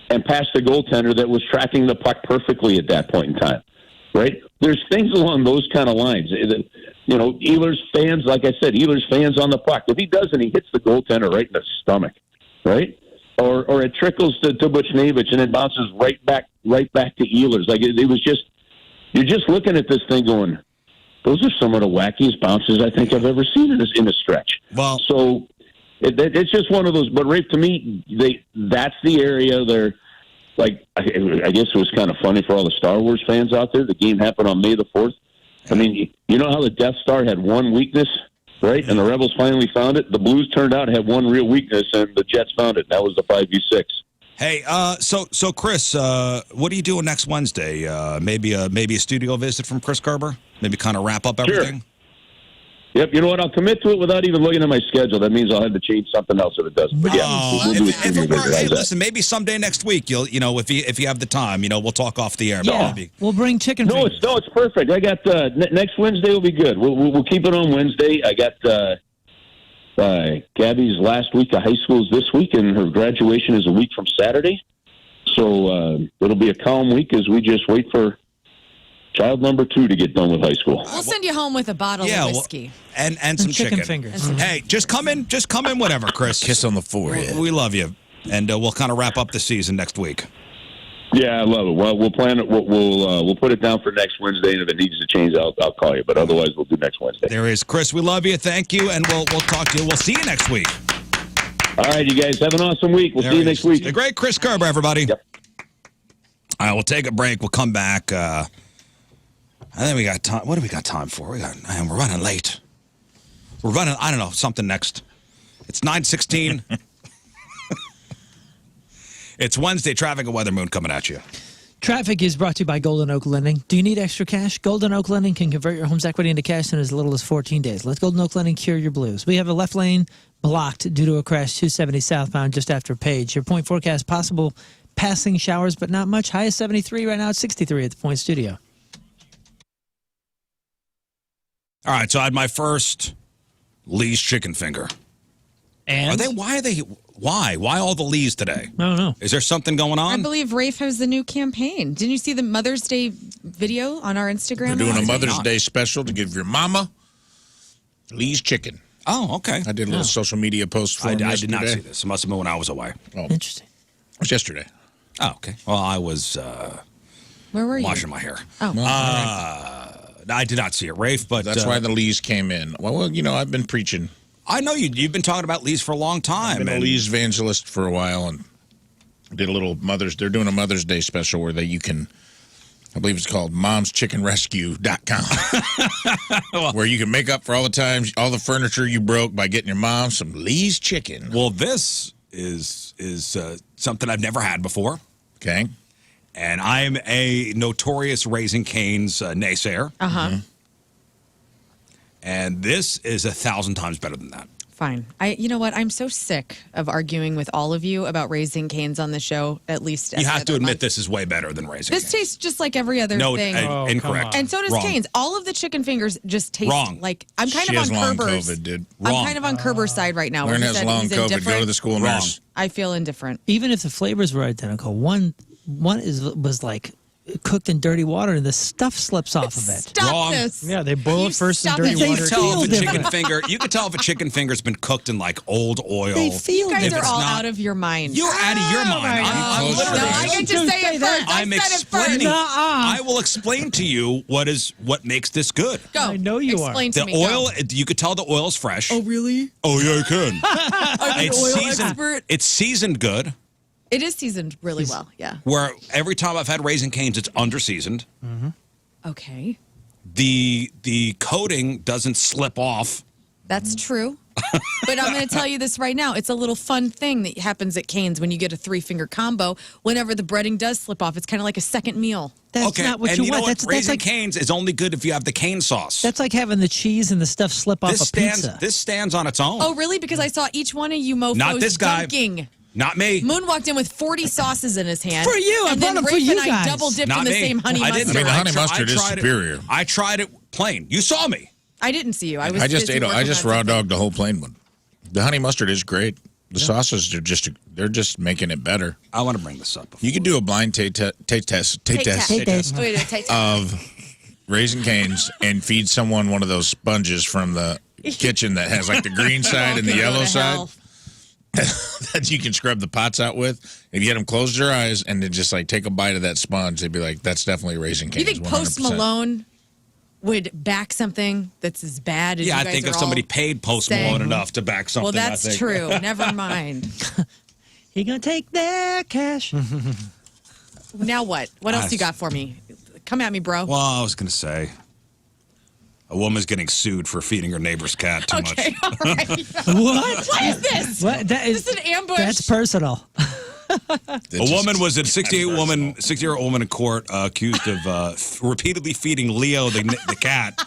Speaker 11: and past the goaltender that was tracking the puck perfectly at that point in time. Right? There's things along those kind of lines. You know, Ehlers fans, like I said, Ehlers fans on the puck. If he doesn't, he hits the goaltender right in the stomach, right? Or it trickles to Buchnevich and it bounces right back to Ehlers. Like it was just, you're just looking at this thing going, those are some of the wackiest bounces I think I've ever seen in a stretch.
Speaker 1: Well,
Speaker 11: so it's just one of those. But Rafe, to me, that's the area there. Like, I guess it was kind of funny for all the Star Wars fans out there. The game happened on May the 4th. I mean, you know how the Death Star had one weakness, right? And the Rebels finally found it. The Blues turned out to have one real weakness, and the Jets found it. That was the 5v6.
Speaker 1: Hey, so Chris, what are you doing next Wednesday? Maybe a studio visit from Chris Kerber? Maybe kind of wrap up everything?
Speaker 11: Sure. Yep, you know what? I'll commit to it without even looking at my schedule. That means I'll have to change something else if it doesn't. But yeah, we'll do a studio visit.
Speaker 1: Hey, listen, maybe someday next week, if you have the time, we'll talk off the air.
Speaker 3: Yeah, we'll bring chicken fingers.
Speaker 11: No, it's perfect. I got next Wednesday will be good. We'll keep it on Wednesday. I got Gabby's last week of high school is this week, and her graduation is a week from Saturday. So it'll be a calm week as we just wait for child number 2 to get done with high school.
Speaker 5: We'll send you home with a bottle of whiskey.
Speaker 1: And some chicken
Speaker 3: fingers.
Speaker 1: Hey, just come in whenever, Chris.
Speaker 2: Kiss on the forehead.
Speaker 1: We love you. And we'll kind of wrap up the season next week.
Speaker 11: Yeah, I love it. Well, we'll plan it. We'll put it down for next Wednesday, and if it needs to change, I'll call you. But otherwise, we'll do next Wednesday.
Speaker 1: There is Chris. We love you. Thank you, and we'll talk to you. We'll see you next week.
Speaker 11: All right, you guys have an awesome week. We'll see you next week.
Speaker 1: The great Chris Kerber, everybody.
Speaker 11: Yep.
Speaker 1: All right, we'll take a break. We'll come back. I think we got time. What do we got time for? We're running late. We're running. I don't know, something next. It's 9:16. It's Wednesday. Traffic and weather, Moon coming at you.
Speaker 3: Traffic is brought to you by Golden Oak Lending. Do you need extra cash? Golden Oak Lending can convert your home's equity into cash in as little as 14 days. Let Golden Oak Lending cure your blues. We have a left lane blocked due to a crash 270 southbound just after Page. Your point forecast, possible passing showers, but not much. High is 73 right now. It's 63 at the Point Studio.
Speaker 1: All right, so I had my first Lee's chicken finger.
Speaker 3: And
Speaker 1: Why all the Lees today?
Speaker 3: I don't know.
Speaker 1: Is there something going
Speaker 5: I
Speaker 1: on?
Speaker 5: believe Rafe has the new campaign. Didn't you see the Mother's Day video on our Instagram?
Speaker 2: They're doing a
Speaker 5: last
Speaker 2: Mother's
Speaker 5: week?
Speaker 2: Day special to give your mama Lee's chicken.
Speaker 1: Oh, okay.
Speaker 2: I did a little social media post for him
Speaker 1: I did not
Speaker 2: yesterday.
Speaker 1: see this. It must have been when I was away.
Speaker 3: Interesting.
Speaker 2: It was yesterday.
Speaker 1: Oh, okay. Well, I was
Speaker 5: Where were you?
Speaker 1: washing my hair.
Speaker 5: Oh.
Speaker 1: I did not see it, Rafe, but
Speaker 2: That's why the Lees came in. Well, you know, I've been preaching.
Speaker 1: I know you've been talking about Lee's for a long time.
Speaker 2: I've been a Lee's evangelist for a while and did a little they're doing a Mother's Day special where you can, I believe it's called momschickenrescue.com, where you can make up for all the times, all the furniture you broke by getting your mom some Lee's chicken.
Speaker 1: Well, this is something I've never had before.
Speaker 2: Okay.
Speaker 1: And I'm a notorious Raising Cane's naysayer.
Speaker 5: Uh-huh.
Speaker 1: And this is 1,000 times better than that.
Speaker 5: Fine. You know what? I'm so sick of arguing with all of you about Raising Cane's on the show, at least.
Speaker 1: You have to admit this is way better than Raising
Speaker 5: This
Speaker 1: Cane's.
Speaker 5: tastes just like every other thing.
Speaker 1: Incorrect.
Speaker 5: And so does
Speaker 1: Wrong.
Speaker 5: Cane's. All of the chicken fingers just taste like I'm kind
Speaker 2: She
Speaker 5: of
Speaker 2: has
Speaker 5: on
Speaker 2: long
Speaker 5: Kerber's.
Speaker 2: COVID, dude.
Speaker 5: I'm kind of on Kerber's side right now.
Speaker 2: Lern
Speaker 5: where he
Speaker 2: has
Speaker 5: said
Speaker 2: long
Speaker 5: he's
Speaker 2: COVID. Go
Speaker 5: indifferent.
Speaker 2: to the school nurse.
Speaker 5: I feel indifferent.
Speaker 3: Even if the flavors were identical, one was like cooked in dirty water and the stuff slips off of it.
Speaker 5: Stop this.
Speaker 4: Yeah, they boil it first in
Speaker 5: stop
Speaker 4: dirty
Speaker 5: it.
Speaker 3: They
Speaker 4: water.
Speaker 3: feel
Speaker 1: You can tell if a chicken finger's been cooked in like old oil.
Speaker 3: They feel
Speaker 5: You guys
Speaker 1: If
Speaker 5: are
Speaker 1: it's
Speaker 5: all
Speaker 1: not-
Speaker 5: out of your mind.
Speaker 1: You're out of your mind. I'm
Speaker 2: Close
Speaker 1: literally.
Speaker 2: your
Speaker 5: No, I get to say it first.
Speaker 1: I'm
Speaker 5: I said it
Speaker 1: explaining.
Speaker 5: first.
Speaker 1: I will explain to you what makes this good.
Speaker 5: Go.
Speaker 3: I know you are.
Speaker 5: Explain to
Speaker 1: The
Speaker 5: me. Go.
Speaker 1: oil, you could tell the oil's fresh.
Speaker 5: Oh, really?
Speaker 1: Oh, yeah, you can.
Speaker 5: I'm an oil expert.
Speaker 1: It's seasoned good.
Speaker 5: It is seasoned really well. Yeah.
Speaker 1: Where every time I've had Raising Cane's, it's under seasoned.
Speaker 5: Okay.
Speaker 1: The coating doesn't slip off.
Speaker 5: That's true. But I'm going to tell you this right now. It's a little fun thing that happens at Cane's when you get a 3-finger combo. Whenever the breading does slip off, it's kind of like a second meal.
Speaker 3: That's not what
Speaker 1: and
Speaker 3: you
Speaker 1: know
Speaker 3: want.
Speaker 1: what?
Speaker 3: That's
Speaker 1: Raising
Speaker 3: like
Speaker 1: Cane's is only good if you have the cane sauce.
Speaker 3: that's like having the cheese and the stuff slip off a pizza.
Speaker 1: This stands on its own.
Speaker 5: Oh, really? Because I saw each one of you mofos
Speaker 1: Not this guy.
Speaker 5: dunking.
Speaker 1: Not me.
Speaker 5: Moon walked in with 40 sauces in his hand.
Speaker 3: For you. I
Speaker 5: And
Speaker 3: brought
Speaker 5: then
Speaker 3: them for
Speaker 5: Rafe
Speaker 3: you
Speaker 5: and I
Speaker 3: guys.
Speaker 5: double dipped
Speaker 1: Not
Speaker 5: in the
Speaker 1: me.
Speaker 5: same honey
Speaker 1: I
Speaker 5: mustard.
Speaker 1: didn't.
Speaker 2: I mean, the honey
Speaker 1: I
Speaker 2: mustard is
Speaker 1: tried it-
Speaker 2: superior.
Speaker 1: I tried it plain. You saw me.
Speaker 5: I didn't see you. I was
Speaker 2: I just
Speaker 5: busy
Speaker 2: ate. I
Speaker 5: working
Speaker 2: just
Speaker 5: on
Speaker 2: raw
Speaker 5: something.
Speaker 2: dogged the whole plain one. The honey mustard is great. The sauces are they're just making it better.
Speaker 1: I want to bring this up.
Speaker 2: You could do a blind taste test
Speaker 5: Take test. Wait, take test.
Speaker 2: of Raising Cane's and feed someone one of those sponges from the kitchen that has like the green side and the
Speaker 5: Go
Speaker 2: yellow
Speaker 5: to
Speaker 2: side
Speaker 5: hell.
Speaker 2: that you can scrub the pots out with. If you get them close their eyes and then just like take a bite of that sponge, they'd be like, "That's definitely Raising
Speaker 5: You
Speaker 2: Cane's."
Speaker 5: think Post
Speaker 2: 100%.
Speaker 5: Malone would back something that's as bad as
Speaker 1: Yeah,
Speaker 5: you
Speaker 1: I
Speaker 5: guys
Speaker 1: think
Speaker 5: are
Speaker 1: if somebody
Speaker 5: all
Speaker 1: paid Post
Speaker 5: saying.
Speaker 1: Malone enough to back something,
Speaker 5: Well, that's
Speaker 1: I think.
Speaker 5: true. Never mind.
Speaker 3: He gonna take their cash.
Speaker 5: Now what? What else you got for me? Come at me, bro.
Speaker 1: Well, I was going to say, a woman's getting sued for feeding her neighbor's cat too
Speaker 5: Okay,
Speaker 1: much.
Speaker 5: all right.
Speaker 3: What?
Speaker 5: What is this?
Speaker 3: What? That is
Speaker 5: This is an ambush.
Speaker 3: That's personal.
Speaker 1: A woman was a 68-year-old woman in court accused of repeatedly feeding Leo the cat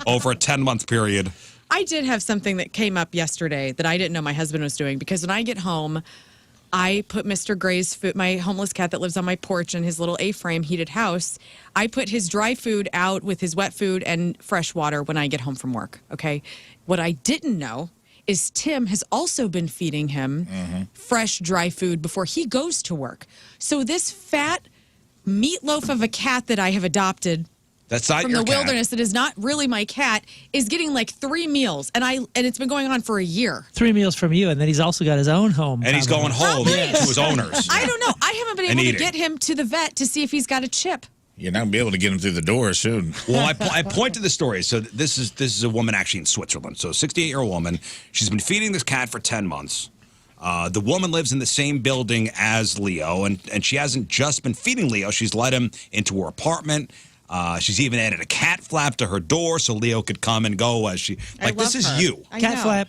Speaker 1: over a 10-month period.
Speaker 5: I did have something that came up yesterday that I didn't know my husband was doing because when I get home, I put Mr. Gray's food, my homeless cat that lives on my porch in his little A-frame heated house. I put his dry food out with his wet food and fresh water when I get home from work. Okay. What I didn't know is Tim has also been feeding him fresh, dry food before he goes to work. So this fat meatloaf of a cat that I have adopted
Speaker 1: That's not
Speaker 5: from
Speaker 1: your
Speaker 5: the
Speaker 1: cat.
Speaker 5: wilderness that is not really my cat is getting like 3 meals and it's been going on for a year.
Speaker 3: 3 meals from you, and then he's also got his own home.
Speaker 1: And he's going home to
Speaker 5: Yes.
Speaker 1: his owners.
Speaker 5: I don't know. I haven't been
Speaker 1: And
Speaker 5: able to
Speaker 1: eating.
Speaker 5: get him to the vet to see if he's got a chip.
Speaker 2: You're not gonna be able to get them through the door soon.
Speaker 1: Well, I point to the story. So this is a woman actually in Switzerland. So a 68-year-old woman. She's been feeding this cat for 10 months. The woman lives in the same building as Leo, and she hasn't just been feeding Leo. She's let him into her apartment. She's even added a cat flap to her door so Leo could come and go as she.
Speaker 5: I
Speaker 1: Like, this
Speaker 5: love
Speaker 1: is
Speaker 5: her.
Speaker 1: you.
Speaker 5: I
Speaker 3: Cat
Speaker 5: know.
Speaker 3: flap.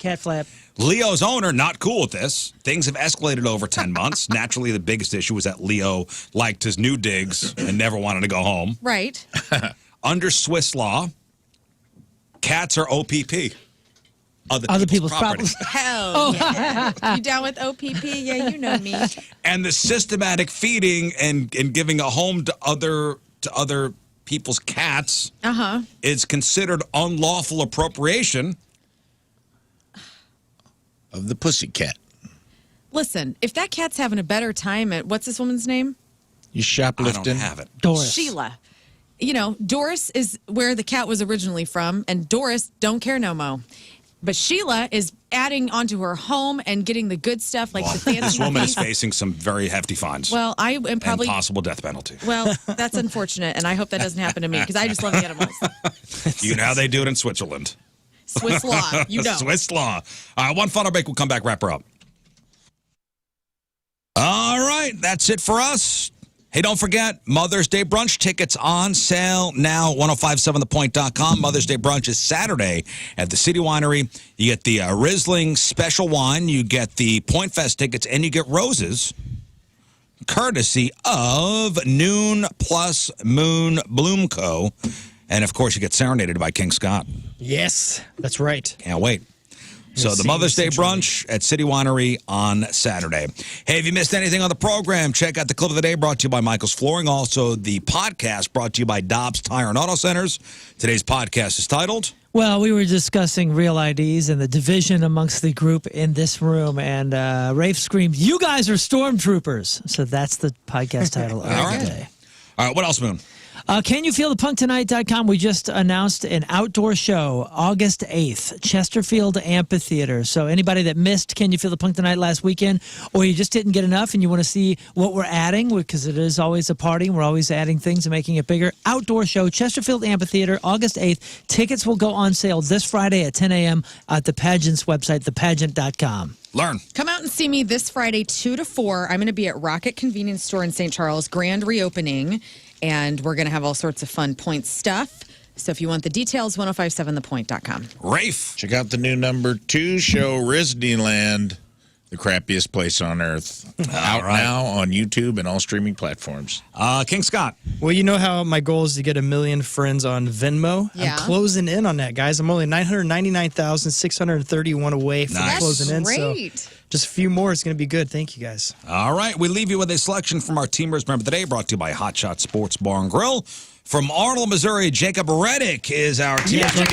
Speaker 3: cat flap.
Speaker 1: Leo's owner, not cool with this. Things have escalated over 10 months. Naturally, the biggest issue was that Leo liked his new digs and never wanted to go home.
Speaker 5: Right.
Speaker 1: Under Swiss law, cats are OPP.
Speaker 3: Other people's property.
Speaker 5: Hell yeah. You down with OPP? Yeah, you know me.
Speaker 1: And the systematic feeding and giving a home to other people's cats is considered unlawful appropriation
Speaker 2: of the pussycat.
Speaker 5: Listen, if that cat's having a better time at, what's this woman's name?
Speaker 2: You shoplifting?
Speaker 1: I don't have it.
Speaker 3: Doris.
Speaker 5: Sheila. You know, Doris is where the cat was originally from, and Doris don't care no mo. But Sheila is adding onto her home and getting the good stuff, like the fancy.
Speaker 1: This woman is
Speaker 5: piece.
Speaker 1: facing some very hefty fines.
Speaker 5: Well, I am probably
Speaker 1: and possible death penalty.
Speaker 5: Well, that's unfortunate, and I hope that doesn't happen to me because I just love animals.
Speaker 1: You know how they do it in Switzerland.
Speaker 5: Swiss law, you know.
Speaker 1: Swiss law. All right, one final break. We'll come back, wrap her up. All right, that's it for us. Hey, don't forget, Mother's Day brunch tickets on sale now, 1057thepoint.com. Mother's Day brunch is Saturday at the City Winery. You get the Riesling special wine, you get the Point Fest tickets, and you get roses, courtesy of Noon Plus Moon Bloom Co. And, of course, you get serenaded by King Scott.
Speaker 4: Yes, that's right.
Speaker 1: Can't wait. So the Mother's Day brunch at City Winery on Saturday. Hey, if you missed anything on the program, check out the clip of the day brought to you by Michael's Flooring. Also, the podcast brought to you by Dobbs Tire and Auto Centers. Today's podcast is titled...
Speaker 3: Well, we were discussing real IDs and the division amongst the group in this room, and Rafe screamed, "You guys are Stormtroopers." So that's the podcast title of the day.
Speaker 1: All right, what else, Moon?
Speaker 3: CanYouFeelThePunkTonight.com. We just announced an outdoor show, August 8th, Chesterfield Amphitheater. So anybody that missed Can You Feel the Punk Tonight last weekend, or you just didn't get enough and you want to see what we're adding, because it is always a party, we're always adding things and making it bigger. Outdoor show, Chesterfield Amphitheater, August 8th. Tickets will go on sale this Friday at 10 a.m. at the pageant's website, thepageant.com.
Speaker 1: Learn.
Speaker 5: Come out and see me this Friday, 2 to 4. I'm going to be at Rocket Convenience Store in St. Charles, grand reopening, and we're going to have all sorts of fun point stuff. So if you want the details, 1057thepoint.com.
Speaker 1: Rafe.
Speaker 2: Check out the new number 2 show, Disneyland, the crappiest place on earth. Out now on YouTube and all streaming platforms.
Speaker 1: King Scott.
Speaker 4: Well, you know how my goal is to get 1 million friends on Venmo?
Speaker 5: Yeah.
Speaker 4: I'm closing in on that, guys. I'm only 999,631 away from
Speaker 1: Nice.
Speaker 4: closing in.
Speaker 5: Great.
Speaker 4: So just a few more. It's going to be good. Thank you, guys.
Speaker 1: All right, we leave you with a selection from our Teamers Member Today, brought to you by Hot Shot Sports Bar and Grill. From Arnold, Missouri, Jacob Reddick is our Teamers Member.